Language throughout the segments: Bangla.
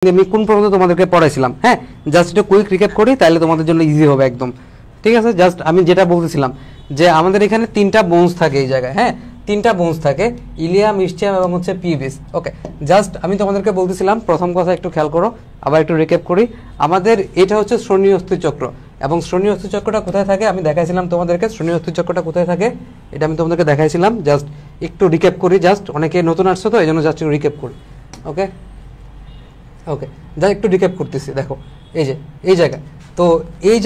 আমি কোন পর্যন্ত তোমাদেরকে পড়াইছিলাম। হ্যাঁ, জাস্ট একটু কুইক রিক্যাপ করি, তাহলে তোমাদের জন্য ইজি হবে একদম। ঠিক আছে, জাস্ট আমি যেটা বলতেছিলাম যে আমাদের এখানে তিনটা বোনস থাকে এই জায়গায়। হ্যাঁ, তিনটা বোনস থাকে, ইলিয়াম, ইস্টিয়াম এবং হচ্ছে পিউবিস। ওকে, জাস্ট আমি তোমাদেরকে বলতেছিলাম, প্রথম কথা একটু খেয়াল করো, আবার একটু রিক্যাপ করি। আমাদের এটা হচ্ছে শ্রোণী অস্থিচক্র, এবং শ্রোণী অস্থিচক্রটা কোথায় থাকে আমি দেখাইছিলাম তোমাদেরকে। শ্রোণী অস্থিচক্রটা কোথায় থাকে এটা আমি তোমাদেরকে দেখাইছিলাম। জাস্ট একটু রিক্যাপ করি, জাস্ট অনেকে নতুন আসছো তো এই জন্য জাস্ট একটু রিক্যাপ করি। ওকে ওকে, যা একটু রিক্যাপ করতেছি। দেখো এই যে এই জায়গা, তো এই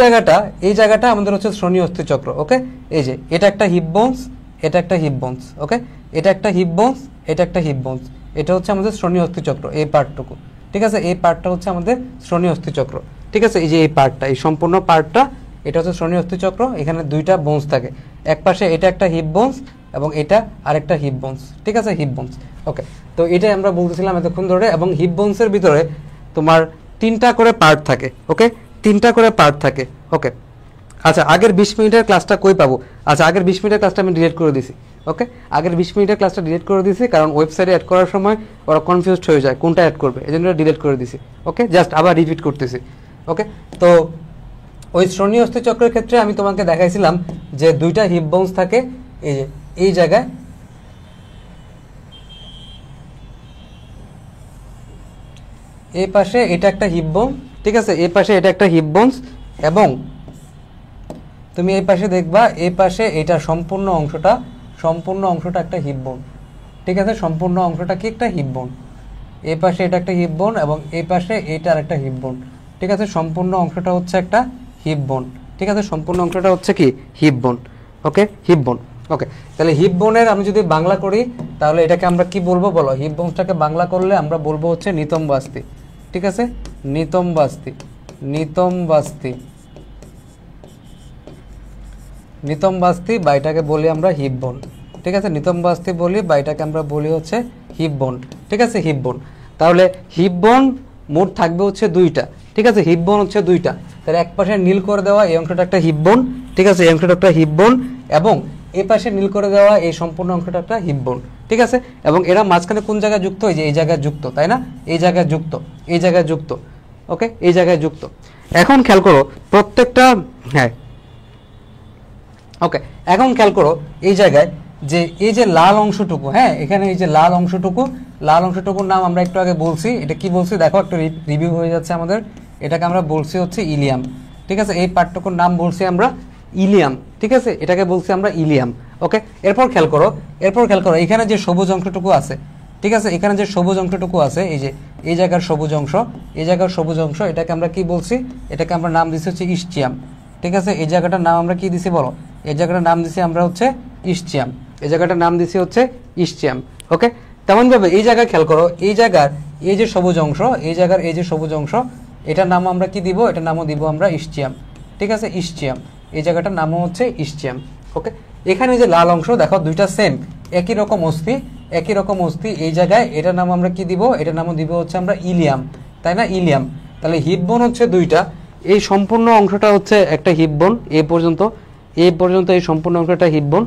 জায়গাটা আমাদের হচ্ছে শ্রোণী অস্থিচক্র। ওকে, এই যে এটা একটা হিপ বোনস, এটা একটা হিপ বোনস। ওকে, এটা একটা হিপ বোনস, এটা একটা হিপ বোনস। এটা হচ্ছে আমাদের শ্রোণী অস্থিচক্র, এই পার্টটুকু। ঠিক আছে, এই পার্টটা হচ্ছে আমাদের শ্রোণী অস্থিচক্র। ঠিক আছে, এই যে এই পার্টটা, এই সম্পূর্ণ পার্টটা এটা হচ্ছে শ্রোণী অস্থিচক্র। এখানে দুইটা বোনস থাকে, এক পাশে এটা একটা হিপ বোনস এবং এটা আরেকটা হিপ বোনস। ঠিক আছে, হিপ বোনস। ওকে, তো এটাই আমরা বলতেছিলাম এতক্ষণ ধরে। এবং হিপ বোনসের ভিতরে তোমার তিনটা করে পার্ট থাকে। ওকে, তিনটা করে পার্ট থাকে। ওকে, আচ্ছা, আগের 20 মিনিটের ক্লাসটা কই পাবো? আচ্ছা, আগের 20 মিনিটের ক্লাসটা আমি ডিলিট করে দিছি। ওকে, আগের 20 মিনিটের ক্লাসটা ডিলিট করে দিছি, কারণ ওয়েবসাইটে অ্যাড করার সময় ওরা কনফিউজড হয়ে যায় কোনটা অ্যাড করবে, এই জন্য ডিলিট করে দিছি। ওকে, জাস্ট আবার রিপিট করতেছি। ওকে, তো ওই শ্রোণী অস্থিচক্রের ক্ষেত্রে আমি তোমাকে দেখাইছিলাম যে দুইটা হিপ বোনস থাকে এই যে এই জায়গায়। এই পাশে এটা একটা হিপ বোন। ঠিক আছে, এই পাশে এটা একটা হিপ বোনস, এবং তুমি এই পাশে দেখবা এই পাশে এটা সম্পূর্ণ অংশটা একটা হিপ বোন। ঠিক আছে, সম্পূর্ণ অংশটা কি একটা হিপ বোন। এই পাশে এটা একটা হিপ বোন এবং এই পাশে এটা আরেকটা হিপ বোন। ঠিক আছে, সম্পূর্ণ অংশটা হচ্ছে একটা হিপ বোন। ঠিক আছে, সম্পূর্ণ অংশটা হচ্ছে কি হিপ বোন। ওকে, হিপ বোন। ওকে, তাহলে হিপ বোনের আমি যদি বাংলা করি তাহলে এটাকে আমরা কি বলবো বলো? হিপ বোনসটাকে বাংলা করলে আমরা বলবো হচ্ছে নিতম্বাস্তি। ঠিক আছে, নিতম্বাস্তি, নিতম্বাস্তি, নিতম্বাস্তি, বা এটাকে বলি আমরা হিপ বোন। ঠিক আছে, নিতম্বাস্তি বলি, বা এটাকে আমরা বলি হচ্ছে হিপ বোন। ঠিক আছে, হিপ বোন। তাহলে হিপ বোন মোট থাকবে হচ্ছে দুইটা। ঠিক আছে, হিপ বোন হচ্ছে দুইটা। তাহলে এক পাশে নীল করে দেওয়া এই অংশটা একটা হিপ বোন। ঠিক আছে, এই অংশটা একটা হিপ বোন, এবং এই পাশে নীল করে দেওয়া এই সম্পূর্ণ অংশটা একটা হিপ বোন। ঠিক আছে, এবং এরা মাঝখানে কোন জায়গায় যুক্ত? এই যে এই জায়গায় যুক্ত, তাই না? এই জায়গায় যুক্ত, এই জায়গায় যুক্ত। ওকে, এই জায়গায় যুক্ত। এখন খেয়াল করো প্রত্যেকটা, হ্যাঁ ওকে, এখন খেয়াল করো এই জায়গায় যে এই যে লাল অংশটুকু, হ্যাঁ এখানে এই যে লাল অংশটুকুর নাম আমরা একটু আগে বলছি। এটা কি বলছি দেখো, একটু রিভিউ হয়ে যাচ্ছে আমাদের। এটাকে আমরা বলছি হচ্ছে ইলিয়াম। ঠিক আছে, এই পার্টটুকুর নাম বলছি আমরা ইলিয়াম। ঠিক আছে, এটাকে বলছি আমরা ইলিয়াম। ওকে, এরপর খেয়াল করো এখানে যে সবুজ অংশটুকু আছে, ঠিক আছে, এখানে যে সবুজ অংশটুকু আছে, এই যে এই জায়গার সবুজ অংশ, এই জায়গার সবুজ অংশ, এটাকে আমরা কি বলছি? এটাকে আমরা নাম দিচ্ছি হচ্ছে ইস্টিয়াম। ঠিক আছে, এই জায়গাটার নাম আমরা কি দিছি বলো? এই জায়গাটার নাম দিছি আমরা হচ্ছে ইস্টিয়াম। এই জায়গাটার নাম দিছি হচ্ছে ইস্টিয়াম। ওকে, তেমনভাবে এই জায়গায় খেয়াল করো, এই জায়গার এই যে সবুজ অংশ, এই জায়গার এই যে সবুজ অংশ, এটার নাম আমরা কি দিব? এটার নামও দিব আমরা ইস্টিয়াম। ঠিক আছে, ইস্টিয়াম, এই জায়গাটার নামও হচ্ছে ইস্টিয়াম। ওকে, এখানে যে লাল অংশ দেখো, দুইটা সেম, একই রকম অস্থি, এই জায়গায় এটার নাম আমরা কি দিব? এটার নামও দিব হচ্ছে আমরা ইলিয়াম, তাই না? ইলিয়াম। তাহলে হিপ বোন হচ্ছে দুইটা, এই সম্পূর্ণ অংশটা হচ্ছে একটা হিপ বোন, এই পর্যন্ত এই সম্পূর্ণ অংশটা হিপ বোন,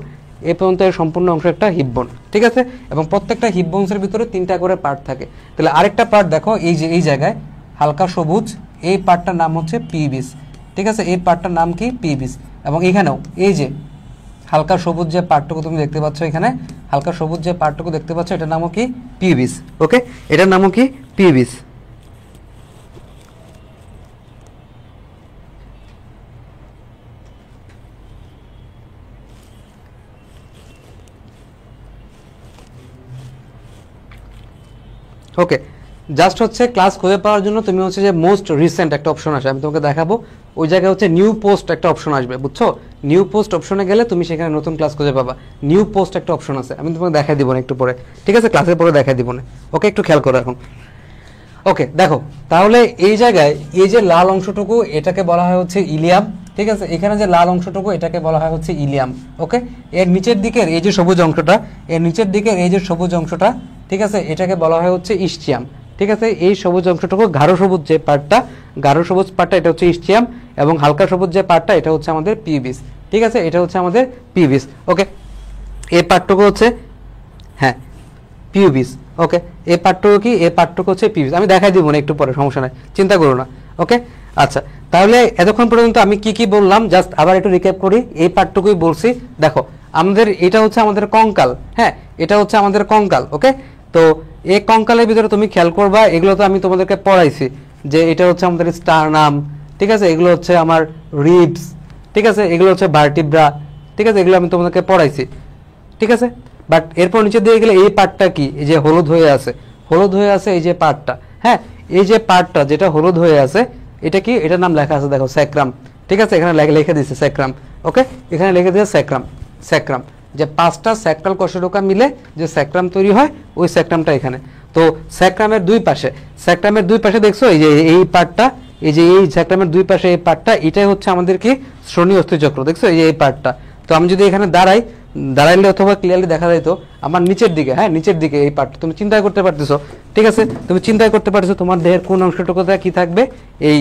এই পর্যন্ত এই সম্পূর্ণ অংশ একটা হিপ বোন। ঠিক আছে, এবং প্রত্যেকটা হিপ বোনসের ভিতরে তিনটা করে পার্ট থাকে। তাহলে আরেকটা পার্ট দেখো, এই যে এই জায়গায় হালকা সবুজ, এই পার্টটার নাম হচ্ছে পিউবিস। ঠিক আছে, এই পার্টটার নাম কি? পিউবিস। এবং এখানেও এই যে হালকা সবুজ যে পার্টটুকু তুমি দেখতে পাচ্ছ, এখানে হালকা সবুজ যে পার্টটুকু দেখতে পাচ্ছ, এটার নামও কি? পিউবিস। ওকে, এটার নামও কি? পিউবিস। ওকে, জাস্ট হচ্ছে ক্লাস খুঁজে পাওয়ার জন্য তুমি হচ্ছে যে মোস্ট রিসেন্ট একটা অপশন আসে, আমি তোমাকে দেখাবো। ওই জায়গায় হচ্ছে নিউ পোস্ট একটা অপশন আসবে, বুঝছো? নিউ পোস্ট অপশনে গেলে তুমি সেখানে নতুন ক্লাস খুঁজে পাবা। নিউ পোস্ট একটা অপশন আছে, আমি তোমাকে দেখাই দিব না একটু পরে। ঠিক আছে, ক্লাসের পরে দেখাই দিব না। ওকে, একটু খেয়াল করো এখন। ওকে, দেখো তাহলে এই জায়গায় এই যে লাল অংশটুকু, এটাকে বলা হয় হচ্ছে ইলিয়াম। ঠিক আছে, এখানে যে লাল অংশটুকু, এটাকে বলা হয় হচ্ছে ইলিয়াম। ওকে, এর নিচের দিকের এই যে সবুজ অংশটা, ঠিক আছে, এটাকে বলা হয় হচ্ছে ইস্টিয়াম। ঠিক আছে, এই সবুজ অংশটুকু, গাঢ় সবুজ পার্টটা এটা হচ্ছে ইস্টিয়াম, এবং হালকা সবুজ যে পার্টটা এটা হচ্ছে আমাদের পিউবিস। ঠিক আছে, এটা হচ্ছে আমাদের পিউবিস। ওকে, এই পার্টটুকু হচ্ছে, হ্যাঁ পিউবিস। ওকে, এই পার্টটুকু কি, এই পার্টটুকু হচ্ছে পিউবিস। আমি দেখাই দিব না একটু পরে, সমস্যা নাই, চিন্তা করো না। ওকে, আচ্ছা, তাহলে এতক্ষণ পর্যন্ত আমি কি কি বললাম জাস্ট আবার একটু রিক্যাপ করি। এই পার্টটুকুই বলছি। দেখো আমাদের এটা হচ্ছে আমাদের কঙ্কাল, হ্যাঁ, এটা হচ্ছে আমাদের কঙ্কাল। ওকে, তো এই কঙ্কালের ভিতরে তুমি খেয়াল করবা, এগুলো তো আমি তোমাদেরকে পড়াইছি যে এটা হচ্ছে আমাদের স্টারনাম, ঠিক আছে, এগুলো হচ্ছে আমার রিবস, ঠিক আছে, এগুলো হচ্ছে ভার্টিব্রা, ঠিক আছে, এগুলো আমি তোমাদেরকে পড়াইছি, ঠিক আছে। বাট এরপর নিচে দিয়ে গেলে এই পার্টটা কি, এই যে হলুদ হয়ে আছে, হলুদ হয়ে আছে এই যে পার্টটা, হ্যাঁ, এই যে পার্টটা যেটা হলুদ হয়ে আছে এটা কি, এটার নাম লেখা আছে দেখো স্যাক্রাম, ঠিক আছে, এখানে লিখে দিয়েছে স্যাক্রাম। ওকে, এখানে লিখে দিয়েছে স্যাক্রাম, স্যাক্রাম, যে 5টা স্যাক্রাল কোষের মিলে যে স্যাক্রাম তৈরি হয়, ওই স্যাক্রামটা এখানে। তো স্যাক্রামের দুই পাশে, স্যাক্রামের দুই পাশে দেখছো এই যে এই পার্টটা, এই যে এই স্যাক্রামের দুই পাশে এই পার্টটা, এটাই হচ্ছে আমাদের কি শ্রোণী অস্থিচক্র, দেখছো এই যে এই পার্টটা। তো আমি যদি এখানে দাঁড়াইলে অথবা ক্লিয়ারলি দেখা যাইতো আমার নিচের দিকে, হ্যাঁ, নিচের দিকে এই পার্টটা তুমি চিন্তা করতে পারতেছো, ঠিক আছে, তুমি চিন্তা করতে পারতেছো তোমার দেহের কোন অংশটুকুতে কি থাকবে, এই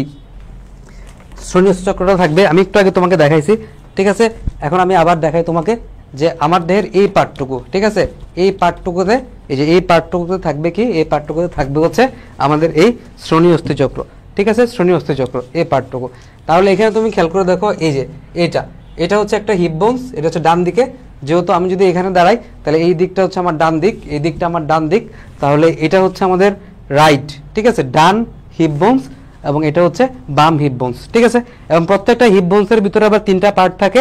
শ্রোণী অস্থিচক্রটা থাকবে। আমি একটু আগে তোমাকে দেখাইছি, ঠিক আছে, এখন আমি আবার দেখাই তোমাকে যে আমার দেহের এই পার্টটুকু, ঠিক আছে, এই পার্টটুকুতে, এই যে এই পার্টটুকুতে থাকবে কি, এই পার্টটুকুতে থাকবে হচ্ছে আমাদের এই শ্রোণী অস্থিচক্র, ঠিক আছে, শ্রোণী অস্থিচক্র এই পার্টটুকু। তাহলে এখানে তুমি খেয়াল করে দেখো, এই যে এটা হচ্ছে একটা হিপ বোনস, এটা হচ্ছে ডান দিকে, যেহেতু আমি যদি এখানে দাঁড়াই তাহলে এই দিকটা হচ্ছে আমার ডান দিক, এই দিকটা আমার ডান দিক, তাহলে এটা হচ্ছে আমাদের রাইট, ঠিক আছে, ডান হিপ বোনস, এবং এটা হচ্ছে বাম হিপ বোনস, ঠিক আছে। এবং প্রত্যেকটা হিপ বোনসের ভিতরে আবার 3টা পার্ট থাকে।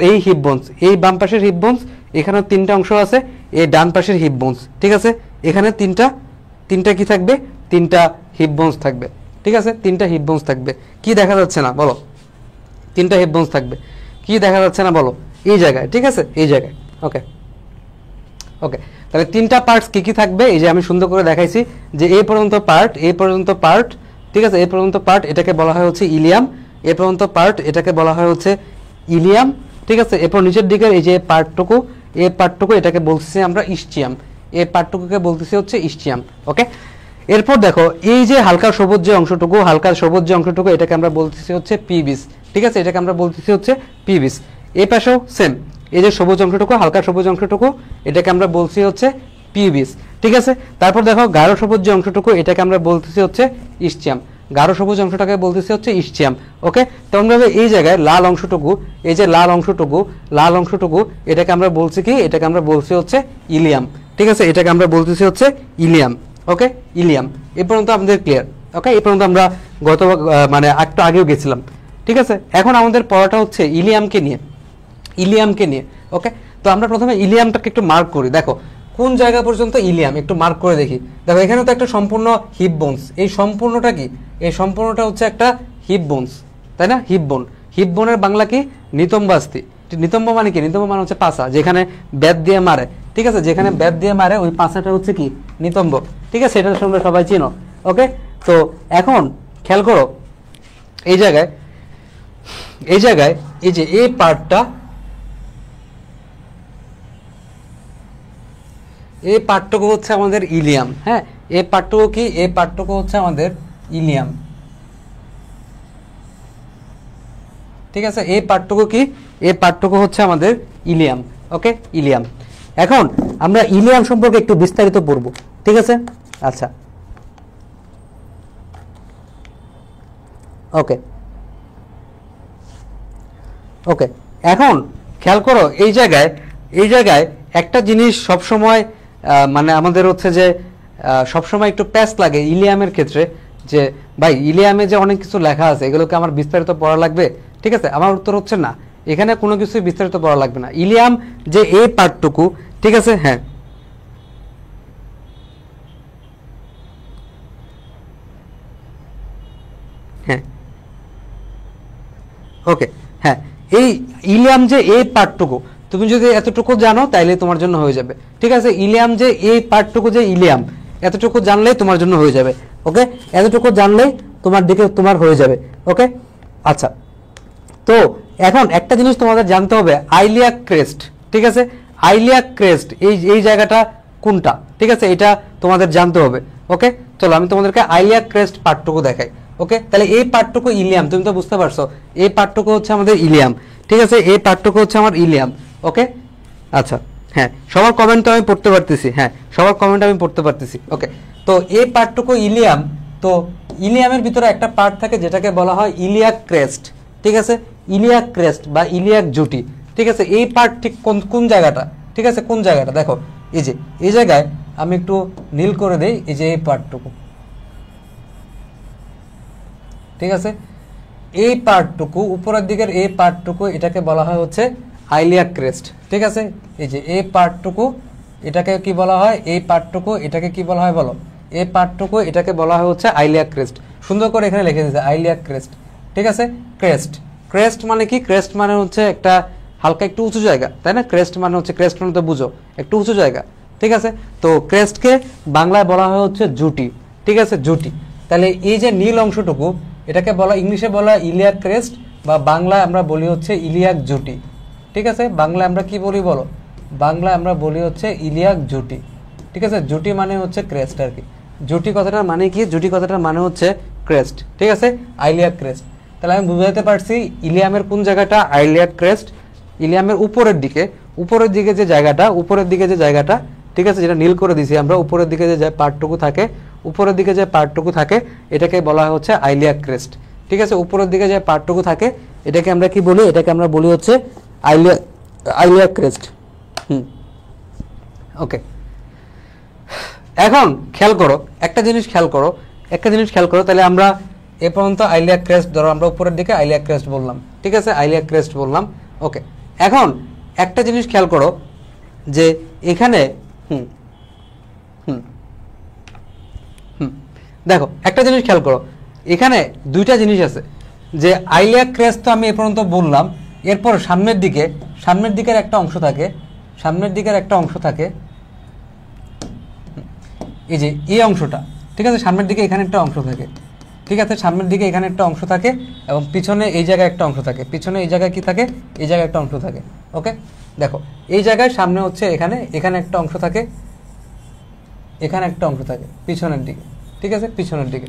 এই হিপ বোনস, এই বাম পাশের হিপ বোনস, এখানেও 3টা অংশ আছে, এই ডান পাশের হিপ বোনস, ঠিক আছে, এখানে তিনটা কি থাকবে, 3টা হিপ বোনস থাকবে, ঠিক আছে, 3টা হিপ বোনস থাকবে। কি দেখা যাচ্ছে না বলো, 3টা হিপ বোনস থাকবে, কি দেখা যাচ্ছে না বলো, এই জায়গায়, ঠিক আছে, এই জায়গায়। ওকে, ওকে, তাহলে 3টা পার্টস কি কি থাকবে, এই যে আমি সুন্দর করে দেখাইছি যে এই পর্যন্ত পার্ট, এই পর্যন্ত পার্ট, ঠিক আছে, এই পর্যন্ত পার্ট এটাকে বলা হয় হচ্ছে ইলিয়াম, এই পর্যন্ত পার্ট এটাকে বলা হয় হচ্ছে ইলিয়াম, ঠিক আছে। এরপর নিচের দিকের এই যে পার্টটুকু, এই পার্টটুকু এটাকে বলতেছি আমরা ইস্চিয়াম, এই পার্টটুকুকে বলতেছি হচ্ছে ইস্চিয়াম। ওকে, এরপর দেখো এই যে হালকা সবুজ যে অংশটুকু, হালকা সবুজ যে অংশটুকু এটাকে আমরা বলতেছি হচ্ছে পিবিস, ঠিক আছে, এটাকে আমরা বলতেছি হচ্ছে পিবিস। এই পাশেও সেম, এই যে সবুজ অংশটুকু, হালকা সবুজ অংশটুকু এটাকে আমরা বলছি হচ্ছে পিবিস, ঠিক আছে। তারপর দেখো গাঢ় সবুজ যে অংশটুকু এটাকে আমরা বলতেছি হচ্ছে ইস্চিয়াম, গাঢ় সবুজ অংশটাকে বলতেছি হচ্ছে ইস্চিয়াম। ওকে, তেমনভাবে এই জায়গায় লাল অংশটুকু, এই যে লাল অংশটুকু এটাকে আমরা বলছি কি, এটাকে আমরা বলছি হচ্ছে ইলিয়াম, ঠিক আছে, এটাকে আমরা বলতেছি হচ্ছে ইলিয়াম। ওকে, ইলিয়াম। এ পর্যন্ত আমাদের ক্লিয়ার। ওকে, এই পর্যন্ত আমরা মানে একটু আগেও গেছিলাম, ঠিক আছে। এখন আমাদের পড়াটা হচ্ছে ইলিয়ামকে নিয়ে। ওকে, তো আমরা প্রথমে ইলিয়ামটাকে একটু মার্ক করি। দেখো কোন জায়গা পর্যন্ত ইলিয়াম একটু মার্ক করে দেখি। দেখো এখানে তো একটা সম্পূর্ণ হিপ বোনস, এই সম্পূর্ণটা কি, এই সম্পূর্ণটা হচ্ছে একটা হিপ বোনস, তাই না, হিপ বোন। হিপ বোনের বাংলা কি, নিতম্বাস্তি। নিতম্ব মানে কি, নিতম্ব মানে হচ্ছে পাছা, যেখানে বেত দিয়ে মারে, ঠিক আছে, যেখানে বেত দিয়ে মারে ওই পাছাটা হচ্ছে কি নিতম্ব, ঠিক আছে, এটা তোমরা সবাই চিনো। ওকে, তো এখন খেয়াল করো এই জায়গায় এই যে এই পার্টটা, এই পার্টটুকু হচ্ছে আমাদের ইলিয়াম, হ্যাঁ, এই পার্টটুকু কি, এই পার্টটুকু হচ্ছে আমাদের ইলিয়াম, ঠিক আছে, এই পার্টটুকু কি, এই পার্টটুকু হচ্ছে আমাদের ইলিয়াম। ওকে, ইলিয়াম। এখন আমরা ইলিয়াম সম্পর্কে একটু বিস্তারিত পড়ব, ঠিক আছে। আচ্ছা, ওকে, ওকে, এখন খেয়াল করো এই জায়গায় একটা জিনিস সবসময় মানে আমাদের হচ্ছে যে সবসময় একটু প্যাচ লাগে ইলিয়ামের ক্ষেত্রে, যে ভাই ইলিয়ামে যে অনেক কিছু লেখা আছে এগুলোকে আমার বিস্তারিত পড়া লাগবে, ঠিক আছে। আমার উত্তর হচ্ছে না, এখানে কোনো কিছু বিস্তারিত পড়া লাগবে না। ইলিয়াম যে এই পার্টটুকু, ঠিক আছে, হ্যাঁ, হ্যাঁ, ওকে, হ্যাঁ, এই ইলিয়াম যে এই পার্টটুকু তুমি যদি এতটুকু জানো তাইলে তোমার জন্য হয়ে যাবে, ঠিক আছে। ইলিয়াম যে এই পার্টটুকু যে ইলিয়াম, এতটুকু জানলেই তোমার জন্য হয়ে যাবে। ওকে, এতটুকু জানলেই তোমার হয়ে যাবে। ওকে, আচ্ছা, তো এখন একটা জিনিস তোমাদের জানতে হবে, আইলিয়াক ক্রেস্ট, ঠিক আছে, আইলিয়াক ক্রেস্ট এই জায়গাটা কোনটা, ঠিক আছে, এটা তোমাদের জানতে হবে। ওকে, চলো আমি তোমাদেরকে আইলিয়াক ক্রেস্ট পার্টটুকু দেখাই। ওকে, তাহলে এই পার্টটুকু ইলিয়াম, তুমি তো বুঝতে পারছো, এই পার্টটুকু হচ্ছে আমাদের ইলিয়াম, ঠিক আছে, এই পার্টটুকু হচ্ছে আমার ইলিয়াম। ওকে, আচ্ছা, হ্যাঁ, সবার কমেন্ট তো আমি পড়তে পারতেছি। হ্যাঁ, সবার কমেন্ট আমি পড়তে পারতেছি। ওকে, তো এই পার্টটুকু ইলিয়াম। তো ইলিয়ামের ভিতরে একটা পার্ট থাকে যেটাকে বলা হয় ইলিয়াক ক্রেস্ট। ঠিক আছে, ইলিয়াক ক্রেস্ট বা ইলিয়াক জুটি। ঠিক আছে, এই পার্ট ঠিক কোন জায়গাটা, ঠিক আছে, কোন জায়গাটা দেখো, এই যে এই জায়গায় আমি একটু নীল করে দেই, এই যে এই পার্টটুকু, ঠিক আছে, এই পার্টটুকু উপরের দিকের এই পার্টটুকু এটাকে বলা হয় হচ্ছে আইলিয়াক ক্রেস্ট। ঠিক আছে, এই যে এই পার্টটুকু এটাকে কি বলা হয়, এই পার্টটুকু এটাকে কি বলা হয় বলো, এই পার্টটুকু এটাকে বলা হয় হচ্ছে আইলিয়াক ক্রেস্ট। সুন্দর করে এখানে লিখে দিয়েছে আইলিয়াক ক্রেস্ট। ঠিক আছে, ক্রেস্ট, ক্রেস্ট মানে কি, ক্রেস্ট মানে হচ্ছে একটা হালকা একটু উঁচু জায়গা, তাই না? ক্রেস্ট মানে হচ্ছে, ক্রেস্ট মানে তো বুঝো একটু উঁচু জায়গা। ঠিক আছে, তো ক্রেস্টকে বাংলায় বলা হয় হচ্ছে জুটি। ঠিক আছে, জুটি। তাহলে এই যে নীল অংশটুকু এটাকে বলা, ইংলিশে বলা ইলিয়াক ক্রেস্ট, বা বাংলায় আমরা বলি হচ্ছে ইলিয়াক জুটি। ঠিক আছে, বাংলায় আমরা কি বলি বলো, বাংলায় আমরা বলি হচ্ছে ইলিয়াক জুটি। ঠিক আছে, জুটি মানে হচ্ছে ক্রেস্ট আর কি। জুটি কথাটার মানে কি, জুটি কথাটার মানে হচ্ছে ক্রেস্ট। ঠিক আছে, আইলিয়াক ক্রেস্ট। তাহলে আমি বুঝাতে পারছি ইলিয়ামের কোন জায়গাটা, আইলিয়াক ক্রেস্ট। ইলিয়ামের উপরের দিকে, উপরের দিকে যে জায়গাটা, উপরের দিকে যে জায়গাটা, ঠিক আছে, যেটা নীল করে দিছি আমরা, উপরের দিকে যে পার্টটুকু থাকে, উপরের দিকে যে পার্টটুকু থাকে এটাকে বলা হচ্ছে আইলিয়াক ক্রেস্ট। ঠিক আছে, উপরের দিকে যে পার্টটুকু থাকে এটাকে আমরা কি বলি, এটাকে আমরা বলি হচ্ছে আইলিয়াক ক্রেস্ট। ওকে, এখন খেয়াল করো একটা জিনিস, খেয়াল করো একটা জিনিস, খেয়াল করো। তাহলে আমরা এ পর্যন্ত আইলিয়াক ক্রেস্ট, ধরো আমরা উপরের দিকে আইলিয়াক ক্রেস্ট বললাম। ঠিক আছে, আইলিয়াক ক্রেস্ট বললাম। ওকে, এখন একটা জিনিস খেয়াল করো যে এখানে দেখো একটা জিনিস খেয়াল করো, এখানে দুইটা জিনিস আছে, যে আইলিয়াক ক্রেস্ট তো আমি এ পর্যন্ত বললাম, এরপর সামনের দিকের একটা অংশ থাকে, সামনের দিকের একটা অংশ থাকে, এই যে এই অংশটা। ঠিক আছে, সামনের দিকে এখানে একটা অংশ থাকে। ঠিক আছে, সামনের দিকে এখানে একটা অংশ থাকে, এবং পিছনে এই জায়গায় একটা অংশ থাকে। পিছনে এই জায়গায় কি থাকে, এই জায়গায় একটা অংশ থাকে। ওকে, দেখো এই জায়গায় সামনে হচ্ছে এখানে একটা অংশ থাকে, এখানে একটা অংশ থাকে পিছনের দিকে। ঠিক আছে, পিছনের দিকে।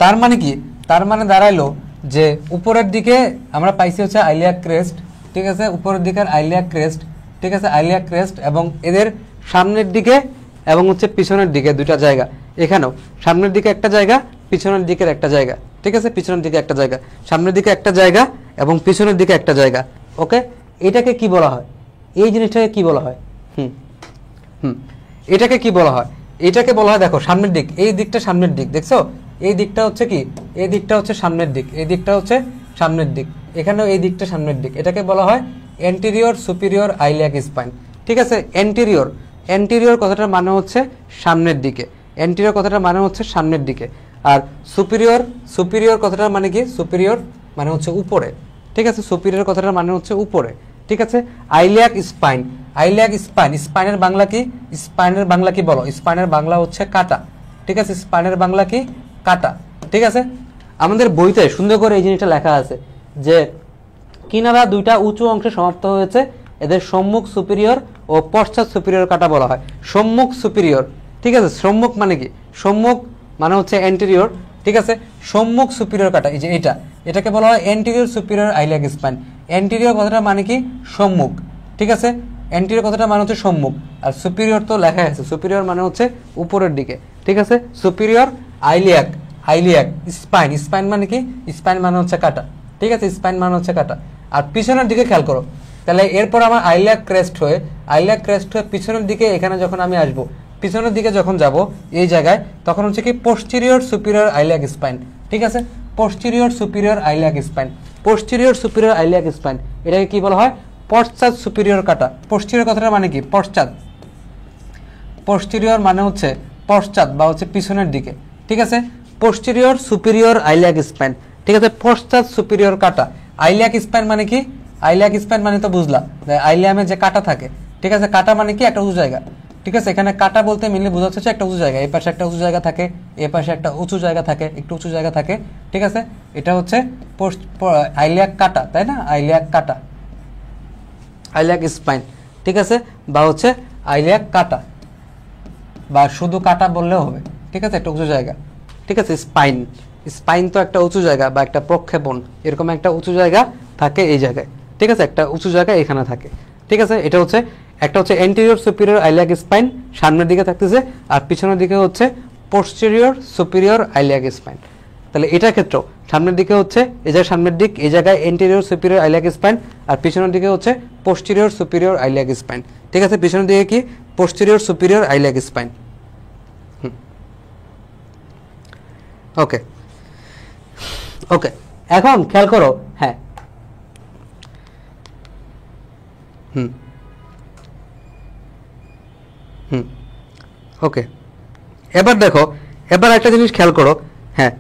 তার মানে কি, তার মানে দাঁড়াইলো যে উপরের দিকে আমরা পাইছি হচ্ছে আইলিয়াক ক্রেস্ট। ঠিক আছে, উপরের দিকের আইলিয়াক ক্রেস্ট। ঠিক আছে, আইলিয়াক ক্রেস্ট, এবং এদের সামনের দিকে এবং হচ্ছে পিছনের দিকে দুইটা জায়গা, এখানেও সামনের দিকে একটা জায়গা, পিছনের দিকের একটা জায়গা। ঠিক আছে, পিছনের দিকে একটা জায়গা, সামনের দিকে একটা জায়গা এবং পিছনের দিকে একটা জায়গা। ওকে, এটাকে কি বলা হয়, এই জিনিসটাকে কি বলা হয়, এটাকে কি বলা হয়, এটাকে বলা হয়, দেখো সামনের দিক, এই দিকটা সামনের দিক, দেখছো এই দিকটা হচ্ছে কি, এই দিকটা হচ্ছে সামনের দিক, এই দিকটা হচ্ছে সামনের দিক, এখানেও এই দিকটা সামনের দিক। এটাকে বলা হয় অ্যান্টেরিয়র সুপিরিয়র আইলিয়াক স্পাইন। ঠিক আছে, অ্যান্টেরিয়র, অ্যান্টেরিয়র কথাটার মানে হচ্ছে সামনের দিকে, অ্যান্টেরিয়র কথাটার মানে হচ্ছে সামনের দিকে। আর সুপিরিয়র, সুপিরিয়র কথাটার মানে কি, সুপিরিয়র মানে হচ্ছে উপরে। ঠিক আছে, সুপিরিয়র কথাটার মানে হচ্ছে উপরে। ঠিক আছে, আইলিয়াক স্পাইন, আইলিয়াক স্পাইন, স্পাইনের বাংলা কি, স্পাইনের বাংলা কি বলো, স্পাইনের বাংলা হচ্ছে কাটা। ঠিক আছে, স্পাইনের বাংলা কি, কাটা। ঠিক আছে, আমাদের বইতে সুন্দর করে এই জিনিসটা লেখা আছে যে কিনারা দুইটা উঁচু অংশে সমাপ্ত হয়েছে, এদের সম্মুখ সুপিরিয়র ও পশ্চাৎ সুপিরিয়র কাটা বলা হয়। সম্মুখ সুপিরিয়র, ঠিক আছে, সম্মুখ মানে কি, সম্মুখ মানে হচ্ছে অ্যান্টেরিয়র। ঠিক আছে, সম্মুখ সুপিরিয়র কাটা, এই যে এটা, এটাকে বলা হয় anterior superior iliac spine. Anterior কথাটা মানে কি, সম্মুখ। ঠিক আছে, অ্যান্টেরিয়র কথাটা মানে হচ্ছে সম্মুখ, আর সুপিরিয়র তো লেখা আছে, সুপিরিয়র মানে হচ্ছে উপরের দিকে। ঠিক আছে, superior iliac, iliac spine, spine মানে কি, স্পাইন মানে হচ্ছে কাটা। ঠিক আছে, স্পাইন মানে হচ্ছে কাটা। আর পিছনের দিকে খেয়াল করো, তাহলে এরপর আমার আইলিয়াক ক্রেস্ট হয়ে, আইলিয়াক ক্রেস্ট হয়ে পিছনের দিকে, এখানে যখন আমি আসবো, পিছনের দিকে যখন যাব এই জায়গায়, তখন হচ্ছে কি পোস্টেরিয়র সুপিরিয়র আইলিয়াক স্পাইন। ঠিক আছে, posterior superior iliac spine, posterior superior iliac spine, এটাকে কি বলা হয়, পশ্চাৎ সুপিরিয়র কাটা। পোস্টেরিয়র কথাটা মানে কি, পশ্চাৎ, পোস্টেরিয়র মানে হচ্ছে পশ্চাৎ বা হচ্ছে পিছনের দিকে। ঠিক আছে, পোস্টেরিয়র সুপিরিয়র আইলিয়াক স্পাইন। ঠিক আছে, পশ্চাৎ সুপিরিয়র কাটা। আইলিয়াক স্পাইন মানে কি, আইলিয়াক স্পাইন মানে তো বুঝলা, আইলিয়ামে যে কাটা থাকে। ঠিক আছে, কাটা মানে কি, একটা উঁচু জায়গা। ঠিক আছে, এখানে কাটা বলতে মিললে বোঝা যাচ্ছে একটা উঁচু জায়গা, এই পাশে একটা উঁচু জায়গা থাকে, এ পাশে একটা উঁচু জায়গা থাকে, একটু উঁচু জায়গা থাকে। ঠিক আছে, এটা হচ্ছে আইলিয়াক কাটা, তাই না, আইলিয়াক কাটা, আইলিয়াক স্পাইন। ঠিক আছে, বা হচ্ছে আইলিয়াক কাটা, বা শুধু কাটা বললেও হবে। ঠিক আছে, একটা উঁচু জায়গা। ঠিক আছে, স্পাইন, স্পাইন তো একটা উঁচু জায়গা বা একটা প্রক্ষেপণ, এরকম একটা উঁচু জায়গা থাকে এই জায়গায়। ঠিক আছে, একটা উঁচু জায়গা এখানে থাকে। ঠিক আছে, এটা হচ্ছে একটা হচ্ছে অ্যান্টেরিয়র সুপিরিয়র আইলিয়াক স্পাইন সামনের দিকে থাকতেছে, আর পিছনের দিকে হচ্ছে পোস্টেরিয়র সুপিরিয়র আইলিয়াক স্পাইন। তাহলে এটার ক্ষেত্রেও সামনের দিকে হচ্ছে এই জায়গায় সামনের দিক, এই জায়গায় অ্যান্টেরিয়র সুপিরিয়র আইলিয়াক স্পাইন, আর পিছনের দিকে হচ্ছে পোস্টেরিয়র সুপিরিয়র আইলিয়াক স্পাইন। ঠিক আছে, পিছনের দিকে কি পোস্টেরিয়র সুপিরিয়র আইলিয়াক স্পাইন। ওকে ওকে, এখন খেয়াল করো, হ্যাঁ ওকে, এবার দেখো, এবার একটা জিনিস খেয়াল করো, হ্যাঁ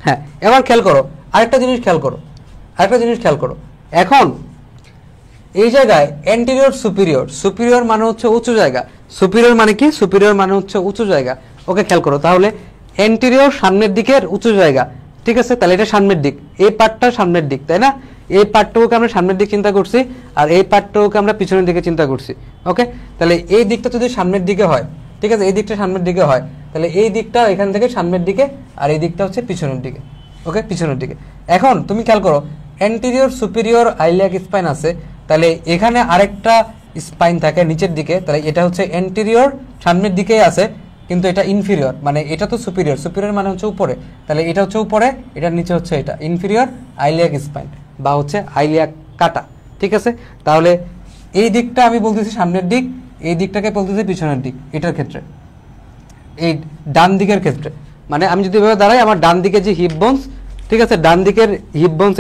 হ্যাঁ, এবার খেয়াল করো আরেকটা জিনিস খেয়াল করো, আরেকটা জিনিস খেয়াল করো। এখন এই জায়গায় অ্যান্টেরিয়র সুপিরিয়র, সুপিরিয়র মানে হচ্ছে উঁচু জায়গা, সুপিরিয়র মানে কি, সুপিরিয়র মানে হচ্ছে উঁচু জায়গা। ওকে, খেয়াল করো, তাহলে অ্যান্টেরিয়র সামনের দিকের উঁচু জায়গা, ঠিক আছে, তাহলে এটা সামনের দিক, এই পার্টটা সামনের দিক, তাই না? এই পার্টটুকুকে আমরা সামনের দিক চিন্তা করছি, আর এই পার্টটুকুকে আমরা পিছনের দিকে চিন্তা করছি। ওকে, তাহলে এই দিকটা যদি সামনের দিকে হয়, ঠিক আছে, এই দিকটা সামনের দিকে হয়, তাহলে এই দিকটা এখান থেকে সামনের দিকে, আর এই দিকটা হচ্ছে পিছনের দিকে। ওকে, পিছনের দিকে। এখন তুমি খেয়াল করো, অ্যান্টেরিয়র সুপিরিয়র আইলিয়াক স্পাইন আছে, তাহলে এখানে আরেকটা স্পাইন থাকে নিচের দিকে, তাহলে এটা হচ্ছে অ্যান্টেরিয়র সামনের দিকেই আছে, কিন্তু এটা ইনফিরিয়র, মানে এটা তো সুপিরিয়র, সুপিরিয়র মানে হচ্ছে উপরে, তাহলে এটা হচ্ছে উপরে, এটার নিচে হচ্ছে এটা ইনফিরিয়র আইলিয়াক স্পাইন বা হচ্ছে আইলিয়াক কাটা। ঠিক আছে, তাহলে এই দিকটা আমি বলতেছি সামনের দিক, এই দিকটাকে বলতেছি পিছনের দিক। এটার ক্ষেত্রে, এই ডান দিকের ক্ষেত্রে, মানে আমি যদি এভাবে দাঁড়াই, আমার ডান দিকে যে হিপ বোনস, ঠিক আছে, ডান দিকের হিপ বোনস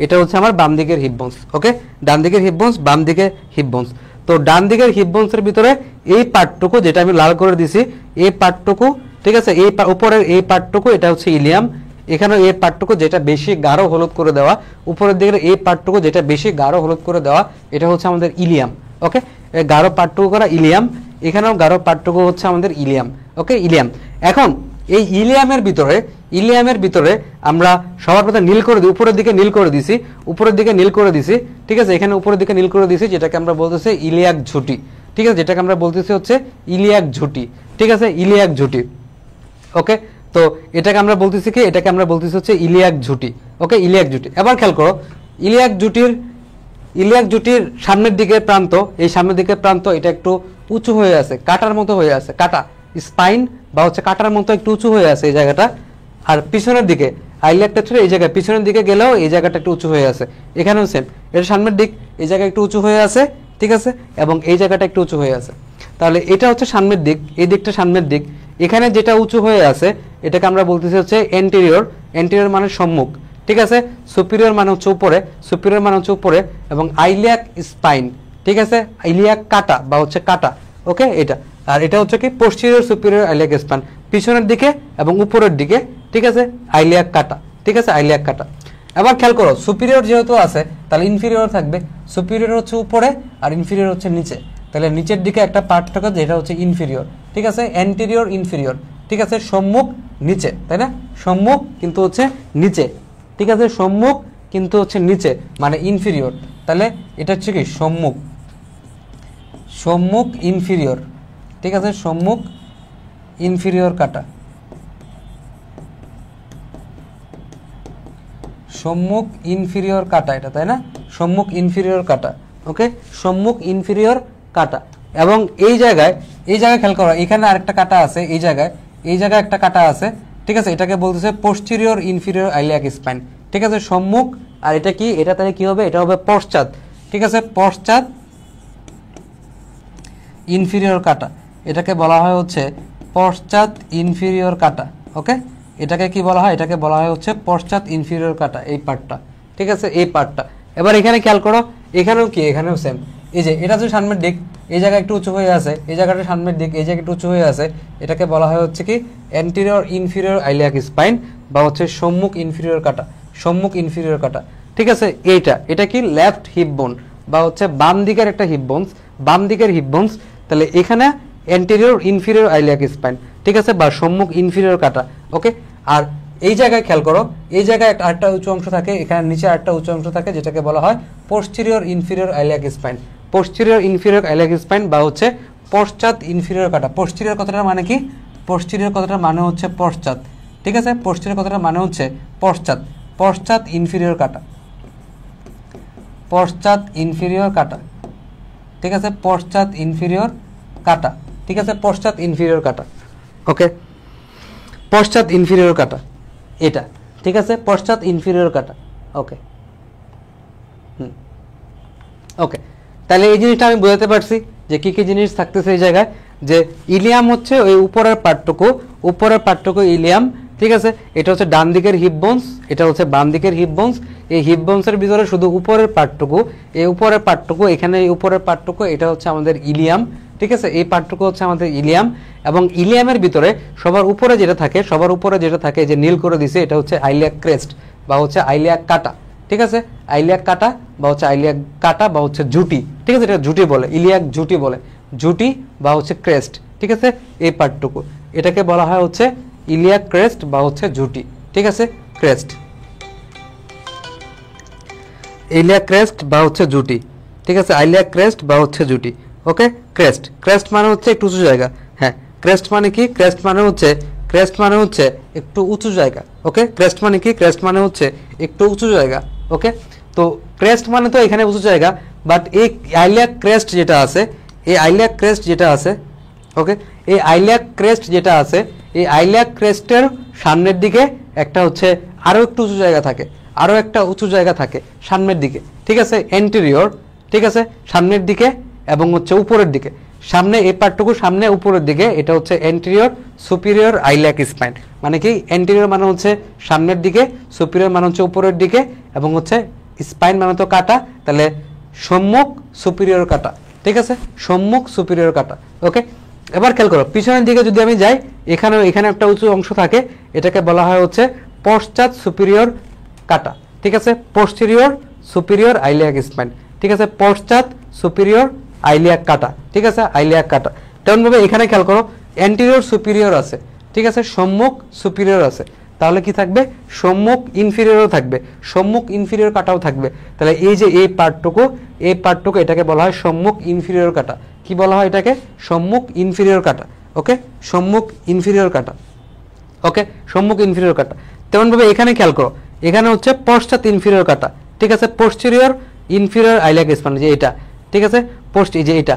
এটা হচ্ছে আমার বাম দিকের হিপ বোনস। ওকে, ডান দিকের হিপ বোনস, বাম দিকের হিপ বোনস। তো ডান দিকের হিপ বোনসের ভিতরে এই পার্টটুকু যেটা আমি লাল করে দিছি, এই পার্টটুকু, ঠিক আছে, এই উপরের এই পার্টটুকু এটা হচ্ছে ইলিয়াম, এখানে এই পার্টটুকু যেটা বেশি গাঢ় হলুদ করে দেওয়া, উপরের দিকের এই পার্টটুকু যেটা বেশি গাঢ় হলুদ করে দেওয়া, এটা হচ্ছে আমাদের ইলিয়াম। ওকে, গাঢ় পার্টটুকু করা ইলিয়াম, এখানেও গাঢ় পার্টটুকু হচ্ছে আমাদের ইলিয়াম। ওকে, ইলিয়াম। এখন এই ইলিয়ামের ভিতরে আমরা সবার প্রথমে নীল করে দিই, উপরের দিকে নীল করে দিছি, উপরের দিকে নীল করে দিছি, ঠিক আছে, এখানে উপরের দিকে নীল করে দিছি, যেটাকে আমরা বলতেছি ইলিয়াক ঝুঁটি। ঠিক আছে, যেটাকে আমরা বলতেছি হচ্ছে ইলিয়াক ঝুঁটি। ঠিক আছে, ইলিয়াক ঝুঁটি। ওকে, তো এটাকে আমরা বলতেছি কি, এটাকে আমরা বলতেছি হচ্ছে ইলিয়াক ঝুঁটি। ওকে, ইলিয়াক ঝুঁটি। এবার খেয়াল করো, ইলিয়াক ঝুঁটির সামনের দিকের প্রান্ত, এই সামনের দিকের প্রান্ত এটা একটু উঁচু হয়ে আছে, কাটার মতো হয়ে আছে, কাটা স্পাইন বা হচ্ছে কাটার মতো একটু উঁচু হয়ে আছে এই জায়গাটা। আর পিছনের দিকে আইলিয়াকটা ছিল এই জায়গায়, পিছনের দিকে গেলেও এই জায়গাটা একটু উঁচু হয়ে আছে, এখানেও সেম, এটা সামনের দিক, এই জায়গায় একটু উঁচু হয়ে আছে, ঠিক আছে, এবং এই জায়গাটা একটু উঁচু হয়ে আছে। তাহলে এটা হচ্ছে সামনের দিক, এই দিকটা সামনের দিক, এখানে যেটা উঁচু হয়ে আছে এটাকে আমরা বলতেছি হচ্ছে এন্টেরিয়র, এন্টেরিয়র মানে সম্মুখ। ঠিক আছে, সুপিরিয়র মানে হচ্ছে উপরে, সুপিরিয়র মানে হচ্ছে উপরে, এবং আইলিয়াক স্পাইন, ঠিক আছে, আইলিয়াক কাটা বা হচ্ছে কাটা। ওকে, এটা, আর এটা হচ্ছে কি পোস্টেরিয়র সুপিরিয়র আইলিয়াক স্পাইন, পিছনের দিকে এবং উপরের দিকে, ঠিক আছে, আইলিয়াক কাটা। ঠিক আছে, আইলিয়াক কাটা। এবার খেয়াল করো, সুপিরিয়র যেহেতু আছে তাহলে ইনফিরিয়র থাকবে, সুপিরিয়র হচ্ছে উপরে আর ইনফিরিয়র হচ্ছে নিচে, তাহলে নিচের দিকে একটা পার্ট থাকে যেটা হচ্ছে ইনফিরিয়র। ঠিক আছে, অ্যান্টেরিয়র ইনফিরিয়র, ঠিক আছে, সম্মুখ নিচে, তাই না, সম্মুখ কিন্তু হচ্ছে নিচে, ঠিক আছে, সম্মুখ কিন্তু হচ্ছে নিচে মানে ইনফিরিয়র, তাহলে এটা হচ্ছে কি সম্মুখ ইনফিরিয়র। ঠিক আছে, সম্মুখ ইনফিরিয়র কাটা, সম্মুখ ইনফিরিয়র কাটা এটা, তাই না, সম্মুখ ইনফিরিয়র কাটা। ওকে, সম্মুখ ইনফিরিয়র কাটা। এবং এই জায়গায় খেয়াল করো, এখানে আরেকটা কাটা আছে, এই জায়গায় একটা কাটা আছে, ঠিক আছে, এটাকে বলতেছে পোস্টেরিয়র ইনফিরিয়র আইলিয়াক স্পাইন। ঠিক আছে, সম্মুখ, আর এটা কি, এটা তাহলে কি হবে, এটা হবে পশ্চাৎ। ঠিক আছে, পশ্চাৎ ইনফিরিয়র কাটা, এটাকে বলা হয় হচ্ছে পশ্চাৎ ইনফিরিয়র কাটা। ওকে, এটাকে কি বলা হয়, এটাকে বলা হয় হচ্ছে পশ্চাৎ ইনফিরিয়র কাটা, এই পার্টটা। ঠিক আছে, এই পার্টটা। এবার এখানে খেয়াল করো, এখানেও কি, এখানেও সেম, এই যে এটা হচ্ছে সামনের দিক, এই জায়গায় একটু উঁচু হয়ে আছে, এই জায়গাটা সামনের দিক, এই জায়গায় একটু উঁচু হয়ে আছে, এটাকে বলা হয় হচ্ছে কি অ্যান্টেরিয়র ইনফিরিয়র আইলিয়াক স্পাইন বা হচ্ছে সম্মুখ ইনফিরিয়র কাটা, সম্মুখ ইনফিরিয়র কাটা। ঠিক আছে, এটা কি লেফট হিপ বোন বা হচ্ছে বাম দিকের একটা হিপ বোনস, বাম দিকের হিপ বোনস, তাহলে এখানে অ্যান্টেরিয়র ইনফিরিয়র আইলিয়াক স্পাইন, ঠিক আছে, বা সম্মুখ ইনফিরিয়র কাটা। ওকে, আর এই জায়গায় খেয়াল করো, এই জায়গায় আরেকটা উঁচু অংশ থাকে, এখানে নিচে আরেকটা উঁচু অংশ থাকে, যেটাকে বলা হয় posterior inferior iliac spine, posterior inferior iliac spine বা হচ্ছে পশ্চাৎ ইনফিরিয়র কাটা। পোস্টেরিয়র কথাটার মানে কি, পোস্টেরিয়র কথাটার মানে হচ্ছে পশ্চাৎ। ঠিক আছে, পোস্টেরিয়র কথাটার মানে হচ্ছে পশ্চাৎ, পশ্চাৎ ইনফিরিয়র কাটা, পশ্চাৎ ইনফিরিয়র কাটা, ঠিক আছে, পশ্চাৎ ইনফিরিয়র কাটা, ঠিক আছে, পশ্চাৎ ইনফিরিয়র কাটা। ওকে, পশ্চাৎ ইনফিরিয়র কাটা এটা, ঠিক আছে, পশ্চাৎ ইনফিরিয়র কাটা। ওকে, ওকে, তাহলে এই জিনিসটা আমি বোঝাতে পারছি যে কি কি জিনিস থাকতেছে এই জায়গায়, যে ইলিয়াম হচ্ছে ওই উপরের পার্টটুকু ইলিয়াম, ঠিক আছে, এটা হচ্ছে ডান দিকের হিপ বোনস, এটা হচ্ছে বাম দিকের হিপ বোনস। এই হিপ বোনসের ভিতরে শুধু উপরের পার্টটুকু, এই উপরের পার্টটুকু, এখানে এই উপরের পার্টটুকু, এটা হচ্ছে আমাদের ইলিয়াম, ঠিক আছে, এই পার্টটুকু হচ্ছে আমাদের ইলিয়াম। এবং ইলিয়ামের ভিতরে সবার উপরে যেটা থাকে যে নীল করে দিছে, এটা হচ্ছে আইলিয়াক ক্রেস্ট বা হচ্ছে আইলিয়াক কাটা, ঠিক আছে, আইলিয়াক কাটা বা হচ্ছে আইলিয়াক কাটা বা হচ্ছে জুটি, ঠিক আছে, এটা জুটি বলে, ইলিয়াক জুটি বলে, জুটি বা হচ্ছে ক্রেস্ট, ঠিক আছে, এই পার্টটুকু এটাকে বলা হয় হচ্ছে ইলিয়াক ক্রেস্ট বা হচ্ছে জুটি, ঠিক আছে, ক্রেস্ট, ইলিয়াক ক্রেস্ট বা হচ্ছে জুটি, ঠিক আছে, আইলিয়াক ক্রেস্ট বা হচ্ছে জুটি। ওকে, ক্রেস্ট, ক্রেস্ট মানে হচ্ছে একটু উঁচু জায়গা। হ্যাঁ, ক্রেস্ট মানে কি? ক্রেস্ট মানে হচ্ছে একটু উঁচু জায়গা। ওকে, ক্রেস্ট মানে কি? ক্রেস্ট মানে হচ্ছে একটু উঁচু জায়গা। ওকে, তো ক্রেস্ট মানে তো এখানে উঁচু জায়গা, বাট এই আইলিয়াক ক্রেস্ট যেটা আছে, ওকে, এই আইলিয়াক ক্রেস্ট যেটা আছে, এই আইলিয়াক ক্রেস্টের সামনের দিকে একটা হচ্ছে আরও একটু উঁচু জায়গা থাকে, আরও একটা উঁচু জায়গা থাকে সামনের দিকে, ঠিক আছে, এন্টেরিয়র, ঠিক আছে, সামনের দিকে এবং হচ্ছে উপরের দিকে, সামনে এই পার্টটুকু সামনে উপরের দিকে, এটা হচ্ছে এন্টেরিয়র সুপিরিয়র আইলিয়াক স্পাইন। মানে কি? এন্টেরিয়র মানে হচ্ছে সামনের দিকে, সুপিরিয়র মানে হচ্ছে উপরের দিকে, এবং হচ্ছে স্পাইন মানে তো কাটা, তাহলে সম্মুখ সুপিরিয়র কাটা, ঠিক আছে, সম্মুখ সুপিরিয়র কাটা। ওকে, এবার খেয়াল করো, পিছনের দিকে যদি আমি যাই, এখানে একটা উঁচু অংশ থাকে, এটাকে বলা হয় হচ্ছে পশ্চাৎ সুপিরিয়র কাটা, ঠিক আছে, পোস্টেরিয়র সুপিরিয়র আইলিয়াক স্পাইন, ঠিক আছে, পশ্চাৎ সুপিরিয়র আইলিয়াক কাটা, ঠিক আছে, আইলিয়াক কাটা। তেমনভাবে এখানে খেয়াল করো, অ্যান্টেরিয়র সুপিরিয়র আছে, ঠিক আছে, সম্মুখ সুপিরিয়র আছে, তাহলে কি থাকবে? সম্মুখ ইনফিরিয়রও থাকবে, সম্মুখ ইনফিরিয়র কাটাও থাকবে। তাহলে এই যে এই পার্টটুকু এটাকে বলা হয় সম্মুখ ইনফিরিয়র কাটা। কি বলা হয় এটাকে? সম্মুখ ইনফিরিয়র কাটা। ওকে, সম্মুখ ইনফিরিয়র কাটা। ওকে, সম্মুখ ইনফিরিয়র কাটা। তেমনভাবে এখানে খেয়াল করো, এখানে হচ্ছে পশ্চাৎ ইনফিরিয়র কাটা, ঠিক আছে, পোস্টেরিয়র ইনফিরিয়র আইলিয়াক স্পাইন, যে এটা, ঠিক আছে, যে এটা,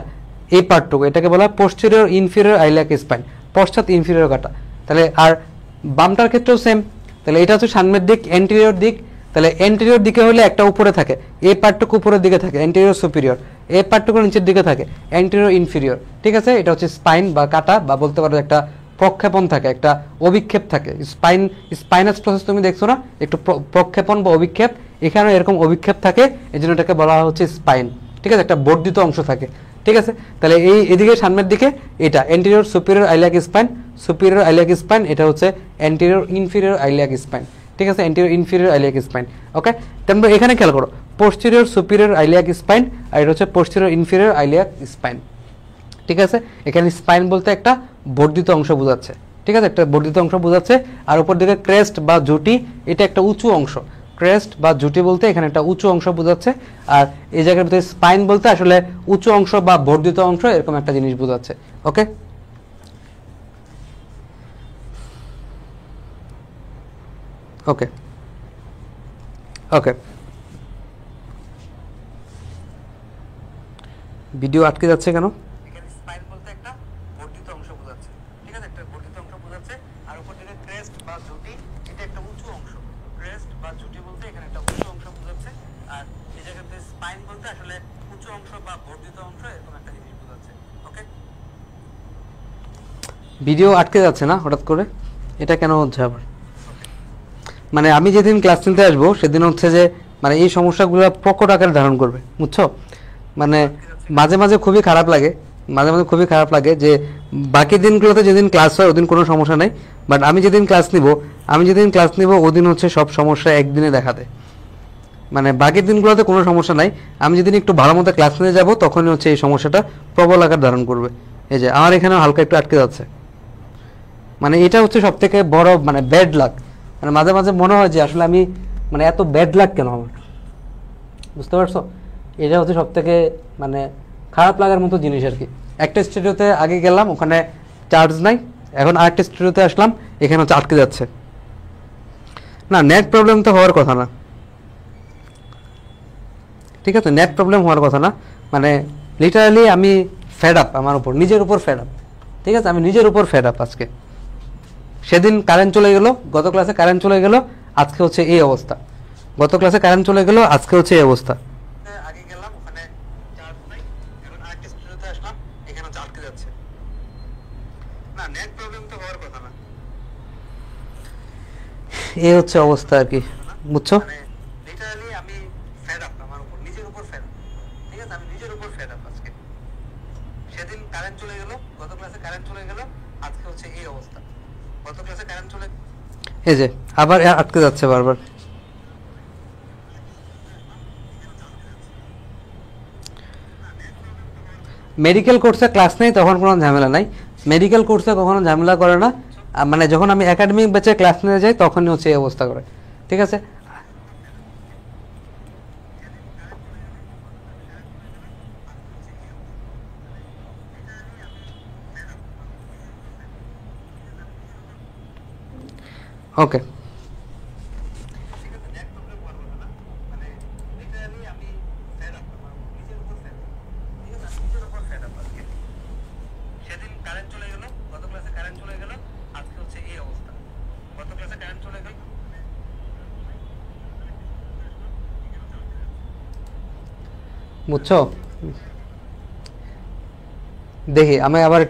এই পার্টটুকু এটাকে বলা হয় পোস্টেরিয়র ইনফিরিয়র আইলিয়াক স্পাইন, পশ্চাৎ ইনফিরিয়র কাটা। তাহলে আর বামটার ক্ষেত্রেও সেম। তাহলে এটা হচ্ছে সামনের দিক, এন্টেরিয়র দিক, তাহলে এন্টেরিয়র দিকে হলে একটা উপরে থাকে, এই পার্টটুকু উপরের দিকে থাকে, এন্টেরিয়র সুপিরিয়র, এই পার্টটুকু নিচের দিকে থাকে, এন্টেরিয়র ইনফিরিয়র, ঠিক আছে, এটা হচ্ছে স্পাইন বা কাটা, বা বলতে পারো একটা প্রক্ষেপণ থাকে, একটা অভিক্ষেপ থাকে, স্পাইনাস প্রসেস তুমি দেখছো না, একটু প্রক্ষেপণ বা অভিক্ষেপ, এখানে এরকম অভিক্ষেপ থাকে, এই জন্য এটাকে বলা হচ্ছে স্পাইন, ঠিক আছে, একটা বর্ধিত অংশ থাকে, ঠিক আছে। তাহলে এদিকে সামনের দিকে এটা anterior superior iliac spine, superior iliac spine, এটা হচ্ছে এন্টেরিয়র ইনফিরিয়র আইলিয়াক স্পাইন, ঠিক আছে, এন্টেরিয়র ইনফিরিয়র আইলিয়াক স্পাইন। ওকে, তারপরে এখানে খেয়াল করো, পোস্টেরিয়র সুপিরিয়র আইলিয়াক স্পাইন, আর এটা হচ্ছে পোস্টেরিয়র ইনফিরিয়র আইলিয়াক স্পাইন, ঠিক আছে। এখানে স্পাইন বলতে একটা বর্ধিত অংশ বোঝাচ্ছে, ঠিক আছে, একটা বর্ধিত অংশ বোঝাচ্ছে। আর উপর দিকে ক্রেস্ট বা জুটি, এটা একটা উঁচু অংশ, ক্রেস্ট বা জুটি বলতে এখানে একটা উঁচু অংশ বোঝাচ্ছে। আর এই জায়গার ভিতরে স্পাইন বলতে আসলে উঁচু অংশ বা বর্ধিত অংশ, এরকম একটা জিনিস বোঝাচ্ছে। ওকে, ওকে, ওকে, ভিডিও আটকে যাচ্ছে কেন? এখানে স্পাইন বলতে একটা বর্ধিত অংশ বোঝাচ্ছে, ঠিক আছে, একটা বর্ধিত অংশ বোঝাচ্ছে। আর উপর দিকে ক্রেস্ট বা জুটি, এটা একটা উঁচু অংশ, ক্রেস্ট বা জুটি বলতে এখানে একটা উঁচু অংশ বোঝাচ্ছে। আর এই জায়গাতে স্পাইন বলতে আসলে উঁচু অংশ বা বর্ধিত অংশ, এরকম একটা জিনিস বোঝাচ্ছে। ওকে, ভিডিও আটকে যাচ্ছে না হঠাৎ করে? এটা কেন হচ্ছে আবার? মানে আমি যেদিন ক্লাস নিতে আসবো সেদিন হচ্ছে যে মানে এই সমস্যাগুলো প্রকট আকার ধারণ করবে, বুঝছো? মানে মাঝে মাঝে খুবই খারাপ লাগে, যে বাকি দিনগুলোতে যেদিন ক্লাস হয় ওদিন কোনো সমস্যা নেই, বাট আমি যেদিন ক্লাস নিব ওদিন হচ্ছে সব সমস্যা একদিনে দেখা দেয়। মানে বাকি দিনগুলোতে কোনো সমস্যা নাই, আমি যেদিন একটু ভালো মতো ক্লাস নিতে যাবো তখনই হচ্ছে এই সমস্যাটা প্রবল আকার ধারণ করবে। এই যে আমার এখানে হালকা একটু আটকে যাচ্ছে, মানে এটা হচ্ছে সব থেকে বড় মানে ব্যাড লাক। মানে মাঝে মাঝে মনে হয় যে আসলে আমি মানে এত ব্যাড লাক কেন আমার, বুঝতে পারছো? এটা হচ্ছে সব থেকে মানে খারাপ লাগার মতো জিনিস আর কি। একটা স্টুডিওতে আগে গেলাম, ওখানে চার্জ নাই, এখন আরেকটা স্টুডিওতে আসলাম, এখানে হচ্ছে আটকে যাচ্ছে। না, নেট প্রবলেম তো হওয়ার কথা না, ঠিক আছে, নেট প্রবলেম হওয়ার কথা না, মানে লিটারালি আমি ফেড আপ, আমার উপর নিজের উপর ফেড আপ। ঠিক আছে, আমি নিজের উপর ফেড আপ আজকে। সেদিন কারেন্ট চলে গেল, গত ক্লাসে কারেন্ট চলে গেল, আজকে হচ্ছে এই অবস্থা। গত ক্লাসে কারেন্ট চলে গেল, আজকে হচ্ছে এই অবস্থা। আগে গেলাম ওখানে চার্জ নাই, এখন আরেকটা স্টুডিওতে আসলাম, এখানে আটকে যাচ্ছে। না, নেট প্রবলেম তো হওয়ার কথা না। এই হচ্ছে অবস্থা আর কি, বুঝছো? লিটারালি আমি ফেড আপ, আমার উপর নিজের উপর ফেড আপ। ঠিক আছে, আমি নিজের উপর ফেড আপ আজকে। সেদিন কারেন্ট চলে গেল, গত ক্লাসে কারেন্ট চলে গেল, আজকে হচ্ছে এই অবস্থা। গত ক্লাসে কারেন্ট চলে, এই যে আবার আটকে যাচ্ছে বারবার। মেডিকেল কোর্সে ক্লাস নেই তখন কোনো ঝামেলা নাই, মেডিকেল কোর্সে কখনো ঝামেলা করে না, মানে যখন আমি একাডেমিক ব্যাচে ক্লাস নিতে যাই তখনই হচ্ছে এই অবস্থা করে। ঠিক আছে, ওকে। সেদিন কারেন্ট চলে গেল, গত ক্লাসে কারেন্ট চলে গেল, আজকে হচ্ছে এই অবস্থা। গত ক্লাসে কারেন্ট চলে গেল, বুঝছো? দেখি আমি আবার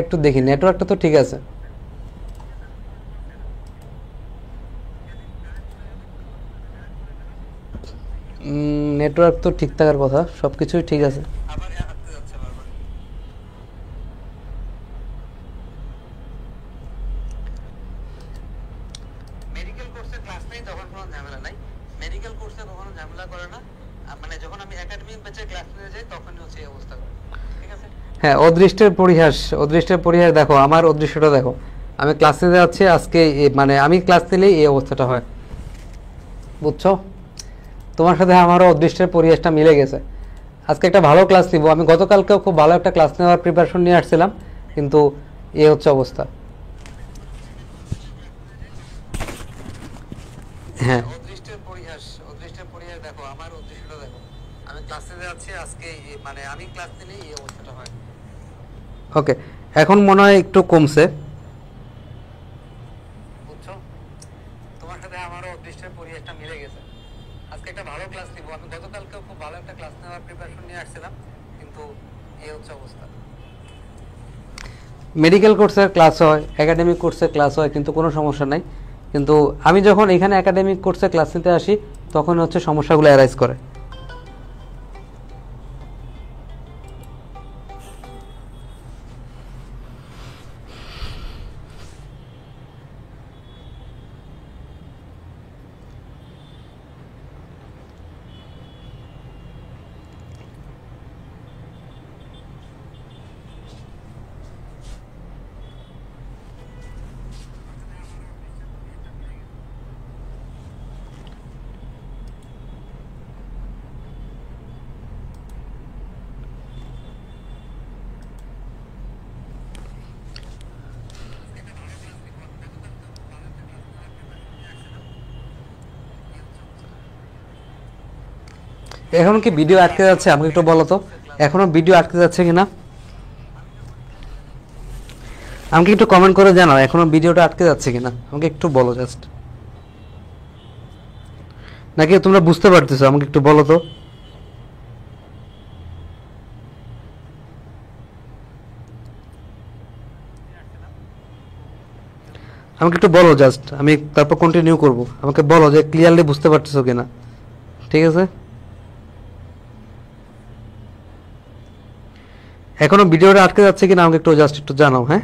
একটু দেখি, নেটওয়ার্কটা তো ঠিক আছে। নেটওয়ার্ক তো ঠিক থাকার কথা, সব কিছুই ঠিক আছে। মেডিকেল কোর্সে ক্লাস নেই তখন কোনো ঝামেলা নাই, মেডিকেল কোর্সে কখনো ঝামেলা করে না, মানে যখন আমি একাডেমিক ব্যাচে ক্লাস নিতে যাই তখনই হচ্ছে এই অবস্থা করে। ঠিক আছে, হ্যাঁ, অদৃষ্টের পরিহাস, অদৃষ্টের পরিহাস। দেখো আমার অদৃষ্টটা দেখো, আমি ক্লাস নিতে যাচ্ছি আজকে, মানে আমি ক্লাস নিলেই এই অবস্থাটা হয়, বুঝছো? তোমার সাথে আমারও অদৃষ্টের পরিহাসটা মিলে গেছে। আজকে একটা ভালো ক্লাস নিব, আমি গতকালকেও খুব ভালো একটা ক্লাস নেওয়ার প্রিপারেশন নিয়ে আসছিলাম, কিন্তু এই হচ্ছে অবস্থা। হ্যাঁ, অদৃষ্টের পরিহাস, অদৃষ্টের পরিহাস। দেখো আমার অদৃষ্টটা দেখো, আমি ক্লাস নিতে যাচ্ছি আজকে, মানে আমি ক্লাস নিলেই এই অবস্থাটা হয়। ওকে, এখন মনে হয় একটু কমছে, বুঝছো? তোমার সাথে আমারও অদৃষ্টের পরিহাসটা মিলে গেছে। আজকে একটা ভালো ক্লাস নিব, আমি গতকালকেও খুব ভালো একটা ক্লাস নেওয়ার প্রিপারেশন নিয়ে আসছিলাম, কিন্তু এই হচ্ছে অবস্থা। মেডিকেল কোর্সের ক্লাস হয়, একাডেমিক কোর্সের ক্লাস হয়, কিন্তু কোনো সমস্যা নাই। কিন্তু আমি যখন এখানে একাডেমিক কোর্সে ক্লাস নিতে আসি তখন হচ্ছে সমস্যাগুলো অ্যারাইজ করে। এখন কি ভিডিও আটকে যাচ্ছে? আমাকে একটু বলো তো, এখনো ভিডিও আটকে যাচ্ছে কিনা? আমাকে একটু কমেন্ট করে জানাও এখনো ভিডিওটা আটকে যাচ্ছে কিনা, আমাকে একটু বলো জাস্ট। নাকি তোমরা বুঝতে পারতেছো? আমাকে একটু বলো তো। আমাকে একটু বলো জাস্ট, আমি তারপর কন্টিনিউ করব। আমাকে বলো যে ক্লিয়ারলি বুঝতে পারতেছো কিনা, ঠিক আছে? এখনো ভিডিওটা আটকে যাচ্ছে কিনা আমাকে একটু জাস্ট একটু জানাও, হ্যাঁ?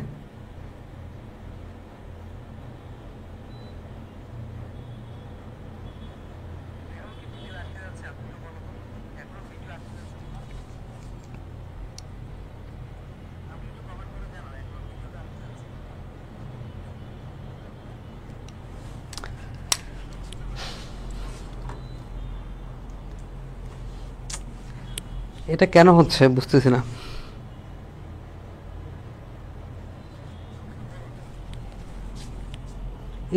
এটা কেন হচ্ছে বুঝতেছি না।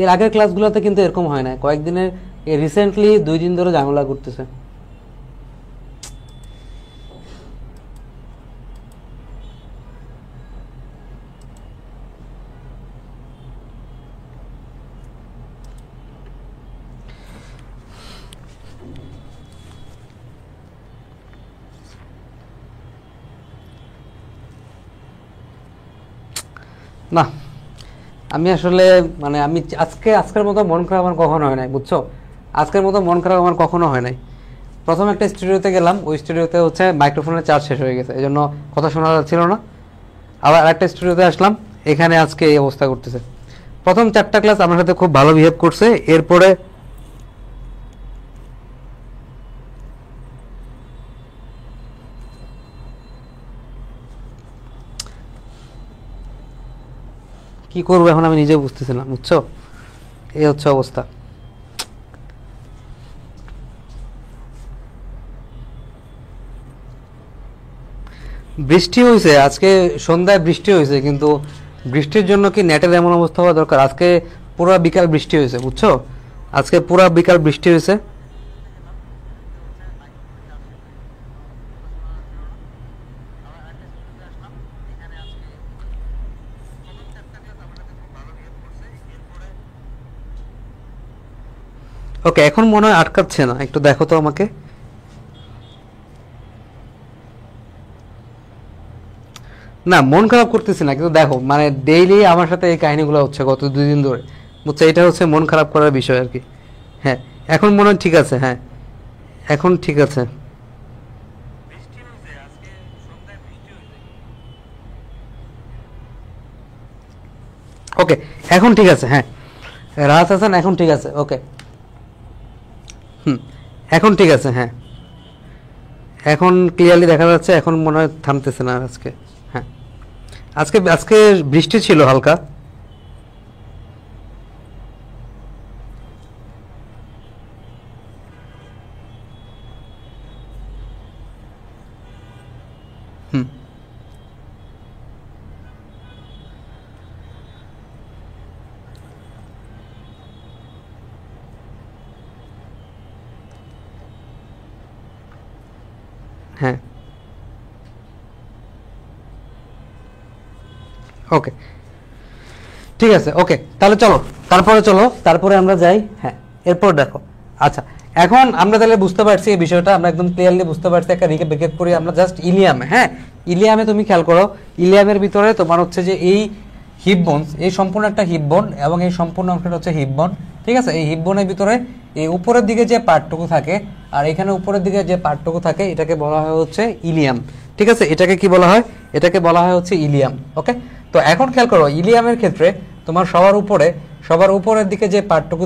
এর আগের ক্লাসগুলোতে কিন্তু এরকম হয় না, কয়েকদিনের এই রিসেন্টলি 2 দিন ধরে ঝামেলা করতেছে। না আমি আসলে মানে আমি আজকের মতো মন খারাপ আমার কখনো হয় নাই, বুঝছো? আজকের মতো মন খারাপ আমার কখনো হয় নাই। প্রথম একটা স্টুডিওতে গেলাম, ওই স্টুডিওতে হচ্ছে মাইক্রোফোনের চার্জ শেষ হয়ে গেছে, এই জন্য কথা শোনা যাচ্ছিল না। আবার আরেকটা স্টুডিওতে আসলাম, এখানে আজকে এই অবস্থা করতেছে। প্রথম 4টা ক্লাস আমার সাথে খুব ভালো বিহেভ করছে, এরপরে কি করবো এখন আমি নিজে বুঝতেছি না, বুঝছো? এই হচ্ছে অবস্থা। বৃষ্টি হয়েছে আজকে সন্ধ্যায়, বৃষ্টি হয়েছে, কিন্তু বৃষ্টির জন্য কি নেটের এমন অবস্থা হওয়া দরকার? আজকে পুরো বিকাল বৃষ্টি হয়েছে, বুঝছো? আজকে পুরো বিকাল বৃষ্টি হয়েছে। ওকে, এখন মনে হয় আটকাচ্ছে না, একটু দেখো তো আমাকে। না মন খারাপ করতেছি না, কিন্তু দেখো মানে ডেইলি আমার সাথে এই কাহিনীগুলো হচ্ছে গত 2 দিন ধরে, বুঝছো? এটা হচ্ছে মন খারাপ করার বিষয় আর কি। হ্যাঁ এখন মনে হয় ঠিক আছে, হ্যাঁ এখন ঠিক আছে। ওকে এখন ঠিক আছে, হ্যাঁ রাহাত হাসান এখন ঠিক আছে। ওকে হুম এখন ঠিক আছে, হ্যাঁ এখন ক্লিয়ারলি দেখা যাচ্ছে, এখন মনে হয় থামতেছে না আজকে। হ্যাঁ আজকে আজকে বৃষ্টি ছিল হালকা। হুম হ্যাঁ ওকে ঠিক আছে। ওকে তাহলে চলো, তারপরে আমরা যাই। হ্যাঁ এরপর দেখো, আচ্ছা এখন আমরা তাহলে বুঝতে পারছি এই বিষয়টা, আমরা একদম ক্লিয়ারলি বুঝতে পারছি। একটা রিক্যাপ করি আমরা জাস্ট ইলিয়ামে। হ্যাঁ ইলিয়ামে তুমি খেয়াল করো, ইলিয়ামের ভিতরে তোমার হচ্ছে যে এই হিপ বোনস, এই সম্পূর্ণ একটা হিপ বোন, এবং এই সম্পূর্ণ অংশটা হচ্ছে হিপ বোন। ঠিক আছে, এই হিপ বোনের ভিতরে এই উপরের দিকে যে পার্টটুকু থাকে, আর এখানে উপরের দিকে যে পার্টটুকু থাকে, এটাকে বলা হয় হচ্ছে ইলিয়াম। ঠিক আছে, এটাকে কি বলা হয়? এটাকে বলা হয় হচ্ছে ইলিয়াম। ওকে, তো এখন খেয়াল করো ইলিয়ামের ক্ষেত্রে তোমার সবার উপরের দিকে যে পার্টটুকু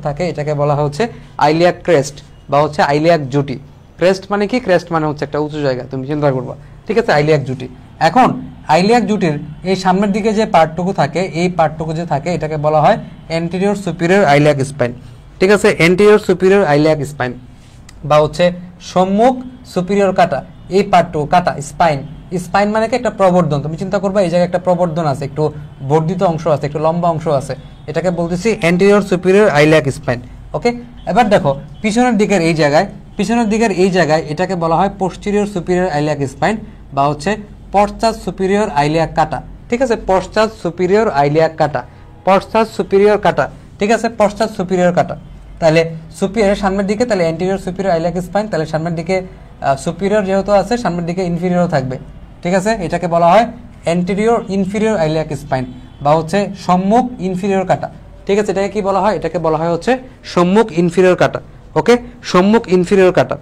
থাকে, এটাকে বলা হয় হচ্ছে আইলিয়াক ক্রেস্ট বা হচ্ছে আইলিয়াক জুটি। ক্রেস্ট মানে কি? ক্রেস্ট মানে হচ্ছে একটা উঁচু জায়গা, তুমি চিন্তা করবা। ঠিক আছে, আইলিয়াক জুটি। এখন আইলিয়াক জুটির এই সামনের দিকে যে পার্টটুকু থাকে, এই পার্টটুকু যে থাকে, এটাকে বলা হয় অ্যান্টেরিয়র সুপিরিয়র আইলিয়াক স্পাইন। ঠিক আছে, অ্যান্টেরিয়র সুপিরিয়র আইলিয়াক স্পাইন বা হচ্ছে সম্মুখ সুপিরিয়র কাটা। এই পার্টটুকু কাটা স্পাইন, স্পাইন মানে কি? একটা প্রবর্ধন। তুমি চিন্তা করবা এই জায়গায় একটা প্রবর্ধন আছে, একটু বর্ধিত অংশ আছে, একটু লম্বা অংশ আছে, এটাকে বলতেছি অ্যান্টেরিয়র সুপিরিয়র আইলিয়াক স্পাইন। ওকে, এবার দেখো পিছনের দিকের এই জায়গায় এটাকে বলা হয় পোস্টেরিয়র সুপিরিয়র আইলিয়াক স্পাইন বা হচ্ছে পশ্চাৎ সুপিরিয়র আইলিয়াক কাটা। ঠিক আছে, পশ্চাৎ সুপিরিয়র আইলিয়াক কাটা, পশ্চাৎ সুপিরিয়র কাটা। ঠিক আছে, পশ্চাৎ সুপিরিয়র কাটা। তাহলে সুপিরিয়র সামনের দিকে, তাহলে অ্যান্টেরিয়র সুপিরিয়র আইলিয়াক স্পাইন, তাহলে সামনের দিকে সুপিরিয়র যেহেতু আছে, সামনের দিকে ইনফিরিয়র থাকবে। ঠিক আছে, এটাকে বলা হয় অ্যান্টেরিয়র ইনফিরিয়র আইলিয়াক স্পাইন বা হচ্ছে সম্মুখ ইনফিরিয়র কাটা। ঠিক আছে, এটাকে কি বলা হয়? এটাকে বলা হয় হচ্ছে সম্মুখ ইনফিরিয়র কাটা। ওকে, সম্মুখ ইনফিরিয়র কাটা।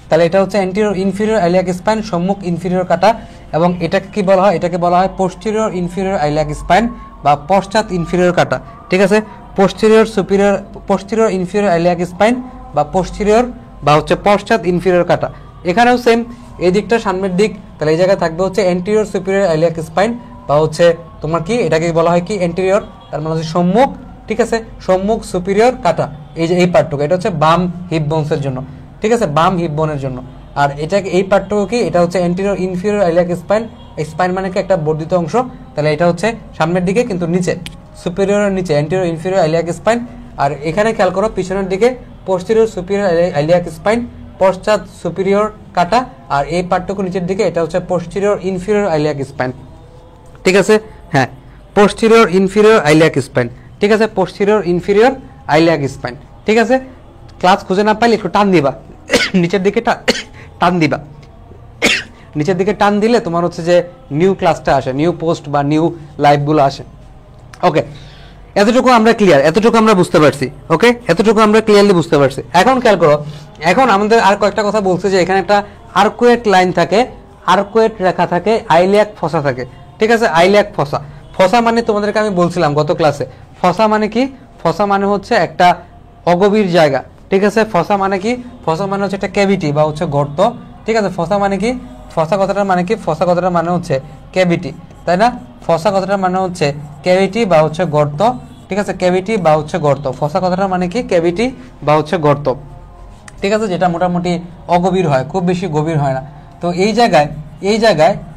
তাহলে এটা হচ্ছে অ্যান্টেরিয়র ইনফিরিয়র আইলিয়াক স্পাইন, সম্মুখ ইনফিরিয়র কাটা। এবং এটাকে কি বলা হয়? এটাকে বলা হয় পোস্টেরিয়র ইনফিরিয়র আইলিয়াক স্পাইন বা পশ্চাৎ ইনফিরিয়র কাটা। ঠিক আছে, পোস্টেরিয়র ইনফিরিয়র আইলিয়াক স্পাইন বা পোস্টেরিয়র বা হচ্ছে পশ্চাৎ ইনফিরিয়র কাটা। এখানেও সেম, এই দিকটা সামনের দিক, তাহলে এই জায়গায় থাকবে হচ্ছে অ্যান্টেরিয়র সুপিরিয়র আইলিয়াক স্পাইন বা হচ্ছে তোমার কি এটাকে বলা হয় কি? অ্যান্টেরিয়র, তার মানে হচ্ছে সম্মুখ। ঠিক আছে, সম্মুখ সুপিরিয়র কাটা, এই যে এই পার্টটুকু, এটা হচ্ছে বাম হিপ বোনসের জন্য। ঠিক আছে, বাম হিপ বোনের জন্য। আর এটাকে এই পার্টটুকু কি? এটা হচ্ছে anterior inferior iliac spine. Spine মানে কি? একটা বর্ধিত অংশ। তাহলে এটা হচ্ছে সামনের দিকে কিন্তু নিচে, সুপিরিয়রের নিচে, অ্যান্টেরিয়র ইনফিরিয়র আইলিয়াক স্পাইন। আর এখানে খেয়াল করো পিছনের দিকে পোস্টেরিয়র সুপিরিয়র ইলিয়াক স্পাইন, পশ্চাৎ সুপিরিয়র কাটা, আর এই পার্টটুকু নিচের দিকে এটা হচ্ছে পোস্টেরিয়র ইনফিরিয়র ইলিয়াক স্পাইন। ঠিক আছে, হ্যাঁ পোস্টেরিয়র ইনফিরিয়র ইলিয়াক স্পাইন। ঠিক আছে, পোস্টেরিয়র ইনফিরিয়র ইলিয়াক স্পাইন। ঠিক আছে, ক্লাস খুঁজে না পাইলে একটু টান দিবা নিচের দিকে, টান দিবা নিচের দিকে, টান দিলে তোমার হচ্ছে যে নিউ ক্লাসটা আসে, নিউ পোস্ট বা নিউ লাইভগুলো আসে। ওকে, এতটুকু আমরা ক্লিয়ার, এতটুকু আমরা বুঝতে পারছি। ওকে, এতটুকু আমরা ক্লিয়ারলি বুঝতে পারছি। এখন খেয়াল করো, এখন আমাদের আর কয়েকটা কথা বলছে যে এখানে একটা আর্কুয়েট লাইন থাকে, আর্কুয়েট রেখা থাকে, আইলিয়াক ফসা থাকে। ঠিক আছে, আইলিয়াক ফসা, ফসা মানে তোমাদেরকে আমি বলছিলাম গত ক্লাসে, ফসা মানে কি? ফসা মানে হচ্ছে একটা অগভীর জায়গা। ঠিক আছে, ফসা মানে কি? ফসা মানে হচ্ছে একটা ক্যাভিটি বা হচ্ছে গর্ত। ঠিক আছে, ফসা মানে কি? ফসা কথাটার মানে কি? ফসা কথাটার মানে হচ্ছে ক্যাভিটি, তাই না? ফসা কথাটার মানে হচ্ছে ক্যাভিটি বা হচ্ছে গর্ত। ঠিক আছে, ক্যাভিটি বা হচ্ছে গর্ত। ফসা কথাটার মানে কি? ক্যাভিটি বা হচ্ছে গর্ত। ঠিক আছে, যেটা মোটামুটি অগভীর হয়, খুব বেশি গভীর হয় না। তো এই জায়গায়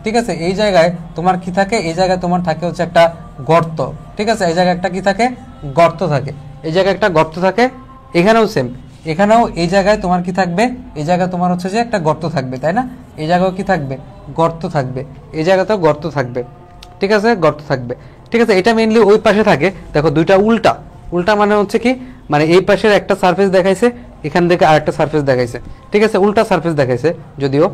ঠিক আছে, এই জায়গায় তোমার কি থাকে? এই জায়গায় তোমার থাকে হচ্ছে একটা গর্ত। ঠিক আছে, এই জায়গায় একটা কি থাকে? গর্ত থাকে। এই জায়গায় একটা গর্ত থাকে। এখানেও সেম, এখানেও এই জায়গায় তোমার কি থাকবে? এই জায়গায় তোমার হচ্ছে যে একটা গর্ত থাকবে, তাই না? এই জায়গায় কি থাকবে? গর্ত থাকবে। এই জায়গাতেও গর্ত থাকবে। ঠিক আছে, গর্ত থাকবে। ঠিক আছে, এটা মেইনলি ওই পাশে থাকে। দেখো দুইটা উল্টা, উল্টা মানে হচ্ছে কি? মানে এই পাশের একটা সারফেস দেখাইছে, এখান থেকে আরেকটা সারফেস দেখাইছে। ঠিক আছে, উল্টা সারফেস দেখাইছে যদিও,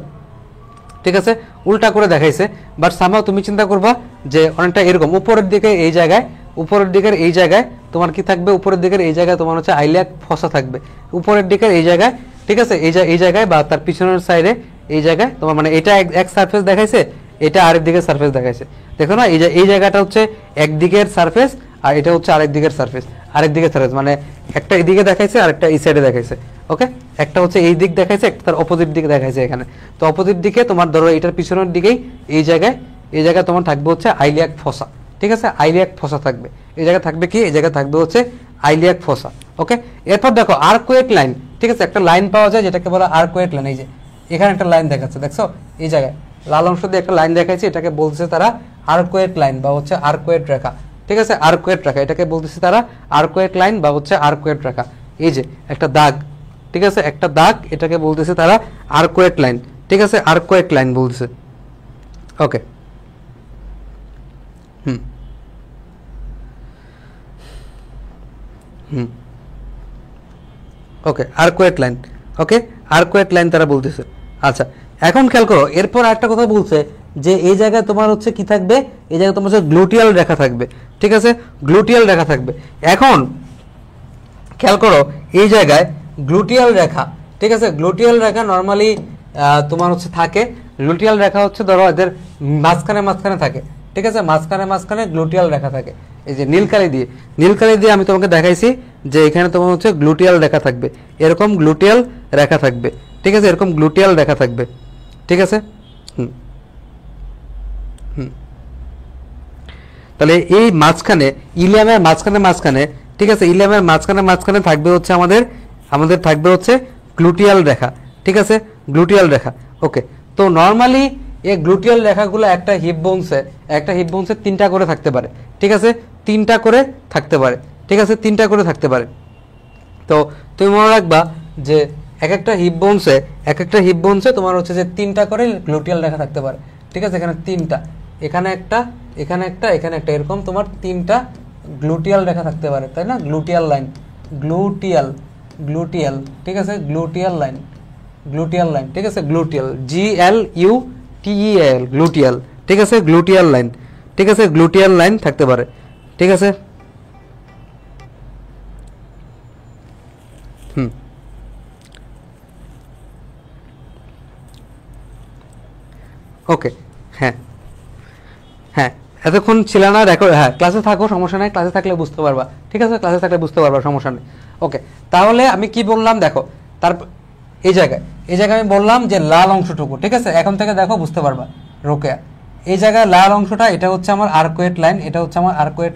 ঠিক আছে, উল্টা করে দেখাইছে। বাট সামহাও তুমি চিন্তা করবা যে অনেকটা এরকম উপরের দিকে এই জায়গায়, উপরের দিকের এই জায়গায় তোমার কি থাকবে? উপরের দিকের এই জায়গায় তোমার হচ্ছে আইলিয়াক ফসা থাকবে উপরের দিকের এই জায়গায়। ঠিক আছে, এই জায়গায় বা তার পিছনের সাইডে এই জায়গায় তোমার মানে এটা এক সারফেস দেখাইছে, এটা আরেক দিকের সারফেস দেখাইছে। দেখো না, এই জায়গাটা হচ্ছে একদিকের সারফেস আর এটা হচ্ছে আরেক দিকের সারফেস, আরেক দিকের সারফেস মানে একটা এদিকে দেখাইছে আর একটা এই সাইডে দেখাইছে। ওকে, একটা হচ্ছে এই দিক দেখাইছে, একটা তার অপোজিট দিকে দেখাইছে এখানে। তো অপোজিট দিকে তোমার ধরো এটার পিছনের দিকেই এই জায়গায় তোমার থাকবে হচ্ছে আইলিয়াক ফসা। ঠিক আছে, আইলিয়াক ফসা থাকবে। এই জায়গায় থাকবে কি? এই জায়গায় থাকবে হচ্ছে আইলিয়াক ফসা। ওকে, এরপর দেখো আর্কুয়েট লাইন। ঠিক আছে, একটা লাইন পাওয়া যায় যেটাকে বলা আর্কুয়েট লাইন। এই যে এখানে একটা লাইন দেখাচ্ছে, দেখছো? এই জায়গায় লাল অংশ দিয়ে একটা লাইন দেখাচ্ছে, এটাকে বলছে তারা আর্কুয়েট লাইন বা হচ্ছে আর্কুয়েট রেখা। ঠিক আছে, আর্কুয়েট রেখা, এটাকে বলতেছে তারা আর্কুয়েট লাইন বা হচ্ছে আর্কুয়েট রেখা। এই যে একটা দাগ, ঠিক আছে, একটা দাগ, এটাকে বলতেছে তারা আর্কুয়েট লাইন। ঠিক আছে, আর্কুয়েট লাইন বলতেছে। ওকে, হুম হুম ওকে, আর্কুয়েট লাইন। ওকে, আর্কুয়েট লাইন তারা বলতেছে। আচ্ছা, এখন খেয়াল করো, এরপর একটা কথা বলছে যে এই জায়গায় তোমার হচ্ছে কি থাকবে? এই জায়গায় তোমার হচ্ছে গ্লুটিয়াল রেখা থাকবে। ঠিক আছে, গ্লুটিয়াল রেখা থাকবে। এখন খেয়াল করো, এই জায়গায় গ্লুটিয়াল রেখা, ঠিক আছে, গ্লুটিয়াল রেখা নর্মালি তোমার হচ্ছে থাকে। গ্লুটিয়াল রেখা হচ্ছে ধরো এদের মাঝখানে থাকে। ঠিক আছে, মাঝখানে গ্লুটিয়াল রেখা থাকে। এই যে নীলকালি দিয়ে আমি তোমাকে দেখাইছি যে এখানে তোমার হচ্ছে গ্লুটিয়াল রেখা থাকবে, এরকম গ্লুটিয়াল রেখা থাকবে। ঠিক আছে, এরকম গ্লুটিয়াল রেখা থাকবে। ঠিক আছে, হুম হুম তাহলে এই মাঝখানে ইলিয়ামের মাঝখানে, ঠিক আছে, ইলিয়ামের মাঝখানে থাকবে হচ্ছে আমাদের থাকবে হচ্ছে গ্লুটিয়াল রেখা। ঠিক আছে, গ্লুটিয়াল রেখা। ওকে, তো নর্মালি এই গ্লুটিয়াল রেখাগুলো একটা হিপ বোনসে 3টা করে থাকতে পারে। ঠিক আছে, 3টা করে থাকতে পারে। ঠিক আছে, 3টা করে থাকতে পারে। তো তুমি মনে রাখবা যে এক একটা হিপ বোনসে তোমার হচ্ছে যে 3টা করে গ্লুটিয়াল রেখা থাকতে পারে। ঠিক আছে, এখানে 3টা, এখানে একটা, এখানে একটা, এরকম তোমার 3টা গ্লুটিয়াল রেখা থাকতে পারে, তাই না? Gluteal line, gluteal. ঠিক আছে, গ্লুটিয়াল লাইন। ঠিক আছে, গ্লুটিয়াল, GLUTEAL, গ্লুটিয়াল। ঠিক আছে, গ্লুটিয়াল লাইন। ঠিক আছে, গ্লুটিয়াল লাইন থাকতে পারে। ঠিক আছে, হুম ওকে, হ্যাঁ হ্যাঁ, এতক্ষণ ছিল না রেকর্ড। হ্যাঁ, ক্লাসে থাকো, সমস্যা নেই, ক্লাসে থাকলে বুঝতে পারবা। ঠিক আছে, ক্লাসে থাকলে বুঝতে পারবা, সমস্যা নেই। ওকে, তাহলে আমি কি বললাম দেখো, তারপর এই জায়গায় আমি বললাম যে লাল অংশটুকু, ঠিক আছে, এখন থেকে দেখো বুঝতে পারবা রোকেয়া। এই জায়গায় লাল অংশটা, এটা হচ্ছে আমার আর্কুয়েট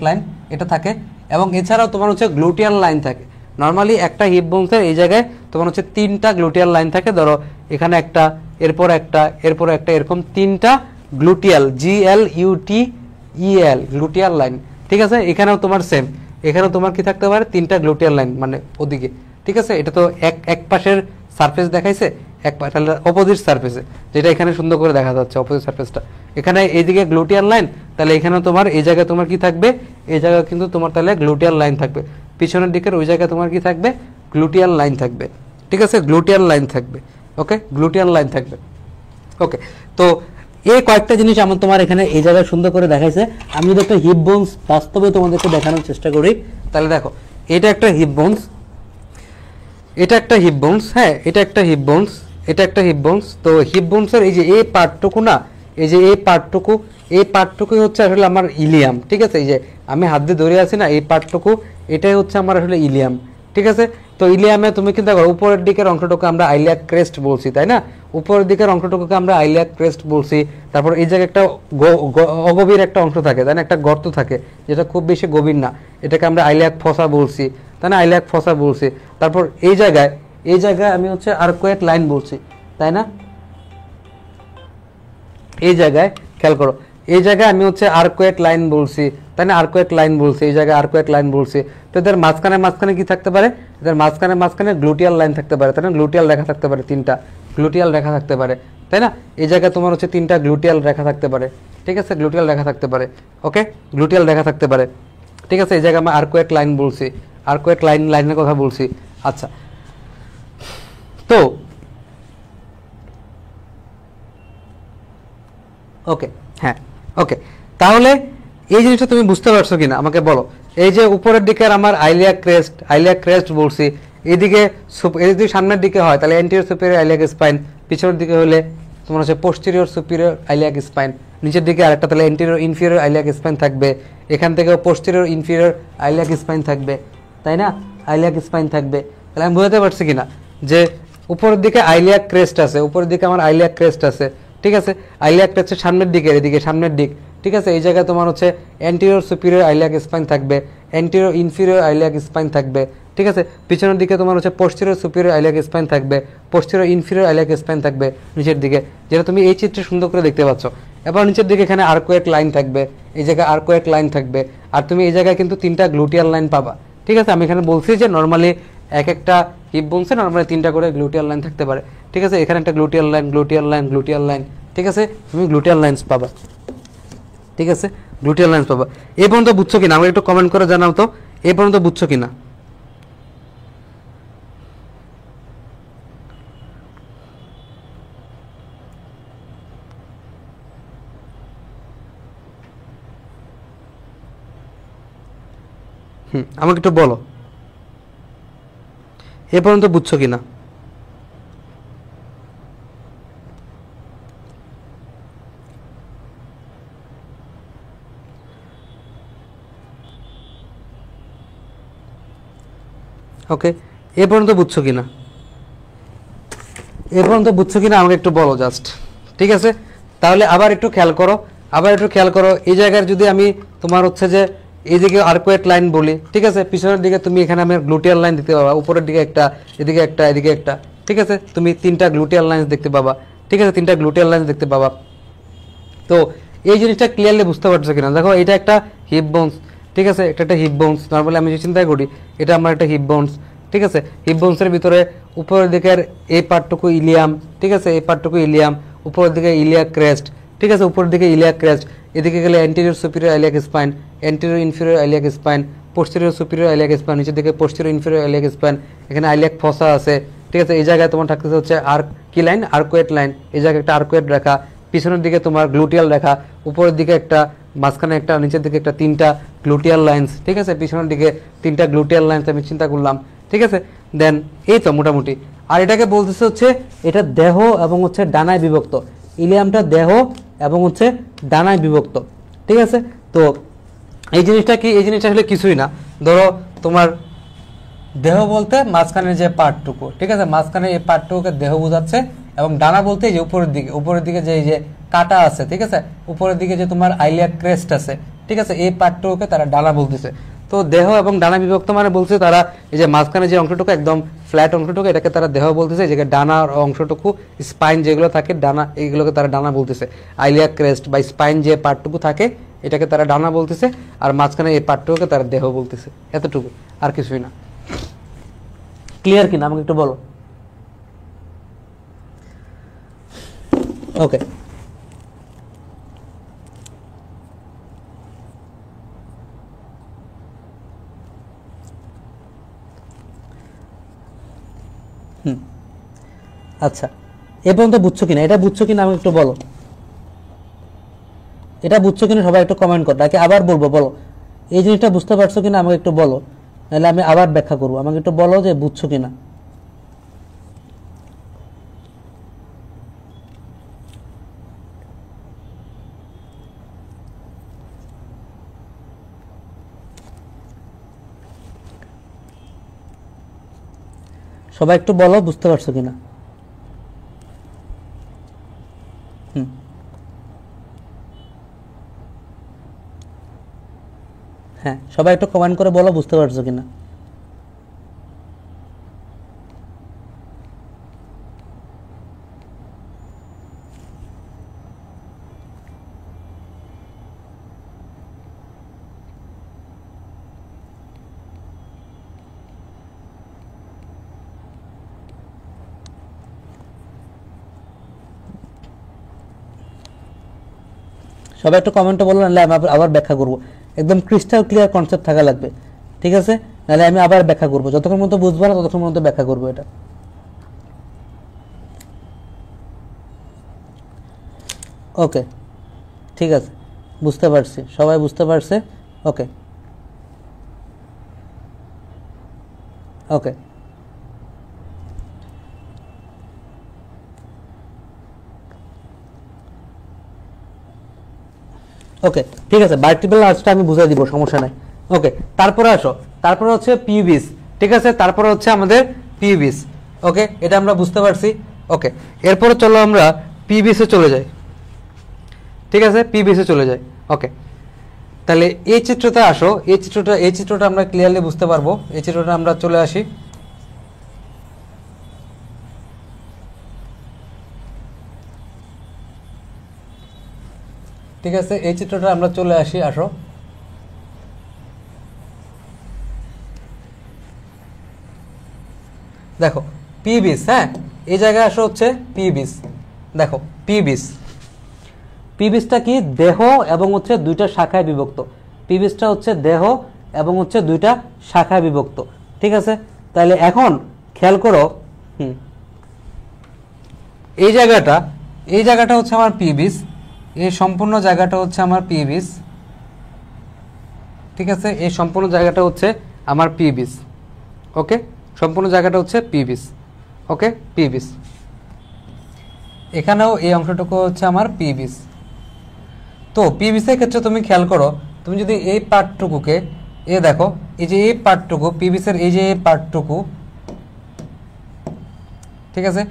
লাইন, এটা থাকে। এবং এছাড়াও তোমার হচ্ছে গ্লুটিয়াল লাইন থাকে। নর্মালি একটা হিপ বোনসের এই জায়গায় তোমার হচ্ছে 3টা গ্লুটিয়াল লাইন থাকে। ধরো এখানে একটা, এরপর একটা, এরকম 3টা গ্লুটিয়াল, GLUTEAL, গ্লুটিয়াল লাইন। ঠিক আছে, এখানেও তোমার সেম এখানে তোমার কি থাকতে পারে তিনটা গ্লুটিয়াল লাইন মানে ওদিকে, ঠিক আছে। এটা তো এক পাশের সারফেস দেখাইছে, তাহলে অপোজিট সারফেসে, যেটা এখানে সুন্দর করে দেখা যাচ্ছে অপোজিট সারফেসটা, এখানে এইদিকে গ্লুটিয়াল লাইন, তাহলে এখানে তোমার এই জায়গায় তোমার কি থাকবে, এই জায়গায় কিন্তু তোমার তাহলে গ্লুটিয়াল লাইন থাকবে, পিছনের দিকের ওই জায়গায় তোমার কি থাকবে, গ্লুটিয়াল লাইন থাকবে, ঠিক আছে, গ্লুটিয়াল লাইন থাকবে, ওকে, গ্লুটিয়াল লাইন থাকবে, ওকে। তো এই কয়েকটা জিনিস আমার তোমার এখানে এই জায়গায় সুন্দর করে দেখাইছে। আমি যদি একটা হিপ বোনস বাস্তবে তোমাদেরকে দেখানোর চেষ্টা করি, তাহলে দেখো এটা একটা হিপ বোনস, এটা একটা হিপ বোনস, হ্যাঁ এটা একটা হিপ বোনস, এটা একটা হিপ বোনস। তো হিপ বোনসের এই যে এই পার্টটুকু না, এই যে এই পার্টটুকুই হচ্ছে আসলে আমার ইলিয়াম, ঠিক আছে। এই যে আমি হাত দিয়ে ধরে আছি না, এই পার্টটুকু, এটাই হচ্ছে আমার আসলে ইলিয়াম, ঠিক আছে। তো ইলিয়ামে তুমি কিন্তু দেখো উপরের দিকের অংশটুকু আমরা আইলিয়াক ক্রেস্ট বলছি, তাই না, উপরের দিকের অংশটুকুকে আমরা আইলিয়াক ক্রেস্ট বলছি। তারপর এই জায়গায় একটা অগভীর একটা অংশ থাকে, তাই না, একটা গর্ত থাকে যেটা খুব বেশি গভীর না, এটাকে আমরা আইলিয়াক ফসা বলছি, তাই না, আইলিয়াক ফসা বলছি। তারপর এই জায়গায় আমি হচ্ছে আর্কোয়েট লাইন বলছি, তাই না, এই জায়গায় খেয়াল করো, এই জায়গায় আমি হচ্ছে আর্কোয়েট লাইন বলছি, তাই না, আর্কোয়েট লাইন বলছি, এই জায়গায় আর্কোয়েট লাইন বলছি। তো এদের মাঝখানে কি থাকতে পারে, এদের মাঝখানে গ্লুটিয়াল লাইন থাকতে পারে, তাই না, গ্লুটিয়াল রেখা থাকতে পারে, তিনটা গ্লুটিয়াল রেখা থাকতে পারে, তাই না, এই জায়গায় তোমার হচ্ছে তিনটা গ্লুটিয়াল রেখা থাকতে পারে, ঠিক আছে, গ্লুটিয়াল রেখা থাকতে পারে, ওকে, গ্লুটিয়াল রেখা থাকতে পারে, ঠিক আছে। এই জায়গায় আমি আর্কোয়েট লাইন বলছি, আর্কোয়েট লাইনের কথা বলছি। আচ্ছা, তো ওকে, হ্যাঁ, ওকে, তাহলে এই জিনিসটা তুমি বুঝতে পারছো কিনা আমাকে বলো। এই যে উপরের দিকে আমার আইলিয়াক ক্রেস্ট বলছি, এদিকে যদি সামনের দিকে হয় তাহলে অ্যান্টেরিয়র সুপিরিয়র আইলিয়াক স্পাইন, পিছনের দিকে হলে তোমার হচ্ছে পোস্টেরিয়র সুপিরিয়র আইলিয়াক স্পাইন, নিচের দিকে আরেকটা তাহলে অ্যান্টেরিয়র ইনফিরিয়র আইলিয়াক স্পাইন থাকবে, এখান থেকে পোস্টেরিয়র ইনফিরিয়র আইলিয়াক স্পাইন থাকবে, তাই না, আইলিয়াক স্পাইন থাকবে। তাহলে আমি বোঝাতে পারছি কিনা যে উপরের দিকে আইলিয়াক ক্রেস্ট আছে, উপরের দিকে আমার আইলিয়াক ক্রেস্ট আছে, ঠিক আছে, আইলিয়াক ক্রেস্টের সামনের দিকে, এদিকে সামনের দিক, ঠিক আছে। এই জায়গায় তোমার হচ্ছে অ্যান্টেরিয়র সুপিরিয়র আইলিয়াক স্পাইন থাকবে, অ্যান্টেরিয়র ইনফিরিয়র আইলিয়াক স্পাইন থাকবে, ঠিক আছে। পিছনের দিকে তোমার হচ্ছে পোস্টেরিয়র সুপিরিয়র আইলিয়াক স্পাইন থাকবে, পোস্টেরিয়র ইনফিরিয়র আইলিয়াক স্পাইন থাকবে নিচের দিকে, যেটা তুমি এই চিত্রে সুন্দর করে দেখতে পাচ্ছ। এবার নিচের দিকে এখানে আর্কোয়েট লাইন থাকবে, এই জায়গায় আর্কোয়েট লাইন থাকবে, আর তুমি এই জায়গায় কিন্তু তিনটা গ্লুটিয়াল লাইন পাবা, ঠিক আছে। আমি এখানে বলছি যে নর্মালি একটা হিপ বোনসে নর্মালি তিনটা করে গ্লুটিয়াল লাইন থাকতে পারে, ঠিক আছে। এখানে একটা গ্লুটিয়াল লাইন, ঠিক আছে, তুমি গ্লুটিয়াল লাইন্স পাবা, ঠিক আছে, গ্লুটিয়াল লাইন্স পাবা। এই পর্যন্ত বুঝছো কিনা আমাকে একটু কমেন্ট করে জানাও তো, এই পর্যন্ত বুঝছো কিনা। আমাকে একটু বলো এ পর্যন্ত বুঝছো কিনা। ওকে, এ পর্যন্ত বুঝছো কিনা, এ পর্যন্ত বুঝছো কিনা আমাকে একটু বলো জাস্ট, ঠিক আছে। তাহলে আবার একটু খেয়াল করো, এই জায়গার যদি আমি তোমার হচ্ছে যে এইদিকে আর্কোয়েট লাইন বলি, ঠিক আছে, পিছনের দিকে তুমি এখানে আমি গ্লুটিয়াল লাইন দেখতে পাবা, উপরের দিকে একটা, এদিকে একটা, ঠিক আছে, তুমি তিনটা গ্লুটিয়াল লাইন দেখতে পাবা, ঠিক আছে, তিনটা গ্লুটিয়াল লাইন দেখতে পাবা। তো এই জিনিসটা ক্লিয়ারলি বুঝতে পারছো কিনা, দেখো এটা একটা হিপ বোনস, ঠিক আছে, এটা একটা হিপ বোনস, নর্মালি আমি যে চিন্তা করি এটা আমার একটা হিপ বোনস, ঠিক আছে। হিপ বোনসের ভিতরে উপরের দিকের এই পার্টটুকু ইলিয়াম, ঠিক আছে, এই পার্টটুকু ইলিয়াম, উপরের দিকে ইলিয়াক ক্রেস্ট, ঠিক আছে, উপরের দিকে ইলিয়াক ক্রেস্ট, এদিকে গেলে anterior superior iliac spine, anterior inferior iliac spine, posterior superior iliac spine, নিচের দিকে পোস্টেরিয়র ইনফিরিয়র আইলিয়াক স্পাইন, এখানে আইলিয়াক ফসা আছে, ঠিক আছে। এই জায়গায় তোমার থাকতেছে হচ্ছে কি লাইন, আর্কোয়েট লাইন, এই জায়গায় একটা আর্কোয়েট রেখা, পিছনের দিকে তোমার গ্লুটিয়াল রেখা, উপরের দিকে একটা, মাঝখানে একটা, নিচের দিকে একটা, তিনটা গ্লুটিয়াল লাইন্স, ঠিক আছে, পিছনের দিকে তিনটা গ্লুটিয়াল লাইন্স আমি চিন্তা করলাম, ঠিক আছে। দেন এই তো মোটামুটি, আর এটাকে বলতেছে হচ্ছে এটা দেহ এবং হচ্ছে ডানায় বিভক্ত, ইলিয়ামটা দেহ এবং হচ্ছে ডানায় বিভক্ত, ঠিক আছে। তো এই জিনিসটা কি, এই জিনিসটা আসলে কিছুই না, ধরো তোমার দেহ বলতে মাঝখানে যে পার্টটুকু, ঠিক আছে, মাঝখানে এই পার্টটুকুকে দেহ বোঝাচ্ছে, এবং ডানা বলতে যে উপরের দিকে যে এই যে কাটা আছে, ঠিক আছে, উপরের দিকে যে তোমার আইলিয়াক ক্রেস্ট আছে, ঠিক আছে, এই পার্টটুকুকে তারা ডানা বলতেছে। তো দেহ এবং ডানা বিভক্ত মানে বলছে তারা এই যে মাঝখানে যে অংশটুকু একদম ফ্ল্যাট অংশটুকু, এটাকে তারা দেহ বলতেছে, যে ডানার অংশটুকু স্পাইন যেগুলো থাকে ডানা, এইগুলোকে তারা ডানা বলতেছে। আইলিয়াক ক্রেস্ট বা স্পাইন যে পার্টটুকু থাকে এটাকে তারা ডানা বলতেছে, আর মাঝখানে এই পার্টটুকুকে তারা দেহ বলতেছে, এতটুকু, আর কিছুই না। ক্লিয়ার কিনা আমাকে একটু বলো। ওকে, আচ্ছা এ পর্যন্ত বুঝছো কিনা, এটা বুঝছো কিনা আমাকে একটু বলো, এটা বুঝছো কিনা সবাই একটু কমেন্ট করো, নাকি আবার বলবো, বলো এই জিনিসটা বুঝতে পারছো কিনা আমাকে একটু বলো, নাহলে আমি আবার ব্যাখ্যা করবো, আমাকে একটু বলো যে বুঝছো কিনা। সবাই একটু বলো বুঝতে পারছো কিনা। হ্যাঁ, সবাই একটু কমেন্ট করে বলো বুঝতে পারছো কিনা। সবাই একটু কমেন্টে বলো, নাহলে আমি আবার ব্যাখ্যা করবো, একদম ক্রিস্টাল ক্লিয়ার কনসেপ্ট থাকা লাগবে, ঠিক আছে, নাহলে আমি আবার ব্যাখ্যা করবো, যতক্ষণ পর্যন্ত বুঝবো না ততক্ষণ পর্যন্ত ব্যাখ্যা করবো এটা। ওকে, ঠিক আছে, বুঝতে পারছি, সবাই বুঝতে পারছে। ওকে ওকে, ওকে ঠিক আছে, ভার্টিব্রাল আর্চটা আমি বুঝাই দিব, সমস্যা নাই। ওকে, তারপরে আসো, তারপরে হচ্ছে পিউবিস, ঠিক আছে, তারপরে হচ্ছে আমাদের পিউবিস। ওকে, এটা আমরা বুঝতে পারছি। ওকে, এরপরে চলো আমরা পিউবিসে চলে যাই, ঠিক আছে, পিউবিসে চলে যাই। ওকে, তাহলে এই চিত্রটা আসো, এই চিত্রটা আমরা ক্লিয়ারলি বুঝতে পারবো, এই চিত্রটা আমরা চলে আসি। ঠিক আছে, এই চিত্রটা আমরা চলে আসি, আসো। দেখো পিউবিস, হ্যাঁ এই জায়গায় আসো হচ্ছে পিউবিস। দেখো পিউবিস, পিউবিসটা কি, দেহ এবং হচ্ছে দুইটা শাখায় বিভক্ত। পিউবিসটা হচ্ছে দেহ এবং হচ্ছে দুইটা শাখায় বিভক্ত, ঠিক আছে। তাহলে এখন খেয়াল করো, এই জায়গাটা হচ্ছে আমার পিউবিস, এই সম্পূর্ণ জায়গাটা হচ্ছে আমার পিউবিস, ঠিক আছে, এই সম্পূর্ণ জায়গাটা হচ্ছে আমার পিউবিস। ওকে, সম্পূর্ণ জায়গাটা হচ্ছে পিউবিস। ওকে, পিউবিস, এখানেও এই অংশটুকু হচ্ছে আমার পিউবিস। তো পিউবিসের ক্ষেত্রে তুমি খেয়াল করো, তুমি যদি এই পার্টটুকুকে, এ দেখো এই যে এই পার্টটুকু পিউবিসের, এই যে এই পার্টটুকু, ঠিক আছে,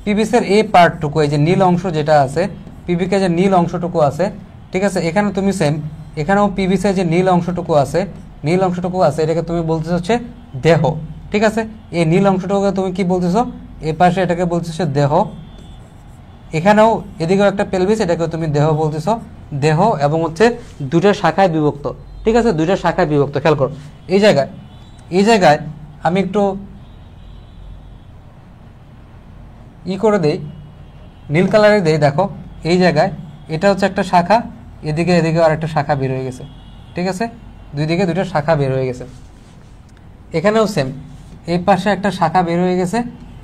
পিউবিসের এই পার্টটুকু, এই যে নীল অংশ যেটা আছে, পিউবিকে যে নীল অংশটুকু আছে, ঠিক আছে, এখানে তুমি সেম, এখানেও পিউবিসের যে নীল অংশটুকু আছে, এটাকে তুমি বলতেছো হচ্ছে দেহ, ঠিক আছে। এই নীল অংশটুকুকে তুমি কি বলতেছো, এ পাশে এটাকে বলতেছো দেহ, এখানেও এদিকেও একটা পেলভিস, এটাকে তুমি দেহ বলতেছো, দেহ এবং হচ্ছে দুইটা শাখায় বিভক্ত, ঠিক আছে, দুইটা শাখায় বিভক্ত। খেয়াল করো এই জায়গায় আমি একটু করে দেই, নীল কালারে দেই। দেখো এই জায়গায় এটা হচ্ছে একটা শাখা, এদিকে আর একটা শাখা বের হয়ে গেছে, ঠিক আছে, দুই দিকে দুইটা শাখা বের হয়ে গেছে। এখানেও সেম, এই পাশে একটা শাখা বের হয়ে গেছে,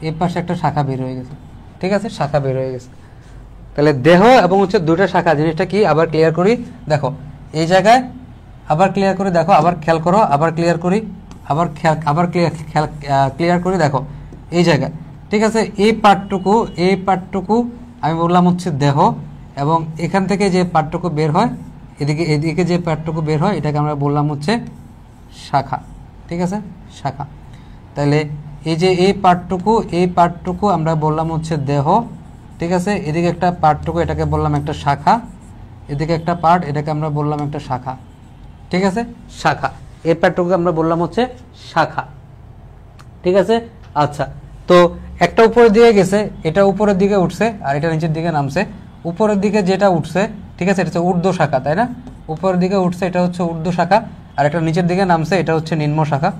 এই পাশে একটা শাখা বের হয়ে গেছে, ঠিক আছে, শাখা বের হয়ে গেছে। তাহলে দেহ এবং হচ্ছে দুইটা শাখা, জিনিসটা কি আবার ক্লিয়ার করি। দেখো এই জায়গায় আবার ক্লিয়ার করি, দেখো আবার খেয়াল করো, আবার ক্লিয়ার করি, আবার ক্লিয়ার করি। দেখো এই জায়গায়, ঠিক আছে, এই পার্টটুকু আমি বললাম হচ্ছে দেহ, এবং এখান থেকে যে পার্টটুকু বের হয়, এদিকে যে পার্টটুকু বের হয়, এটাকে আমরা বললাম হচ্ছে শাখা, ঠিক আছে, শাখা। তাহলে এই যে এই পার্টটুকু আমরা বললাম হচ্ছে দেহ, ঠিক আছে, এদিকে একটা পার্টটুকু, এটাকে বললাম একটা শাখা, এদিকে একটা পার্ট, এটাকে আমরা বললাম একটা শাখা, ঠিক আছে, শাখা। এই পার্টটুকু আমরা বললাম হচ্ছে শাখা, ঠিক আছে। আচ্ছা, তো একটা উপরের দিকে গেছে, এটা উপরের দিকে উঠছে, আর এটা নিচের দিকে নামছে। উপরের দিকে যেটা উঠছে, ঠিক আছে, এটা হচ্ছে ঊর্ধ্ব শাখা, তাই না, উপরের দিকে উঠছে এটা হচ্ছে ঊর্ধ্ব শাখা, আর একটা নিচের দিকে নামছে এটা হচ্ছে নিম্ন শাখা,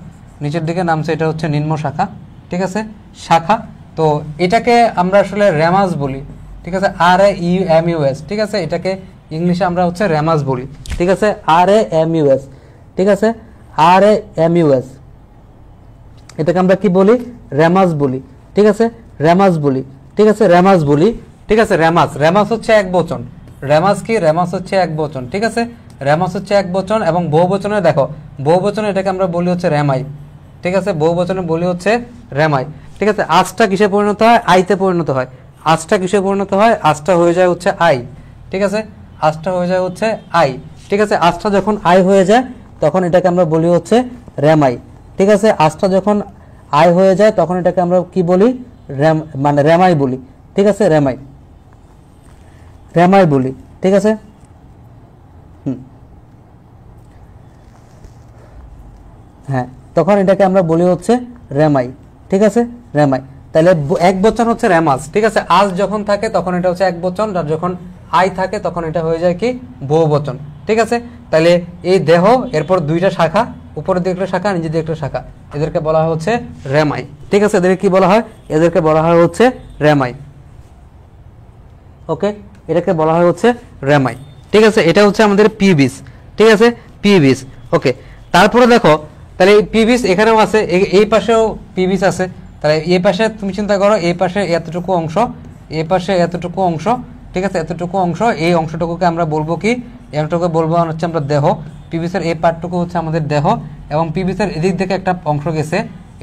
নিচের দিকে নামছে এটা হচ্ছে নিম্ন শাখা, ঠিক আছে, শাখা। তো এটাকে আমরা আসলে রেমাস বলি, ঠিক আছে, RAMUS, ঠিক আছে, এটাকে ইংলিশে আমরা হচ্ছে রেমাস বলি, ঠিক আছে, RAMUS, ঠিক আছে, RAMUS, এটাকে আমরা কি বলি, রেমাস বলি, ঠিক আছে, রেমাস বলি, ঠিক আছে, রেমাস বলি, ঠিক আছে। রেমাস, রেমাস হচ্ছে এক বচন, রেমাস কি, রেমাস হচ্ছে এক বচন, ঠিক আছে, রেমাস হচ্ছে এক বচন। এবং বহুবচনে দেখো, বহুবচনে এটাকে আমরা বলি হচ্ছে রেমাই, ঠিক আছে, বহুবচনে বলি হচ্ছে রেমাই, ঠিক আছে। আজটা কিসে পরিণত হয়, আইতে পরিণত হয়, আজটা কিসে পরিণত হয়, আজটা হয়ে যায় হচ্ছে আই, ঠিক আছে, আজটা হয়ে যায় হচ্ছে আই, ঠিক আছে। আজটা যখন আই হয়ে যায় তখন এটাকে আমরা বলি হচ্ছে রেমাই, ঠিক আছে। আজটা যখন আই হয়ে যায় তখন এটাকে আমরা কি বলি, মানে রেমাই বলি, ঠিক আছে, রেমাই, রেমাই বলি, ঠিক আছে। হ্যাঁ, তখন এটাকে আমরা বলি হচ্ছে রেমাই, ঠিক আছে, রেমাই। তাহলে এক বচন হচ্ছে রেমাস, ঠিক আছে। আজ যখন থাকে তখন এটা হচ্ছে এক বচন, আর যখন আই থাকে তখন এটা হয়ে যায় কি, বহু বচন, ঠিক আছে। তাহলে এই দেহ, এরপর দুইটা শাখা, উপরের দিকে একটা শাখা, নিচের দিকে একটা শাখা, এদেরকে বলা হয় হচ্ছে রেমাই, ঠিক আছে। এদেরকে কি বলা হয়, এদেরকে বলা হয় হচ্ছে রেমাই, ওকে, এটাকে বলা হয় হচ্ছে রেমাই, ঠিক আছে। এটা হচ্ছে আমাদের পিবিস, ঠিক আছে, পিবিস, ওকে। তারপরে দেখো, তাহলে এই পিবিস এখানেও আছে, এই পাশেও পিবিস আছে, তাহলে এই পাশে তুমি চিন্তা করো, এই পাশে এতটুকু অংশ, এই পাশে এতটুকু অংশ, ঠিক আছে, এতটুকু অংশ, এই অংশটুকুকে আমরা বলবো কি, এই অংশটুকু বলবো হচ্ছে আমরা দেহ, পিবিসের এই পার্টটুকু হচ্ছে আমাদের দেহ, এবং পিবিসের এদিক থেকে একটা অংশ গেছে,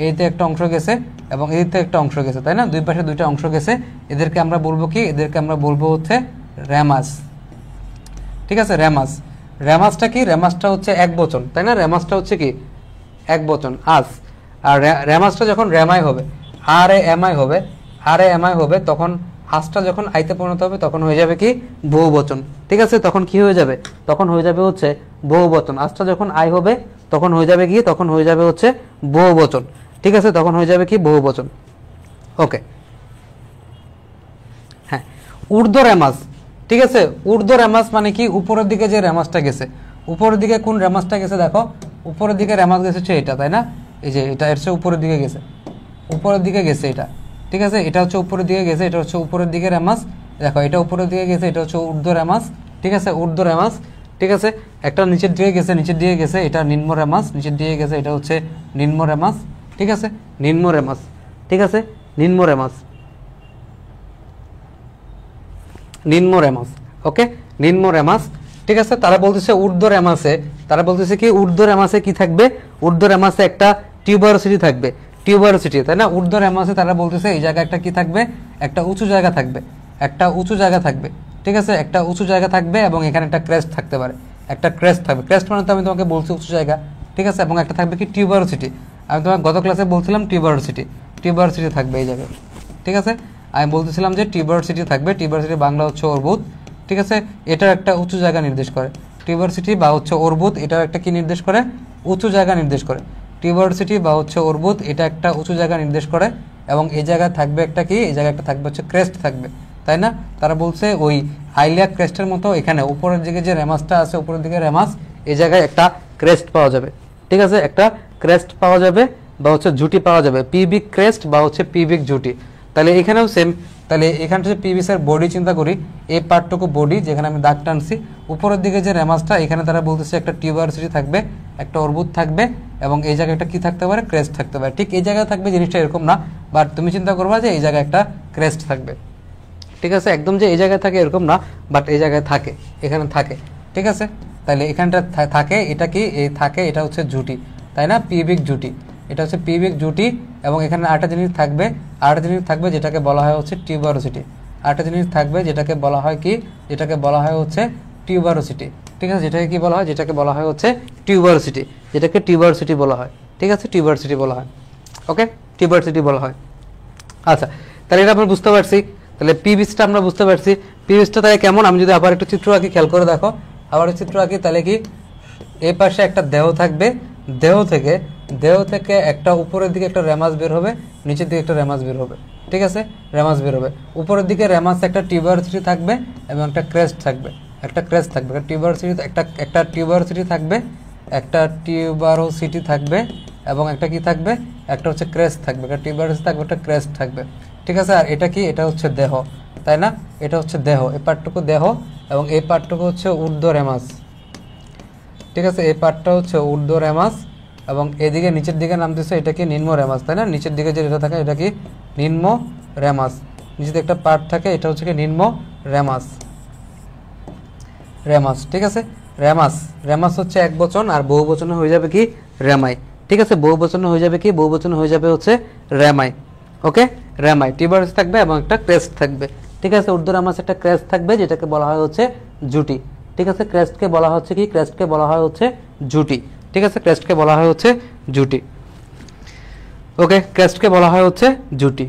এইতে একটা অংশ গেছে, এবং এদিক থেকে একটা অংশ গেছে, তাই না, দুই পাশে দুইটা অংশ গেছে, এদেরকে আমরা বলবো কি, এদেরকে আমরা বলবো হচ্ছে রেমাস, ঠিক আছে, রেমাস। রেমাসটা কি, রেমাসটা হচ্ছে এক বচন, তাই না, রেমাসটা হচ্ছে কি এক বচন, আজ। আর রেমাসটা যখন রেমাই হবে, RAMI হবে, RAMI হবে, তখন আজটা যখন আইতে পরিণত হবে তখন হয়ে যাবে কি, বহু বচন, ঠিক আছে। তখন কি হয়ে যাবে, তখন হয়ে যাবে হচ্ছে বহু বচন। আজটা যখন আই হবে তখন হয়ে যাবে কি, তখন হয়ে যাবে হচ্ছে বহু বচন, ঠিক আছে, তখন হয়ে যাবে কি, বহু বচন, ওকে। হ্যাঁ, ঊর্ধ্ব রেমাস, ঠিক আছে, ঊর্ধ্ব রেমাস মানে কি, উপরের দিকে যে রেমাসটা গেছে, উপরের দিকে কোন রেমাসটা গেছে, দেখো উপরের দিকে রেমাস গেছে হচ্ছে এটা, তাই না, এই যে এটা এর চেয়ে উপরের দিকে গেছে, উপরের দিকে গেছে এটা, ঠিক আছে, এটা হচ্ছে উপরের দিকে গেছে, এটা হচ্ছে উপরের দিকে রেমাস, দেখো এটা উপরের দিকে গেছে, এটা হচ্ছে ঊর্ধ্ব রেমাস, ঠিক আছে, ঊর্ধ্ব রেমাস, ঠিক আছে। একটা নিচের দিকে গেছে, নিচের দিকে গেছে, এটা নিম্ন রেমাস, নিচের দিকে গেছে, এটা হচ্ছে নিম্ন রেমাস, ঠিক আছে, নিম্ন রেমাস, ঠিক আছে, নিম্ন রেমাস, নিম্ন রেমাস, ওকে, নিম্ন রেমাস, ঠিক আছে। তারা বলতেছে ঊর্ধ্ব রেমাসে, তারা বলতেছে কি, ঊর্ধ্ব রেমাসে কি থাকবে, ঊর্ধ্ব রেমাসে একটা টিউবারসিটি থাকবে, টিউবারসিটি, তাই না। ঊর্ধ্ব রেমাসে তারা বলতেছে এই জায়গায় একটা কি থাকবে, একটা উঁচু জায়গা থাকবে, একটা উঁচু জায়গা থাকবে, ঠিক আছে, একটা উঁচু জায়গা থাকবে, এবং এখানে একটা ক্রেস্ট থাকতে পারে, একটা ক্রেস্ট থাকবে, ক্রেস্ট মানে তো আমি তোমাকে বলছি উঁচু জায়গা, ঠিক আছে, এবং একটা থাকবে কি, টিউবারসিটি, আমি তোমাকে গত ক্লাসে বলছিলাম টিউবারসিটি, টিউবারসিটি থাকবে এই জায়গায়, ঠিক আছে। আমি বলতেছিলাম যে টিউবারসিটি থাকবে, টিউবারসিটি বাংলা হচ্ছে অর্বুদ, ঠিক আছে, এটার একটা উঁচু জায়গা নির্দেশ করে, টিউবারসিটি বা হচ্ছে অর্বুদ, এটার একটা কি নির্দেশ করে, উঁচু জায়গা নির্দেশ করে, টিউবারসিটি বা হচ্ছে অর্বুদ, এটা একটা উঁচু জায়গা নির্দেশ করে, এবং এই জায়গায় থাকবে একটা কি, এই জায়গায় একটা থাকবে হচ্ছে ক্রেস্ট থাকবে, তাই না। তারা বলছে ওই আইলিয়া ক্রেস্টের মতো এখানে উপরের দিকে যে রেমাসটা আছে, উপরের দিকে রেমাস, এই জায়গায় একটা ক্রেস্ট পাওয়া যাবে, ঠিক আছে, একটা ক্রেস্ট পাওয়া যাবে বা হচ্ছে জুটি পাওয়া যাবে, পিবিক ক্রেস্ট বা হচ্ছে পিবিক জুটি। তাহলে এখানেও সেম, তাহলে এখানে হচ্ছে পিবিসের বডি চিন্তা করি, এই পার্টটুকু বডি যেখানে আমি দাগ টানছি, উপরের দিকে যে রেমাসটা, এখানে তারা বলতেছে একটা টিউবারসিটি থাকবে, একটা অর্বুদ থাকবে, এবং এই জায়গায় একটা কি থাকতে পারে, ক্রেস্ট থাকতে পারে। ঠিক এই জায়গায় থাকবে জিনিসটা এরকম না, বাট তুমি চিন্তা করবা যে এই জায়গায় একটা ক্রেস্ট থাকবে, ঠিক আছে, একদম যে এই জায়গায় থাকে এরকম না, বাট এই জায়গায় থাকে, এখানে থাকে, ঠিক আছে। তাহলে এখানটা থাকে, এটা কি, এই থাকে, এটা হচ্ছে জুটি, তাই না, পিবিক জুটি, এটা হচ্ছে পিবিক জুটি, এবং এখানে আরেকটা জিনিস থাকবে, আরেকটা জিনিস থাকবে যেটাকে বলা হয় হচ্ছে টিউবারসিটি, আরেকটা জিনিস থাকবে যেটাকে বলা হয় কি, যেটাকে বলা হয় হচ্ছে টিউবারসিটি, ঠিক আছে, যেটাকে কি বলা হয়, যেটাকে বলা হয় হচ্ছে টিউবারসিটি, যেটাকে টিউবারসিটি বলা হয়, ঠিক আছে, টিউবারসিটি বলা হয়, ওকে, টিউবারসিটি বলা হয়। আচ্ছা, তাহলে এটা আমরা বুঝতে পারছি, তাহলে পিবিসটা আমরা বুঝতে পারছি, পিবিসটা তাহলে কেমন, আমি যদি আবার একটু চিত্র আঁকি, খেয়াল করে দেখো, আবার চিত্র আঁকি, তাহলে কি এই পাশে একটা দেহ থাকবে, দেহ থেকে একটা উপরের দিকে একটা রেমাস বের হবে, নিচের দিকে একটা রেমাস বের হবে, ঠিক আছে, রেমাস বের হবে, উপরের দিকে রেমাস একটা টিউবারসিটি থাকবে, এবং একটা ক্রেস্ট থাকবে, একটা ক্রেস্ট থাকবে, একটা টিউবারোসিটি থাকবে, একটা টিউবারোসিটি থাকবে এবং একটা কি থাকবে, একটা হচ্ছে ক্রেস্ট থাকবে, একটা টিউবারোসিটি থাকবে, একটা ক্রেস্ট থাকবে। ঠিক আছে, আর এটা কি, এটা হচ্ছে দেহ, তাই না? এটা হচ্ছে দেহ, এই পার্টটুকু দেহ এবং এই পার্টটুকু হচ্ছে ঊর্ধ্ব রেমাস। ঠিক আছে, এই পার্টটা হচ্ছে ঊর্ধ্ব রেমাস এবং এদিকে নিচের দিকে নামতেছে এটা কি নিম্ন রেমাস, তাই না? নিচের দিকে যেটা থাকে এটা কি নিম্ন রেমাস, নিচেতে একটা পার্ট থাকে এটা হচ্ছে কি নিম্ন রেমাস, রেমাস। ঠিক আছে, রেমাস, রেমাস হচ্ছে এক বচন আর বহু বচনে হয়ে যাবে কি রেমাই। ঠিক আছে, বহু বচনে হয়ে যাবে কি, বহু বচনে হয়ে যাবে হচ্ছে রেমাই। ওকে, রেমাই, টিউবারস থাকবে এবং একটা ক্রেস্ট থাকবে। ঠিক আছে, ঊর্ধ্ব রেমাস একটা ক্রেস্ট থাকবে যেটাকে বলা হয় হচ্ছে জুটি। ঠিক আছে, ক্রেস্টকে বলা হচ্ছে কি, ক্রেস্টকে বলা হয় হচ্ছে জুটি। ঠিক আছে, ক্রেস্টকে বলা হয় হচ্ছে জুটি। ওকে, ক্রেস্টকে বলা হয় হচ্ছে জুটি,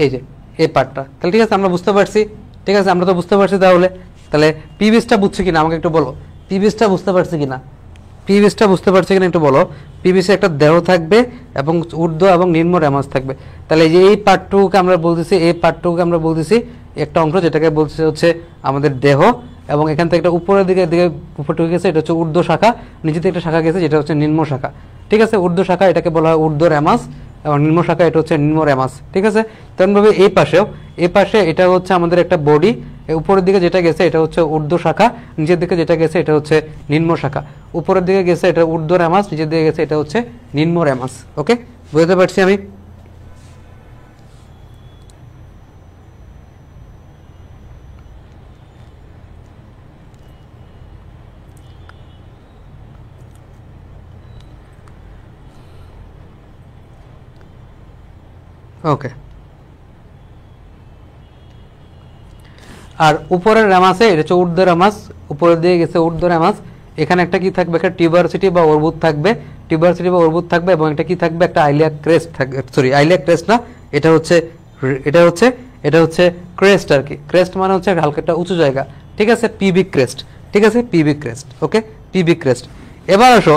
এই যে এই পার্টটা। তাহলে ঠিক আছে, আমরা বুঝতে পারছি। ঠিক আছে, আমরা তো বুঝতে পারছি। তাহলে পি বেসটা বুঝছি কিনা আমাকে একটু বলো, পি বেসটা বুঝতে পারছি কিনা, পি বেসটা বুঝতে পারছি কিনা একটু বলো। পি বেসে একটা দেহ থাকবে এবং ঊর্ধ্ব এবং নিম্ন রেমাস থাকবে। তাহলে এই যে এই পার্টটুকুকে আমরা বলতেছি, এই পার্টটুকুকে আমরা বলতেছি একটা অংশ যেটাকে বলছে হচ্ছে আমাদের দেহ, এবং এখান থেকে একটা উপরের দিকে উপরটুকু গেছে এটা হচ্ছে ঊর্ধ্ব শাখা, নিচে থেকে একটা শাখা গেছে যেটা হচ্ছে নিম্ন শাখা। ঠিক আছে, ঊর্ধ্ব শাখা এটাকে বলা হয় ঊর্ধ্ব রেমাস এবং নিম্ন শাখা এটা হচ্ছে নিম্ন রেমাস। ঠিক আছে, তেমনভাবে এই পাশে এটা হচ্ছে আমাদের একটা বডি, উপরের দিকে যেটা গেছে এটা হচ্ছে ঊর্ধ্ব শাখা, নিচের দিকে যেটা গেছে এটা হচ্ছে নিম্ন শাখা। উপরের দিকে গেছে এটা ঊর্ধ্ব রেমাস, নিচের দিকে গেছে এটা হচ্ছে নিম্ন রেমাস। ওকে, বুঝতে পারছি আমি? ওকে, আর উপরের রেমাসে এটা হচ্ছে ঊর্ধ্ব রেমাস, উপরের দিকে গেছে ঊর্ধ্ব রেমাস। এখানে একটা কি থাকবে, একটা টিউবারসিটি বা অর্বুদ থাকবে, টিউবারসিটি বা অর্বুদ থাকবে এবং একটা কি থাকবে, একটা আইলিয়াক ক্রেস্ট থাকবে। সরি, আইলিয়াক ক্রেস্ট না, এটা হচ্ছে ক্রেস্ট আর কি। ক্রেস্ট মানে হচ্ছে হালকা একটা উঁচু জায়গা। ঠিক আছে, পিবিক ক্রেস্ট। ঠিক আছে, পিবিক ক্রেস্ট। ওকে, পিবিক ক্রেস্ট। এবার আসো,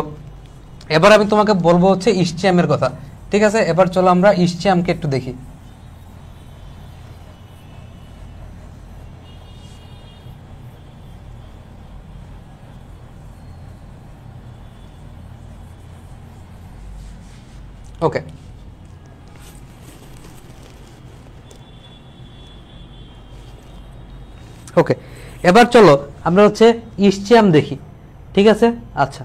এবার আমি তোমাকে বলবো হচ্ছে ইসচিয়ামের কথা। ঠিক আছে, এবার চলো আমরা ইসচিয়ামকে একটু দেখি। ওকে, ওকে, এবার চলো আমরা হচ্ছে ইসচিয়াম দেখি। ঠিক আছে, আচ্ছা,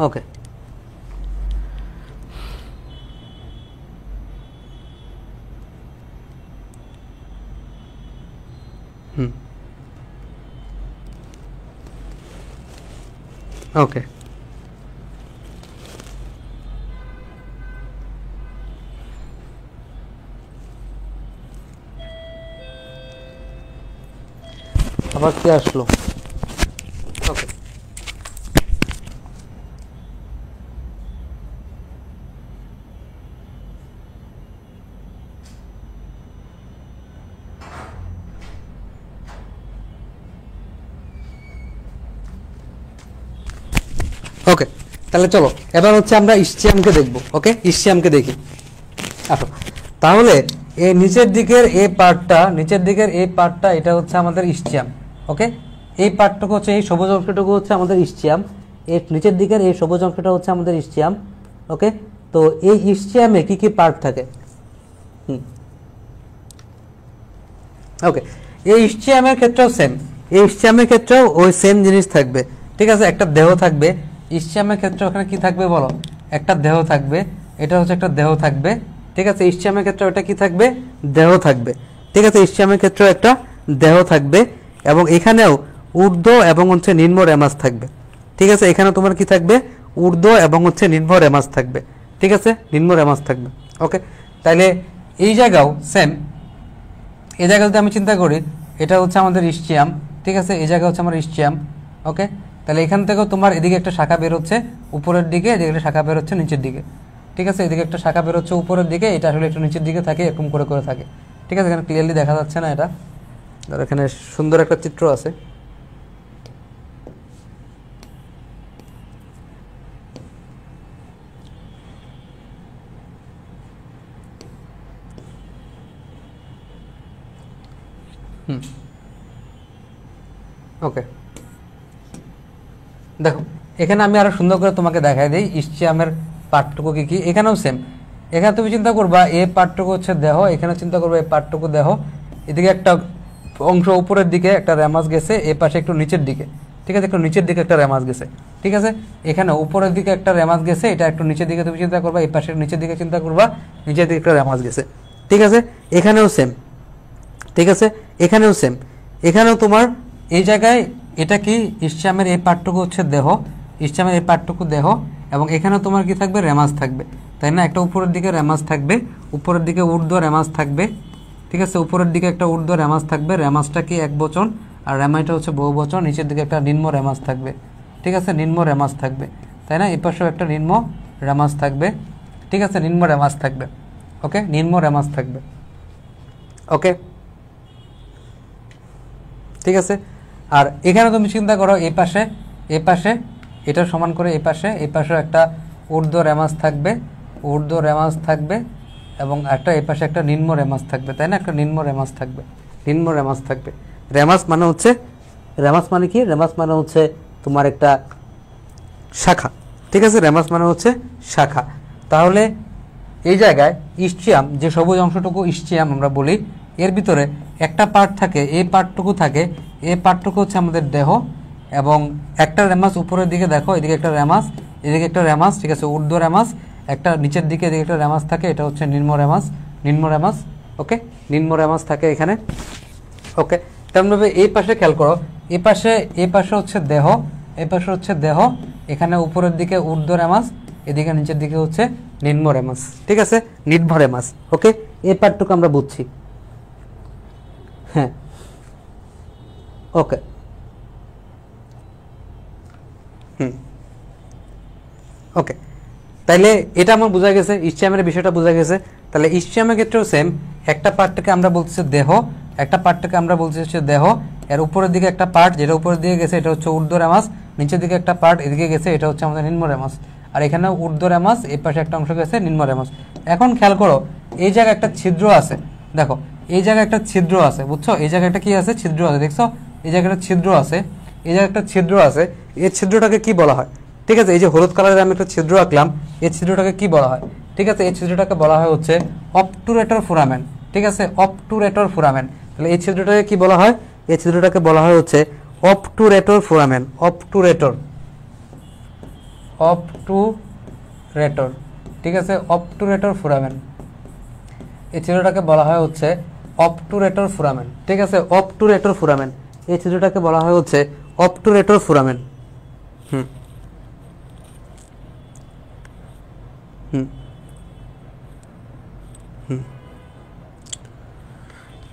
ওকে, হুম, ওকে, আবার কি আসলো? ওকে, ওকে, তাহলে চলো এবার হচ্ছে আমরা ইসচিয়ামকে দেখবো। ওকে, ইসচিয়ামকে দেখি। আসো, তাহলে এই নিচের দিকের এই পার্টটা এটা হচ্ছে আমাদের ইসচিয়াম। ওকে, এই পার্টটুকু হচ্ছে, এই সবুজ অংশটুকু হচ্ছে আমাদের ইসচিয়াম, এর নিচের দিকের এই সবুজ অংশটা হচ্ছে আমাদের ইসচিয়াম। ওকে, তো এই ইসচিয়ামে কি কি পার্ট থাকে? ওকে, এই ইসচিয়ামের ক্ষেত্রেও সেম, এই ইসচিয়ামের ক্ষেত্রেও ওই সেম জিনিস থাকবে। ঠিক আছে, একটা দেহ থাকবে ইসচিয়ামের ক্ষেত্রে। ওখানে কি থাকবে বলো? একটা দেহ থাকবে, এটা হচ্ছে একটা দেহ থাকবে। ঠিক আছে, ইসচিয়ামের ক্ষেত্রে ওটা কি থাকবে? দেহ থাকবে। ঠিক আছে, ইসচিয়ামের ক্ষেত্রেও একটা দেহ থাকবে এবং এখানেও ঊর্ধ্ব এবং হচ্ছে নিম্ন রেমাস থাকবে। ঠিক আছে, এখানে তোমার কি থাকবে? ঊর্ধ্ব এবং হচ্ছে নিম্ন রেমাস থাকবে। ঠিক আছে, নিম্ন রেমাস থাকবে। ওকে, তাহলে এই জায়গাও সেম। এই জায়গা যদি আমি চিন্তা করি, এটা হচ্ছে আমাদের ইসচিয়াম। ঠিক আছে, এই জায়গা হচ্ছে আমার ইসচিয়াম। ওকে, তাহলে এখান থেকেও তোমার এদিকে একটা শাখা বের হচ্ছে উপরের দিকে, এদিকে একটা শাখা বের হচ্ছে নিচের দিকে। ঠিক আছে, এদিকে একটা শাখা বের হচ্ছে উপরের দিকে, এটা আসলে একটু নিচের দিকে থাকে, এরকম করে করে থাকে। ঠিক আছে, এখানে ক্লিয়ারলি দেখা যাচ্ছে না এটা, এখানে সুন্দর একটা চিত্র আছে। ওকে, দেখো এখানে আমি আরো সুন্দর করে তোমাকে দেখাই দিই ইসচিয়ামের পার্টটুকু কি কি। এখানেও সেম, এখানে তুমি চিন্তা করবা এ পার্টটুকু হচ্ছে দেহ, এখানে চিন্তা করবা এই পার্টটুকু দেহ, এদিকে একটা অংশ উপরের দিকে একটা রেমাস গেছে, এ পাশে একটু নিচের দিকে, ঠিক আছে, একটু নিচের দিকে একটা রেমাস গেছে, ঠিক আছে, এখানে উপরের দিকে একটা রেমাস গেছে, এটা একটু নিচের দিকে তুমি চিন্তা করবা, এই পাশে নিচের দিকে চিন্তা করবা, নিচের দিকে একটা রেমাস গেছে, ঠিক আছে, এখানেও সেম, ঠিক আছে, এখানেও সেম, এখানেও তোমার এই জায়গায় এটা কি ইসচিয়ামের এই পার্টটুকু হচ্ছে দেহ, ইসচিয়ামের এই পার্টটুকু দেহ, এবং এখানেও তোমার কি থাকবে রেমাস থাকবে, তাই না, একটা উপরের দিকে রেমাস থাকবে, উপরের দিকে ঊর্ধ্ব রেমাস থাকবে, ঠিক আছে, উপরের দিকে একটা ঊর্ধ্ব রেমাস থাকবে, রেমাসটা কি এক বচন আর রেমাইটা হচ্ছে বহু বচন, নিচের দিকে একটা নিম্ন রেমাস থাকবে, ঠিক আছে, নিম্ন রেমাস থাকবে, তাই না, এই পাশেও একটা নিম্ন রেমাস থাকবে, ঠিক আছে, নিম্ন রেমাস থাকবে, ওকে, নিম্ন রেমাস থাকবে, ওকে, ঠিক আছে। আর এখানে তুমি চিন্তা করো এই পাশে এটা সমান করে এই পাশে একটা ঊর্ধ্ব রেমাস থাকবে, ঊর্ধ্ব রেমাস থাকবে, এবং একটা এই পাশে একটা নিম্ন রেমাস থাকবে, তাই না, একটা নিম্ন রেমাস থাকবে, নিম্ন রেমাস থাকবে। রেমাস মানে হচ্ছে, রেমাস মানে কি, রেমাস মানে হচ্ছে তোমার একটা শাখা, ঠিক আছে, রেমাস মানে হচ্ছে শাখা। তাহলে এই জায়গায় ইসচিয়াম, যে সবুজ অংশটুকু ইসচিয়াম আমরা বলি, এর ভিতরে একটা পার্ট থাকে, এই পার্টটুকু থাকে, এই পার্টটুকু হচ্ছে আমাদের দেহ, এবং একটা রেমাস উপরের দিকে দেখো, এদিকে একটা রেমাস, এদিকে একটা রেমাস, ঠিক আছে, ঊর্ধ্ব রেমাস, একটা নিচের দিকে এদিকে একটা রেমাস থাকে, এটা হচ্ছে নিম্ন রেমাস, নিম্ন রেমাস, ওকে, নিম্ন রেমাস থাকে এখানে, ওকে। তেমনভাবে এই পাশে খেয়াল করো, এই পাশে হচ্ছে দেহ, এই পাশে হচ্ছে দেহ, এখানে উপরের দিকে ঊর্ধ্ব রেমাস, এদিকে নিচের দিকে হচ্ছে নিম্ন রেমাস, ঠিক আছে, নিম্ন রেমাস, ওকে, এই পার্টটুকু আমরা বুঝছি, হ্যাঁ, ওকে, ওকে, তাইলে এটা আমার বোঝা গেছে, ইসচিয়ামের বিষয়টা বোঝা গেছে। তাহলে ইসচিয়ামের ক্ষেত্রেও সেম, একটা পার্টটাকে আমরা বলতেছি দেহ, একটা পার্টটাকে আমরা বলতেছি হচ্ছে দেহ, এর উপরের দিকে একটা পার্ট যেটা উপরের দিকে গেছে এটা হচ্ছে ঊর্ধ্ব রেমাস, নিচের দিকে একটা পার্ট এদিকে গেছে এটা হচ্ছে আমাদের নিম্ন রেমাস, আর এখানে ঊর্ধ্ব রেমাস, এই পাশে একটা অংশ গেছে নিম্ন রেমাস। এখন খেয়াল করো এই জায়গায় একটা ছিদ্র আছে, দেখো এই জায়গায় একটা ছিদ্র আছে, বুঝছো, এই জায়গায় একটা কি আছে, ছিদ্র আছে, দেখছো, এই জায়গায় একটা ছিদ্র আছে, এই জায়গায় একটা ছিদ্র আছে, এই ছিদ্রটাকে কি বলা হয়, ঠিক আছে, এই যে হলুদ কালারের আমি একটা ছিদ্র আঁকলাম, এই ছিদ্রটাকে কি বলা হয়, ঠিক আছে, এই ছিদ্রটাকে বলা হয় হচ্ছে অবটুরেটর ফোরামেন, ঠিক আছে, অবটুরেটর ফোরামেন। তাহলে এই ছিদ্রটাকে কি বলা হয়, এই ছিদ্রটাকে বলা হয় হচ্ছে অবটুরেটর ফোরামেন, অবটুরেটর, অবটুরেটর, ঠিক আছে, অবটুরেটর ফোরামেন, এই ছিদ্রটাকে বলা হয় হচ্ছে অবটুরেটর ফোরামেন, ঠিক আছে, অবটুরেটর ফোরামেন, এই ছিদ্রটাকে বলা হয় হচ্ছে অবটুরেটর ফোরামেন,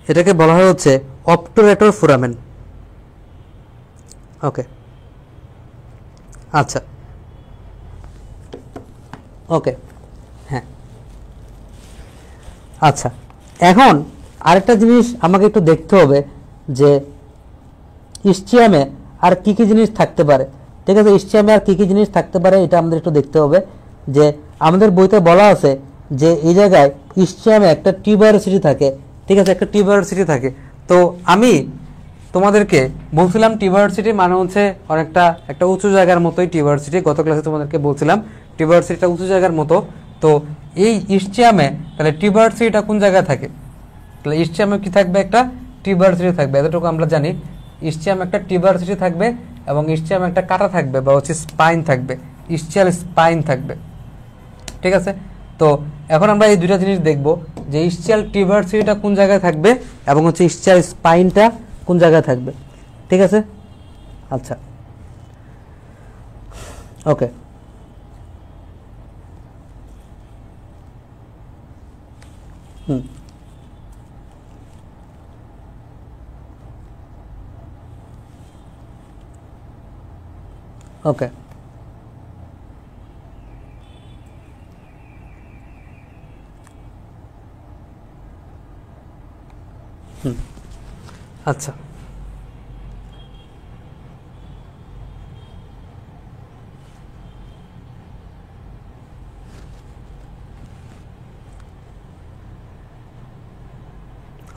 এটাকে বলা হয় হচ্ছে অবটুরেটর ফোরামেন, ওকে, আচ্ছা, ওকে, হ্যাঁ, আচ্ছা, এখন আরেকটা জিনিস আমাকে একটু দেখতে হবে যে ইসচিয়ামে আর কি কি জিনিস থাকতে পারে, ঠিক আছে, ইসচিয়ামে আর কি কি জিনিস থাকতে পারে এটা আমাদের একটু দেখতে হবে। যে আমাদের বইতে বলা আছে যে এই জায়গায় ইসচিয়ামে একটা টিউবারসিটি থাকে, ঠিক আছে, একটা টিউবারসিটি থাকে। তো আমি তোমাদেরকে বলছিলাম টিউবারসিটি মানে হচ্ছে অনেকটা একটা উঁচু জায়গার মতোই টিউবারসিটি, গত ক্লাসে তোমাদেরকে বলছিলাম টিউবারসিটিটা উঁচু জায়গার মতো। তো এই ইসচিয়ামে তাহলে টিউবারসিটিটা কোন জায়গায় থাকে, তাহলে ইসচিয়ামে কি থাকবে, একটা টিউবারসিটি থাকবে, এতটুকু আমরা জানি, ইসচিয়াম একটা টিউবারসিটি থাকবে, এবং ইসচিয়াম একটা কাটা থাকবে বা হচ্ছে স্পাইন থাকবে, ইসচিয়াল স্পাইন থাকবে, ঠিক আছে। তো এখন আমরা এই দুইটা জিনিস দেখব যে ইসচিয়াল টিউবারসিটিটা কোন জায়গায় থাকবে এবং হচ্ছে ইসচিয়াল স্পাইনটা কোন জায়গায় থাকবে, ঠিক আছে, আচ্ছা, ওকে, ওকে, আচ্ছা,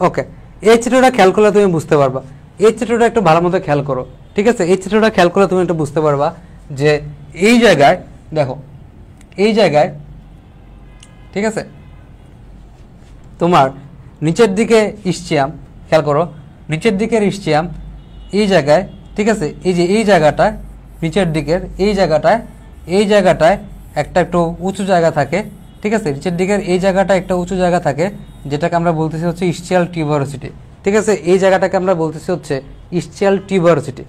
ওকে, এই চিত্রটা খেয়াল করলে তুমি বুঝতে পারবা, এই চিত্রটা একটু ভালো মতো খেয়াল করো, ঠিক আছে? এই চিত্রটা খেয়াল করলে তুমি একটু বুঝতে পারবা যে এই জায়গায় দেখো, এই জায়গায়, ঠিক আছে, তোমার নিচের দিকে ইস্চিয়াম, খেয়াল করো নিচের দিকের ইস্চিয়াম এই জায়গায়, ঠিক আছে, এই যে এই জায়গাটায় নিচের দিকের এই জায়গাটায় একটা একটু উঁচু জায়গা থাকে, ঠিক আছে, নিচের দিকের এই জায়গাটা একটা উঁচু জায়গা থাকে, যেটাকে আমরা বলতেছি হচ্ছে ইস্চিয়াল টিউবারসিটি, ঠিক আছে, এই জায়গাটাকে আমরা বলতেছি হচ্ছে ইস্চিয়াল টিউবারসিটি।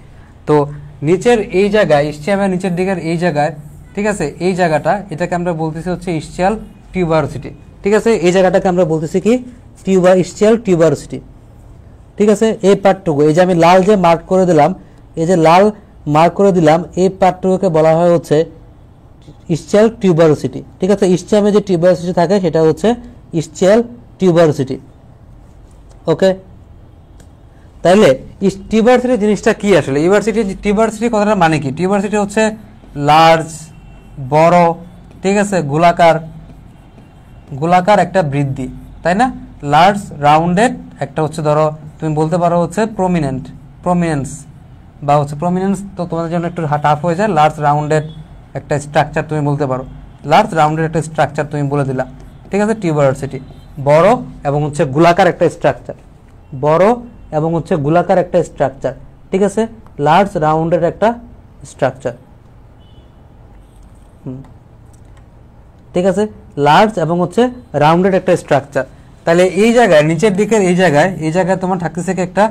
তো নিচের এই জায়গায় ইস্চিয়ামের নিচের দিকের এই জায়গায়, ঠিক আছে, এই জায়গাটা এটাকে আমরা বলতেছি হচ্ছে ইস্চিয়াল টিউবারসিটি, ঠিক আছে, এই জায়গাটাকে আমরা বলতেছি কি ইস্চিয়াল টিউবারসিটি, ঠিক আছে। এই পার্টটুকু, এই যে আমি লাল যে মার্ক করে দিলাম, এই যে লাল মার্ক করে দিলাম, এই পার্টটুকুকে বলা হয় হচ্ছে ইস্চিয়াল টিউবারসিটি, ঠিক আছে। ইস্চিয়ামে যে টিউবারসিটি থাকে সেটা হচ্ছে ইস্চিয়াল টিউবারসিটি, ওকে। তাইলে টিউবারসিটি জিনিসটা কি আসলে? টিউবারসিটি কথাটা মানে কি? টিউবারসিটি হচ্ছে লার্জ, বড়, ঠিক আছে, গোলাকার একটা বৃদ্ধি, তাই না? লার্জ রাউন্ডেড একটা হচ্ছে, ধরো তুমি বলতে পারো হচ্ছে প্রমিনেন্স বা হচ্ছে প্রমিনেন্স, তো তোমাদের জন্য একটু টাফ হয়ে যায়। লার্জ রাউন্ডেড একটা স্ট্রাকচার তুমি বলতে পারো, লার্জ রাউন্ডেড একটা স্ট্রাকচার তুমি বলে দিলা, ঠিক আছে। টিউবারসিটি বড় এবং হচ্ছে গোলাকার একটা স্ট্রাকচার, বড় এবং হচ্ছে গোলাকার একটা স্ট্রাকচার, ঠিক আছে, লার্জ রাউন্ডেড একটা স্ট্রাকচার, ঠিক আছে, লার্জ এবং হচ্ছে রাউন্ডেড একটা স্ট্রাকচার। তাহলে এই জায়গায় নিচের দিকের এই জায়গায় তোমার থাকতেছে কি একটা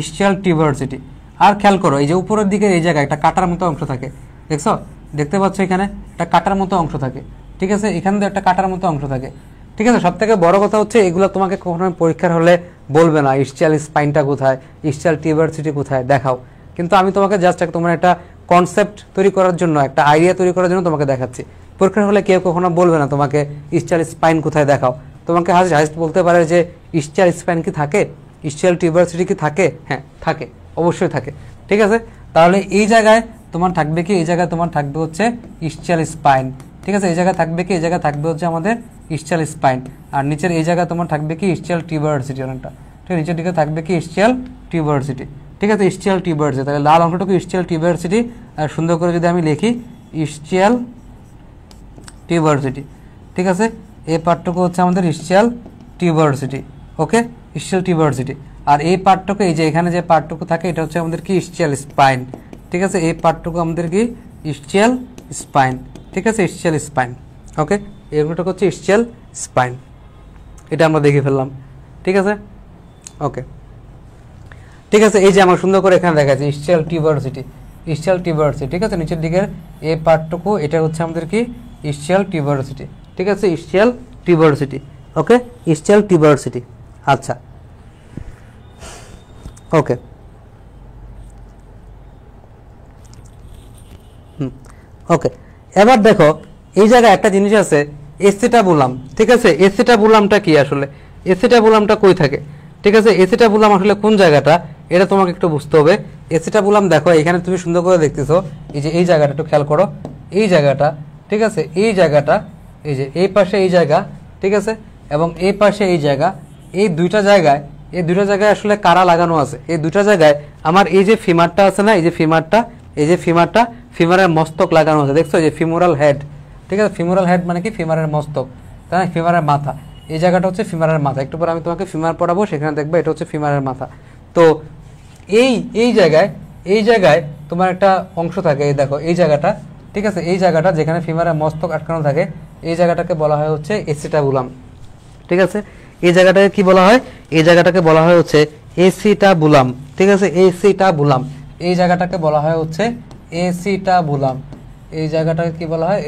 ইস্চিয়াল টিউবারসিটি। আর খেয়াল করো এই যে উপরের দিকে এই জায়গায় একটা কাটার মতো অংশ থাকে, দেখছো, দেখতে পাচ্ছ এখানে একটা কাটার মতো অংশ থাকে, ঠিক আছে, এখানে তো একটা কাটার মতো অংশ থাকে, ঠিক আছে। সব থেকে বড় কথা হচ্ছে এগুলো তোমাকে কখনো পরীক্ষার হলে বলবে না ইস্চিয়াল স্পাইনটা কোথায়, ইস্চিয়াল টিউবারসিটি কোথায় দেখাও, কিন্তু আমি তোমাকে জাস্ট তোমার একটা কনসেপ্ট তৈরি করার জন্য, একটা আইডিয়া তৈরি করার জন্য তোমাকে দেখাচ্ছি। পরীক্ষার হলে কেউ কখনো বলবে না তোমাকে ইস্চিয়াল স্পাইন কোথায় দেখাও, তোমাকে হাইস্ট বলতে পারে যে ইস্চিয়াল স্পাইন কি থাকে, ইস্চিয়াল টিউবারসিটি কি থাকে, হ্যাঁ থাকে, অবশ্যই থাকে, ঠিক আছে। তাহলে এই জায়গায় তোমার থাকবে কি, এই জায়গায় তোমার থাকবে হচ্ছে ইস্চিয়াল স্পাইন, ঠিক আছে, এই জায়গায় থাকবে কি, এই জায়গায় থাকবে হচ্ছে আমাদের ইস্চিয়াল স্পাইন, আর নিচের এই জায়গায় তোমার থাকবে কি ইস্চিয়াল টিউবারসিটি অনেকটা, ঠিক আছে, নিচের দিকে থাকবে কি ইস্চিয়াল টিউবারসিটি, ঠিক আছে, ইস্চিয়াল টিউবারসিটি। তাহলে লাল অংশটুকু ইস্চিয়াল টিউবারসিটি, আর সুন্দর করে যদি আমি লিখি ইস্চিয়াল টিউবারসিটি, ঠিক আছে, এই পার্টটুকু হচ্ছে আমাদের ইস্চিয়াল টিউবারসিটি, ওকে, ইস্চিয়াল টিউবারসিটি। আর এই পার্টটুকু, এই যে এখানে যে পার্টটুকু থাকে এটা হচ্ছে আমাদের কি ইস্চিয়াল স্পাইন, ঠিক আছে, এই পার্টটুকু আমাদের কি ইস্চিয়াল স্পাইন, ঠিক আছে, ইস্চিয়াল স্পাইন, ওকে, এইগুলোটা হচ্ছে ইস্চিয়াল স্পাইন, এটা আমরা দেখে ফেললাম, ঠিক আছে, ওকে, ঠিক আছে। এই যে আমার সুন্দর করে এখানে দেখা যাচ্ছে ইস্চিয়াল টিউবারসিটি, ঠিক আছে, নিচের দিকের এই পার্টটুকু এটা হচ্ছে আমাদের কি ইস্চিয়াল টিউবারসিটি, ঠিক আছে, ইস্চিয়াল টিউবারসিটি, ওকে, ইস্চিয়াল টিউবারসিটি, আচ্ছা, ওকে, ওকে। এবার দেখো এই জায়গায় একটা জিনিস আছে এসিটাবুলাম, ঠিক আছে, এসিটাবুলামটা কি আসলে, এসিটাবুলামটা কই থাকে, ঠিক আছে, এসিটাবুলাম আসলে কোন জায়গাটা এটা তোমাকে একটু বুঝতে হবে। এসিটাবুলাম দেখো এখানে তুমি সুন্দর করে দেখতেছো, এই যে এই জায়গাটা একটু খেয়াল করো, এই জায়গাটা, ঠিক আছে, এই জায়গাটা, এই যে এই পাশে এই জায়গা, ঠিক আছে, এবং এই পাশে এই জায়গা, এই দুইটা জায়গায় আসলে কারা লাগানো আছে, এই দুইটা জায়গায় আমার এই যে ফিমারটা আছে না, এই যে ফিমারটা ফিমারের মস্তক লাগানো আছে, দেখছো, এই যে ফিমোরাল হেড, ঠিক আছে, ফিমোরাল হেড মানে কি ফিমারের মস্তক, তাই না, ফিমারের মাথা, এই জায়গাটা হচ্ছে ফিমারের মাথা, একটু পরে আমি তোমাকে ফিমার পড়াবো, সেখানে দেখবে এটা হচ্ছে ফিমারের মাথা। তো এই জায়গায় তোমার একটা অংশ থাকে, এই দেখো এই জায়গাটা, ঠিক আছে, এই জায়গাটা যেখানে ফিমারের মস্তক আটকানো থাকে, এই জায়গাটাকে বলা হয় হচ্ছে এসিটাবুলাম, ঠিক আছে, এই জায়গাটাকে কি বলা হয়, এই জায়গাটাকে বলা হয় হচ্ছে এসিটাবুলাম, ঠিক আছে, এসিটাবুলাম, এই জায়গাটাকে বলা হয় হচ্ছে এসিটাবুলাম, এই জায়গাটাকে কি বলা হয়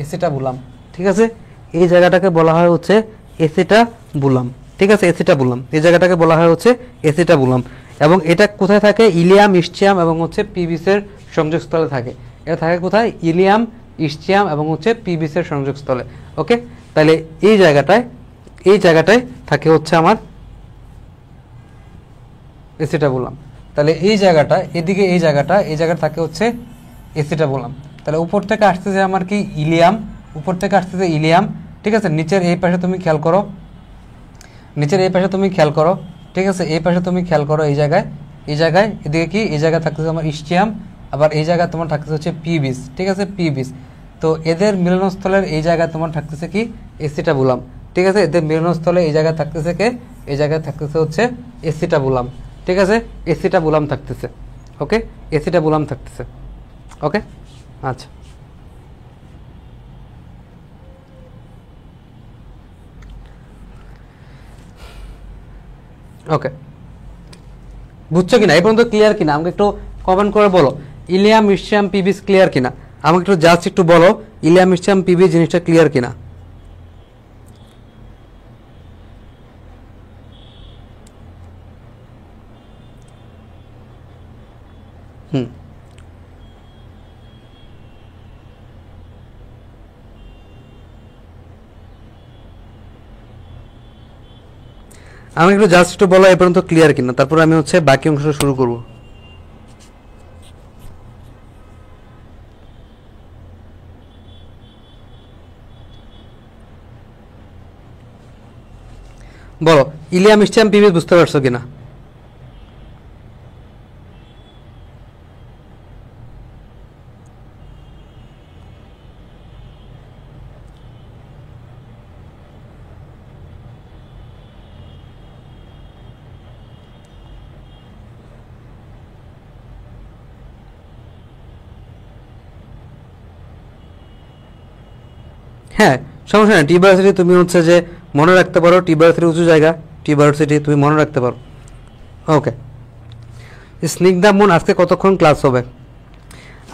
এসিটাবুলাম, ঠিক আছে, এই জায়গাটাকে বলা হয় হচ্ছে এসিটাবুলাম, ঠিক আছে, এসিটাবুলাম, এই জায়গাটাকে বলা হয় হচ্ছে এসিটাবুলাম। এবং এটা কোথায় থাকে, ইলিয়াম, ইস্চিয়াম এবং হচ্ছে পিবিসের সংযোগস্থলে থাকে, এটা থাকে কোথায়, ইলিয়াম, ইস্চিয়াম এবং হচ্ছে পিবিসের সংযোগস্থলে, ওকে। তাহলে এই জায়গাটায় থাকে হচ্ছে আমার এসিটাবুলাম, তাহলে এই জায়গাটা এদিকে এই জায়গাটা থাকে হচ্ছে এসিটাবুলাম। তাহলে উপর থেকে আসতেছে আমার কি ইলিয়াম, ঠিক আছে, নিচের এই পাশে তুমি খেয়াল করো নিচের এই পাশে তুমি খেয়াল করো, ঠিক আছে, এই পাশে তুমি খেয়াল করো, এই জায়গায় এদিকে কি, এই জায়গায় থাকতেছে আমার ইস্টিয়াম, আবার এই জায়গায় তোমার থাকতেছে হচ্ছে পিবিস, ঠিক আছে, পিবিস। তো এদের মিলনস্থলের এই জায়গায় তোমার থাকতেছে কি, এসিটাবুলাম, ঠিক আছে, এদের মিলনস্থলে এই জায়গায় থাকতেছে কে, এই জায়গায় থাকতেছে হচ্ছে এসিটাবুলাম, ঠিক আছে, এসিটাবুলাম থাকতেছে, ওকে, এসিটাবুলাম থাকতেছে, ওকে, আচ্ছা। ওকে, বুঝছো কিনা, এই পর্যন্ত ক্লিয়ার কিনা আমাকে একটু কমেন্ট করে বলো। ইলিয়াম, ইস্টিয়াম, পিবিস ক্লিয়ার কিনা আমাকে একটু জাস্ট একটু বলো, ইলিয়াম, ইস্টিয়াম, পিবি জিনিসটা ক্লিয়ার কিনা। হুম, আমাকে একটু জাস্ট একটু বলো এই পর্যন্ত ক্লিয়ার কিনা, তারপর আমি হচ্ছে বাকি অংশটা শুরু করব। বলো ইলিয়াম, ইস্টিয়াম, পিবিস বুঝতে পারছো কিনা। হ্যাঁ, সমস্যা নেই, টি ভার্সিটি তুমি হচ্ছে যে মনে রাখতে পারো, টি ভার্সিটি উঁচু জায়গা, টি ভার্সিটি তুমি মনে রাখতে পারো। ওকে, স্নিগ্ধা মুন, আজকে কতক্ষণ ক্লাস হবে?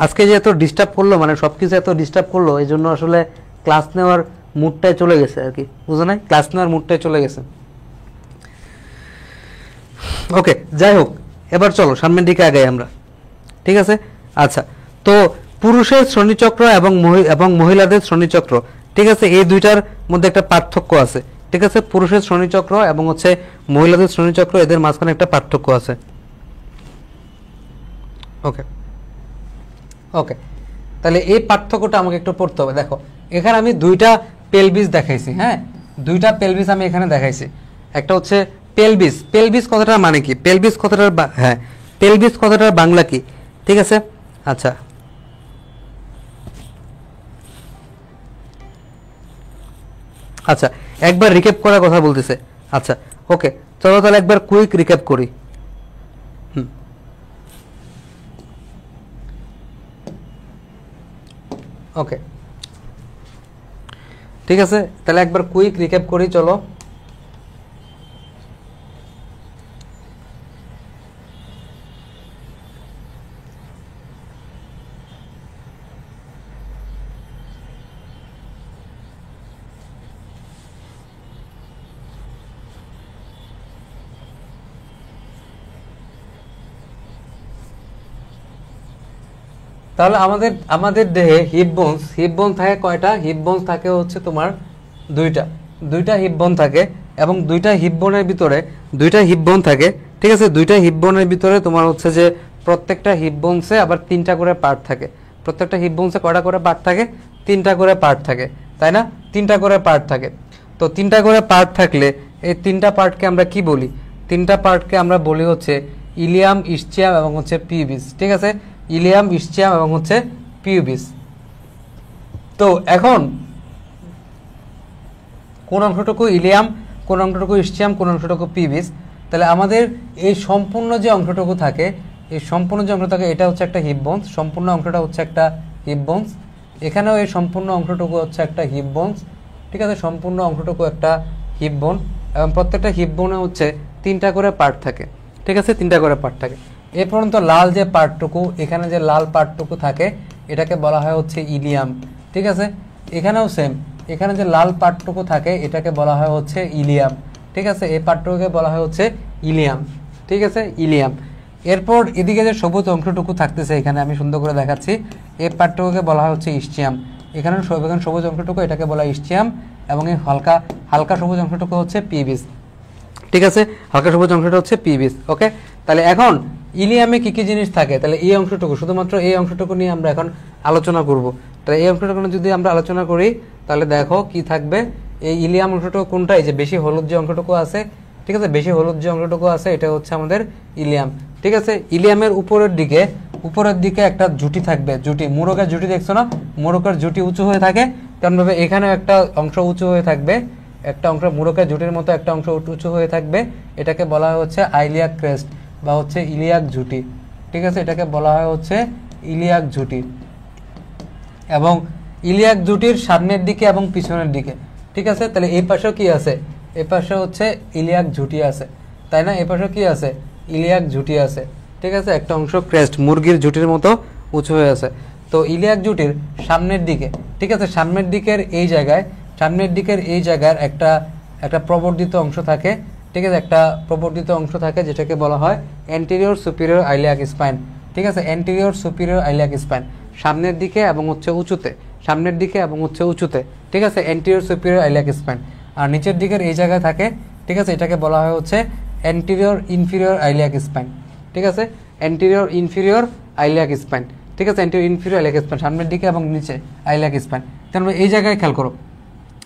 আজকে যে এত ডিস্টার্ব করলো, মানে সব কিছু এত ডিস্টার্ব করলো, এই জন্য আসলে ক্লাস নেওয়ার মুডটাই চলে গেছে আর কি, বুঝো নাই, ক্লাস নেওয়ার মুডটাই চলে গেছে। ওকে, যাই হোক, এবার চলো সামনের দিকে আগাই আমরা, ঠিক আছে। আচ্ছা, তো পুরুষের শ্রোণীচক্র এবং মহিলাদের শ্রোণীচক্র, ঠিক আছে, এই দুইটার মধ্যে একটা পার্থক্য আছে, ঠিক আছে, পুরুষের শ্রোণীচক্র এবং হচ্ছে মহিলাদের শ্রোণীচক্র, এদের মাঝখানে একটা পার্থক্য আছে। ওকে, ওকে, তাহলে এই পার্থক্যটা আমাকে একটু পড়তে হবে। দেখো এখানে আমি দুইটা পেলভিস দেখাইছি, হ্যাঁ, দুইটা পেলভিস আমি এখানে দেখাইছি। একটা হচ্ছে পেলভিস, পেলভিস কথাটার মানে কি, পেলভিস কথাটার হ্যাঁ, পেলভিস কথাটার বাংলা কি, ঠিক আছে। আচ্ছা, আচ্ছা, একবার রিক্যাপ করার কথা বলতেছে। আচ্ছা, ওকে, চলো তাহলে একবার কুইক রিক্যাপ করি। ওকে, ঠিক আছে, তাহলে একবার কুইক রিক্যাপ করি, চলো। তাহলে আমাদের দেহে হিপ বোন থাকে কয়টা? হিপ বোন থাকে হচ্ছে তোমার দুইটা হিপ বোন থাকে, এবং দুইটা হিপ বোনের ভিতরে দুইটা হিপ বোন থাকে, ঠিক আছে। দুইটা হিপ বোনের ভিতরে তোমার হচ্ছে যে প্রত্যেকটা হিপ বোনসে আবার 3টা করে পার্ট থাকে। প্রত্যেকটা হিপ বোনসে কয়টা করে পার্ট থাকে? 3টা করে পার্ট থাকে, তাই না? 3টা করে পার্ট থাকে। তো 3টা করে পার্ট থাকলে এই 3টা পার্টকে আমরা কি বলি? 3টা পার্টকে আমরা বলি হচ্ছে ইলিয়াম, ইস্চিয়াম এবং হচ্ছে পিউবিস, ঠিক আছে। ইলিয়াম, ইস্চিয়াম এবং হচ্ছে পিউবিস। তো এখন কোন অংশটুকু ইলিয়াম, কোন অংশটুকু ইস্চিয়াম, কোন অংশটুকু পিউবিস, তাহলে আমাদের এই সম্পূর্ণ যে অংশটুকু থাকে, এই সম্পূর্ণ যে অংশ থাকে এটা হচ্ছে একটা হিপ বোনস, সম্পূর্ণ অংশটা হচ্ছে একটা হিপ বোনস। এখানেও এই সম্পূর্ণ অংশটুকু হচ্ছে একটা হিপ বোনস, ঠিক আছে। সম্পূর্ণ অংশটুকু একটা হিপ বোন, এবং প্রত্যেকটা হিপ বোনে হচ্ছে 3টা করে পার্ট থাকে, ঠিক আছে। 3টা করে পার্ট থাকে। এ পর্যন্ত লাল যে পার্টটুকু, এখানে যে লাল পার্টটুকু থাকে এটাকে বলা হয় হচ্ছে ইলিয়াম, ঠিক আছে। এখানেও সেম, এখানে যে লাল পার্টটুকু থাকে এটাকে বলা হয় হচ্ছে ইলিয়াম, ঠিক আছে। এই পার্টটুকুকে বলা হয় হচ্ছে ইলিয়াম, ঠিক আছে, ইলিয়াম। এরপর এদিকে যে সবুজ অংশটুকু থাকতেছে, এখানে আমি সুন্দর করে দেখাচ্ছি, এই পার্টটুকুকে বলা হয় হচ্ছে ইস্চিয়াম। এখানে সবুজ অংশটুকু এটাকে বলা হয় ইস্চিয়াম, এবং এই হালকা সবুজ অংশটুকু হচ্ছে পিবিস, ঠিক আছে। হালকা সবুজ অংশটা হচ্ছে পিবিস, ওকে। তাহলে এখন ইলিয়ামে কি কি জিনিস থাকে, তাহলে এই অংশটুকু, শুধুমাত্র এই অংশটুকু নিয়ে আমরা এখন আলোচনা করব। তাহলে এই অংশটুকু যদি আমরা আলোচনা করি তাহলে দেখো কি থাকবে, এই ইলিয়াম অংশটুকু কোনটা, এই যে বেশি হলুদ যে অংশটুকু আছে, ঠিক আছে, বেশি হলুদ যে অংশটুকু আছে এটা হচ্ছে আমাদের ইলিয়াম, ঠিক আছে। ইলিয়ামের উপরের দিকে একটা জুটি থাকবে, জুটি, মোড়কের জুটি দেখছো না, মোড়কের জুটি উঁচু হয়ে থাকে, তেমনভাবে এখানেও একটা অংশ উঁচু হয়ে থাকবে, একটা অংশ মোড়কের জুটির মতো একটা অংশ উঁচু হয়ে থাকবে, এটাকে বলা হয় হচ্ছে আইলিয়াক ক্রেস্ট বা হচ্ছে ইলিয়াক জুটি, ঠিক আছে, এটাকে বলা হয় হচ্ছে ইলিয়াক জুটি। এবং ইলিয়াক জুটির সামনের দিকে এবং পিছনের দিকে, ঠিক আছে। তাহলে এই পাশেও কি আছে, এই পাশে হচ্ছে ইলিয়াক জুটি আছে, তাই না, এই পাশেও কি আছে, ইলিয়াক জুটি আছে, ঠিক আছে, একটা অংশ ক্রেস্ট মুরগির জুটির মতো উঁচু হয়ে আছে। তো ইলিয়াক জুটির সামনের দিকে, ঠিক আছে, সামনের দিকের এই জায়গার একটা প্রবর্ধিত অংশ থাকে, ঠিক আছে, একটা প্রবর্ধিত অংশ থাকে যেটাকে বলা হয় অ্যান্টেরিয়র সুপিরিয়র আইলিয়াক স্পাইন, ঠিক আছে, অ্যান্টেরিয়র সুপিরিয়র আইলিয়াক স্পাইন, সামনের দিকে এবং হচ্ছে উঁচুতে, সামনের দিকে এবং হচ্ছে উঁচুতে, ঠিক আছে, অ্যান্টেরিয়র সুপিরিয়র আইলিয়াক স্পাইন। আর নিচের দিকের এই জায়গায় থাকে, ঠিক আছে, এটাকে বলা হয় হচ্ছে অ্যান্টেরিয়র ইনফিরিয়র আইলিয়াক স্পাইন, ঠিক আছে, অ্যান্টেরিয়র ইনফিরিয়র আইলিয়াক স্পাইন, ঠিক আছে, অ্যান্টেরিয়র ইনফিরিয়র আইলিয়াক স্পাইন, সামনের দিকে এবং নিচে আইলিয়াক স্পাইন। তারপরে এই জায়গায় খেয়াল করো,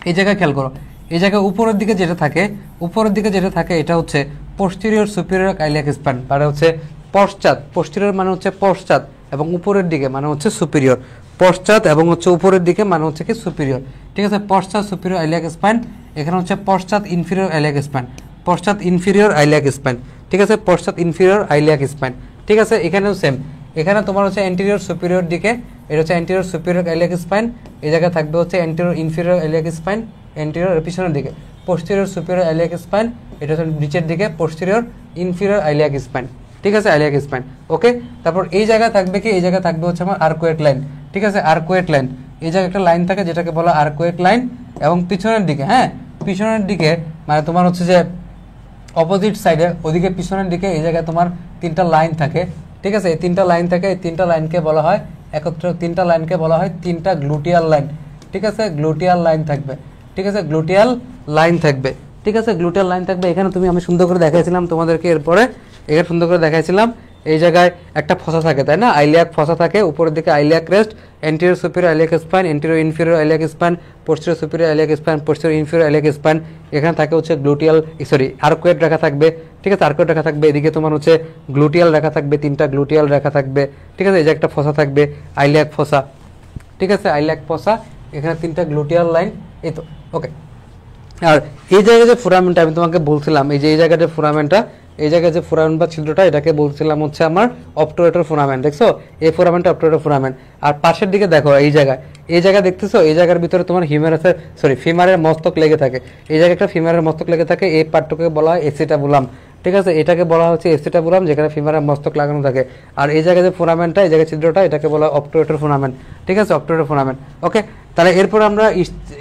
এই জায়গায় উপরের দিকে যেটা থাকে এটা হচ্ছে পোস্টেরিয়র সুপিরিয়র আইলিয়াক স্পাইন, মানে হচ্ছে পশ্চাৎ, পোস্টেরিয়র মানে হচ্ছে পশ্চাৎ এবং উপরের দিকে মানে হচ্ছে সুপিরিয়র, পশ্চাৎ এবং হচ্ছে উপরের দিকে মানে হচ্ছে কি সুপিরিয়র, ঠিক আছে, পশ্চাৎ সুপিরিয়র আইলিয়াক স্পাইন। এখানে হচ্ছে পশ্চাৎ ইনফিরিয়র আইলিয়াক স্পাইন, পশ্চাৎ ইনফিরিয়র আইলিয়াক স্পাইন, ঠিক আছে, পশ্চাৎ ইনফিরিয়র আইলিয়াক স্পাইন, ঠিক আছে। এখানেও সেম, এখানে তোমার হচ্ছে অ্যান্টেরিয়র সুপিরিয়র দিকে, এটা হচ্ছে অ্যান্টেরিয়র সুপিরিয়র আইলিয়াক স্পাইন, এই জায়গায় থাকবে হচ্ছে anterior inferior iliac spine, anterior পিছনের দিকে পোস্টেরিয়র সুপিরিয়র আইলিয়াক স্পাইন, এটা হচ্ছে নিচের দিকে পোস্টেরিয়র ইনফিরিয়র আইলিয়াক স্পাইন, ঠিক আছে, আইলিয়াক স্পাইন, ওকে। তারপর এই জায়গায় থাকবে কি, এই জায়গায় থাকবে হচ্ছে আমার আর্কুয়েট লাইন, ঠিক আছে, আর্কুয়েট লাইন, এই জায়গায় একটা লাইন থাকে যেটাকে বলা আর্কুয়েট লাইন। এবং পিছনের দিকে, হ্যাঁ, পিছনের দিকে মানে তোমার হচ্ছে যে অপোজিট সাইডে ওদিকে পিছনের দিকে এই জায়গায় তোমার তিনটা লাইন থাকে, ঠিক আছে, এই তিনটা লাইন থাকে, এই তিনটা লাইনকে বলা হয় একত্র, তিনটা লাইনকে বলা হয় তিনটা গ্লুটিয়াল লাইন, ঠিক আছে, গ্লুটিয়াল লাইন থাকবে, ঠিক আছে, গ্লুটিয়াল লাইন থাকবে, ঠিক আছে, গ্লুটিয়াল লাইন থাকবে। এখানে আমি সুন্দর করে দেখাইছিলাম তোমাদেরকে, এরপরে এখানে সুন্দর করে দেখাইছিলাম, এই জায়গায় একটা ফসা থাকে, তাই না, আইলিয়াক ফসা থাকে, উপরের দিকে iliac crest, anterior superior iliac spine, anterior inferior iliac spine, posterior superior iliac spine, posterior inferior iliac spine. এখানে থাকে হচ্ছে গ্লুটিয়াল, আর্কুয়েট রেখা থাকবে, ঠিক আছে, আর্কুয়েট রেখা থাকবে, এদিকে তোমার হচ্ছে গ্লুটিয়াল রেখা থাকবে, তিনটা গ্লুটিয়াল রেখা থাকবে, ঠিক আছে, এই যে একটা ফসা থাকবে আইলিয়াক ফসা, ঠিক আছে, আইলিয়াক ফসা, এখানে তিনটা গ্লুটিয়াল লাইন, এই তো, ওকে। আর এই জায়গায় যে ফোরামেনটা আমি তোমাকে বলছিলাম, এই জায়গায় যে ফোরামেনটা, এই জায়গায় যে ফোরামেন বা ছিদ্রটা, এটাকে বলছিলাম হচ্ছে আমার অবটুরেটর ফোরামেন, দেখছো, এই ফোরামেনটা অবটুরেটর ফোরামেন। আর পাশের দিকে দেখো, এই জায়গায় দেখতেছো, এই জায়গার ভিতরে তোমার ফিমারের মস্তক লেগে থাকে, এই জায়গায় একটা ফিমারের মস্তক লেগে থাকে, এই পার্টটাকে বলা হয় এসিটাবুলাম, ঠিক আছে, এটাকে বলা হচ্ছে এসিটাবুলাম, যেখানে ফিমারের মস্তক লাগানো থাকে। আর এই জায়গায় যে ফোরামেনটা, এই জায়গায় ছিদ্রটা, এটাকে বলা হয় অবটুরেটর ফোরামেন, ঠিক আছে, অবটুরেটর ফোরামেন, ওকে। তাহলে এরপর আমরা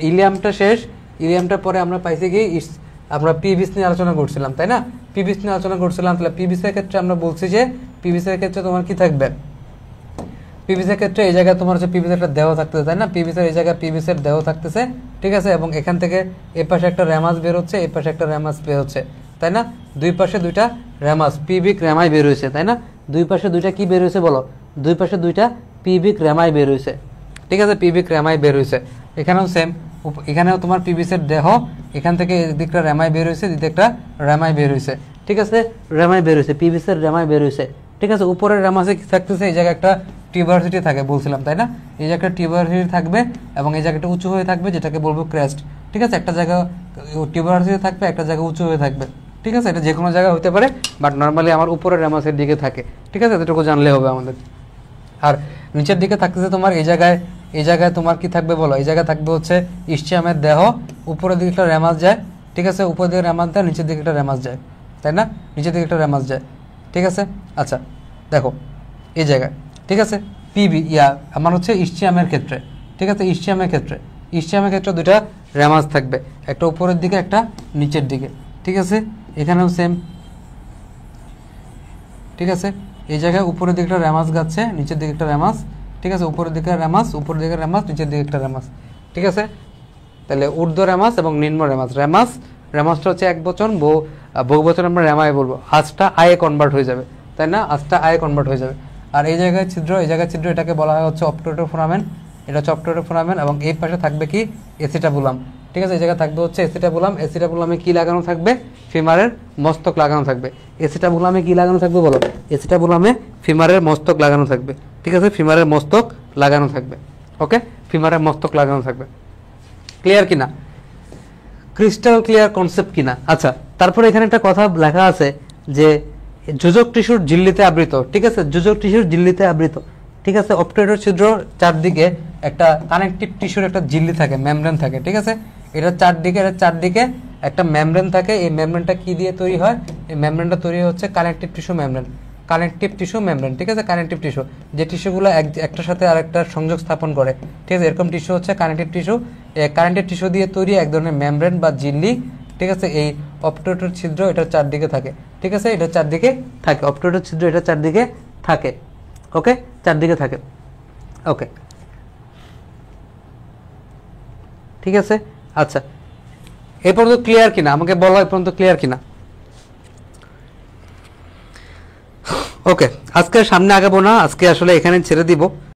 ইলিয়ামটা শেষ, ইলিয়ামটার পরে আমরা পাইছি কি, আমরা পিভিস নিয়ে আলোচনা করছিলাম, তাই না, পিভিস নিয়ে আলোচনা করছিলাম। তাহলে পিভিসের ক্ষেত্রে আমরা বলছি যে পিভিসের ক্ষেত্রে তোমার কি থাকবে, পিভিসের ক্ষেত্রে এই জায়গায় তোমার হচ্ছে পিভিসের একটা দেহ থাকতেছে, তাই না, পিভিসের এই জায়গায় পিভিসের দেহ থাকতেছে, ঠিক আছে, এবং এখান থেকে এই পাশে একটা র্যামাস বের হচ্ছে, এই পাশে একটা র্যামাস বের হচ্ছে, তাই না, দুই পাশে দুইটা র্যামাস, পিভিক র্যামাই বের হয়েছে, তাই না, দুই পাশে দুইটা কি বের হয়েছে বলো, দুই পাশে দুইটা পিভিক র্যামাই বের হয়েছে, ঠিক আছে, পিভিক র্যামাই বের হয়েছে। এখানেও সেম, এখানেও তোমার পিভিসের দেহ, এখান থেকে এদিকটা র্যামাই বের হয়েছে, দিকটা র্যামাই বের হয়েছে, ঠিক আছে, র্যামাই বের হয়েছে, পিভিসের র্যামাই বের হয়েছে, ঠিক আছে। উপরের র্যামাসে কি থাকতেছে, এই জায়গায় একটা টিউবারসিটি থাকে বলছিলাম, তাই না, এই জায়গায় একটা টিউবারসিটি থাকবে এবং এই জায়গাটা উঁচু হয়ে থাকবে, যেটাকে বলবো ক্রেস্ট, ঠিক আছে, একটা জায়গা টিউবারসিটি থাকবে, একটা জায়গা উঁচু হয়ে থাকবে, ঠিক আছে, এটা যে কোনো জায়গায় হতে পারে, বাট নর্মালি আমার উপরের র্যামাসের দিকে থাকে, ঠিক আছে, এতটুকু জানলে হবে আমাদের। আর নিচের দিকে থাকতেছে তোমার এই জায়গায় তোমার কি থাকবে বলো, এই জায়গায় থাকবে হচ্ছে ইসচিয়ামের দেহ, উপরের দিকে একটা র্যামাস যায়, ঠিক আছে, উপরের দিকে র্যামাস যায়, নিচের দিকে একটা র্যামাস যায়, তাই না, নিচের দিকে একটা র্যামাস যায়, ঠিক আছে। আচ্ছা দেখো এই জায়গায়, ঠিক আছে, আমার হচ্ছে ইসচিয়ামের ক্ষেত্রে, ঠিক আছে, ইসচিয়ামের ক্ষেত্রে দুইটা র্যামাস থাকবে, একটা উপরের দিকে একটা নিচের দিকে, ঠিক আছে, এখানেও সেম, ঠিক আছে, এই জায়গায় উপরের দিকে একটা র্যামাস যাচ্ছে, নিচের দিকে একটা র্যামাস, ঠিক আছে, উপরের দিকে র্যামাস, নিচের দিকে একটা র্যামাস, ঠিক আছে। তাহলে ঊর্ধ্ব র্যামাস এবং নিম্ন র্যামাসটা হচ্ছে এক বচন, বহু বচন আমরা র্যামাই বলবো, আজটা আয়ে কনভার্ট হয়ে যাবে, তাই না, আজটা আয়ে কনভার্ট হয়ে যাবে। আর এই জায়গায় ছিদ্র, এটাকে বলা হয় হচ্ছে অবটুরেটর ফোরামেন, এটা হচ্ছে অবটুরেটর ফোরামেন, এবং এই পাশে থাকবে কি এসিটাবুলাম, ঠিক আছে। এই জায়গায় থাকবে হচ্ছে এসিটাবুলাম, এসিটাবুলামে কি লাগানো থাকবে, ফিমারের মস্তক লাগানো থাকবে। এসিটাবুলামে কি লাগানো থাকবে বলো, এসিটাবুলামে ফিমারের মস্তক লাগানো থাকবে, ঠিক আছে, ফিমারের মস্তক লাগানো থাকবে। ওকে, ফিমারের মস্তক লাগানো থাকবে। ক্লিয়ার কিনা, ক্রিস্টাল ক্লিয়ার কনসেপ্ট কিনা? আচ্ছা, তারপরে এখানে একটা কথা লেখা আছে যে যোজক টিস্যুর ঝিল্লিতে আবৃত, ঠিক আছে, যোজক টিস্যুর ঝিল্লিতে আবৃত, ঠিক আছে। অবটুরেটর ছিদ্র চারদিকে একটা কানেকটিভ টিস্যুর একটা ঝিল্লি থাকে, মেমব্রেন থাকে, ঠিক আছে। এটা চারদিকে একটা মেমব্রেন থাকে। এই মেমব্রেনটা কি দিয়ে তৈরি হয়, এই মেমব্রেনটা তৈরি হচ্ছে connective tissue membrane, connective tissue membrane, ঠিক আছে। কানেকটিভ টিস্যু, যে টিস্যুগুলো একটার সাথে আরেকটার সংযোগ স্থাপন করে, ঠিক আছে, এরকম টিস্যু হচ্ছে কানেকটিভ টিস্যু। কানেকটিভ টিস্যু দিয়ে তৈরি এক ধরনের মেমব্রেন বা ঝিল্লি, ঠিক আছে। এই অবটুরেটর ছিদ্র এটার চারদিকে থাকে, ঠিক আছে, এটা চারদিকে থাকে, অবটুরেটর ছিদ্র এটা চারদিকে থাকে। ওকে, চারদিকে থাকে। ওকে, ঠিক আছে। আচ্ছা, এই পর্যন্ত ক্লিয়ার কিনা আমাকে বলো, এই পর্যন্ত ক্লিয়ার কিনা? ওকে, আজকে সামনে আগাবো না, আজকে আসলে এখানে ছেড়ে দিব।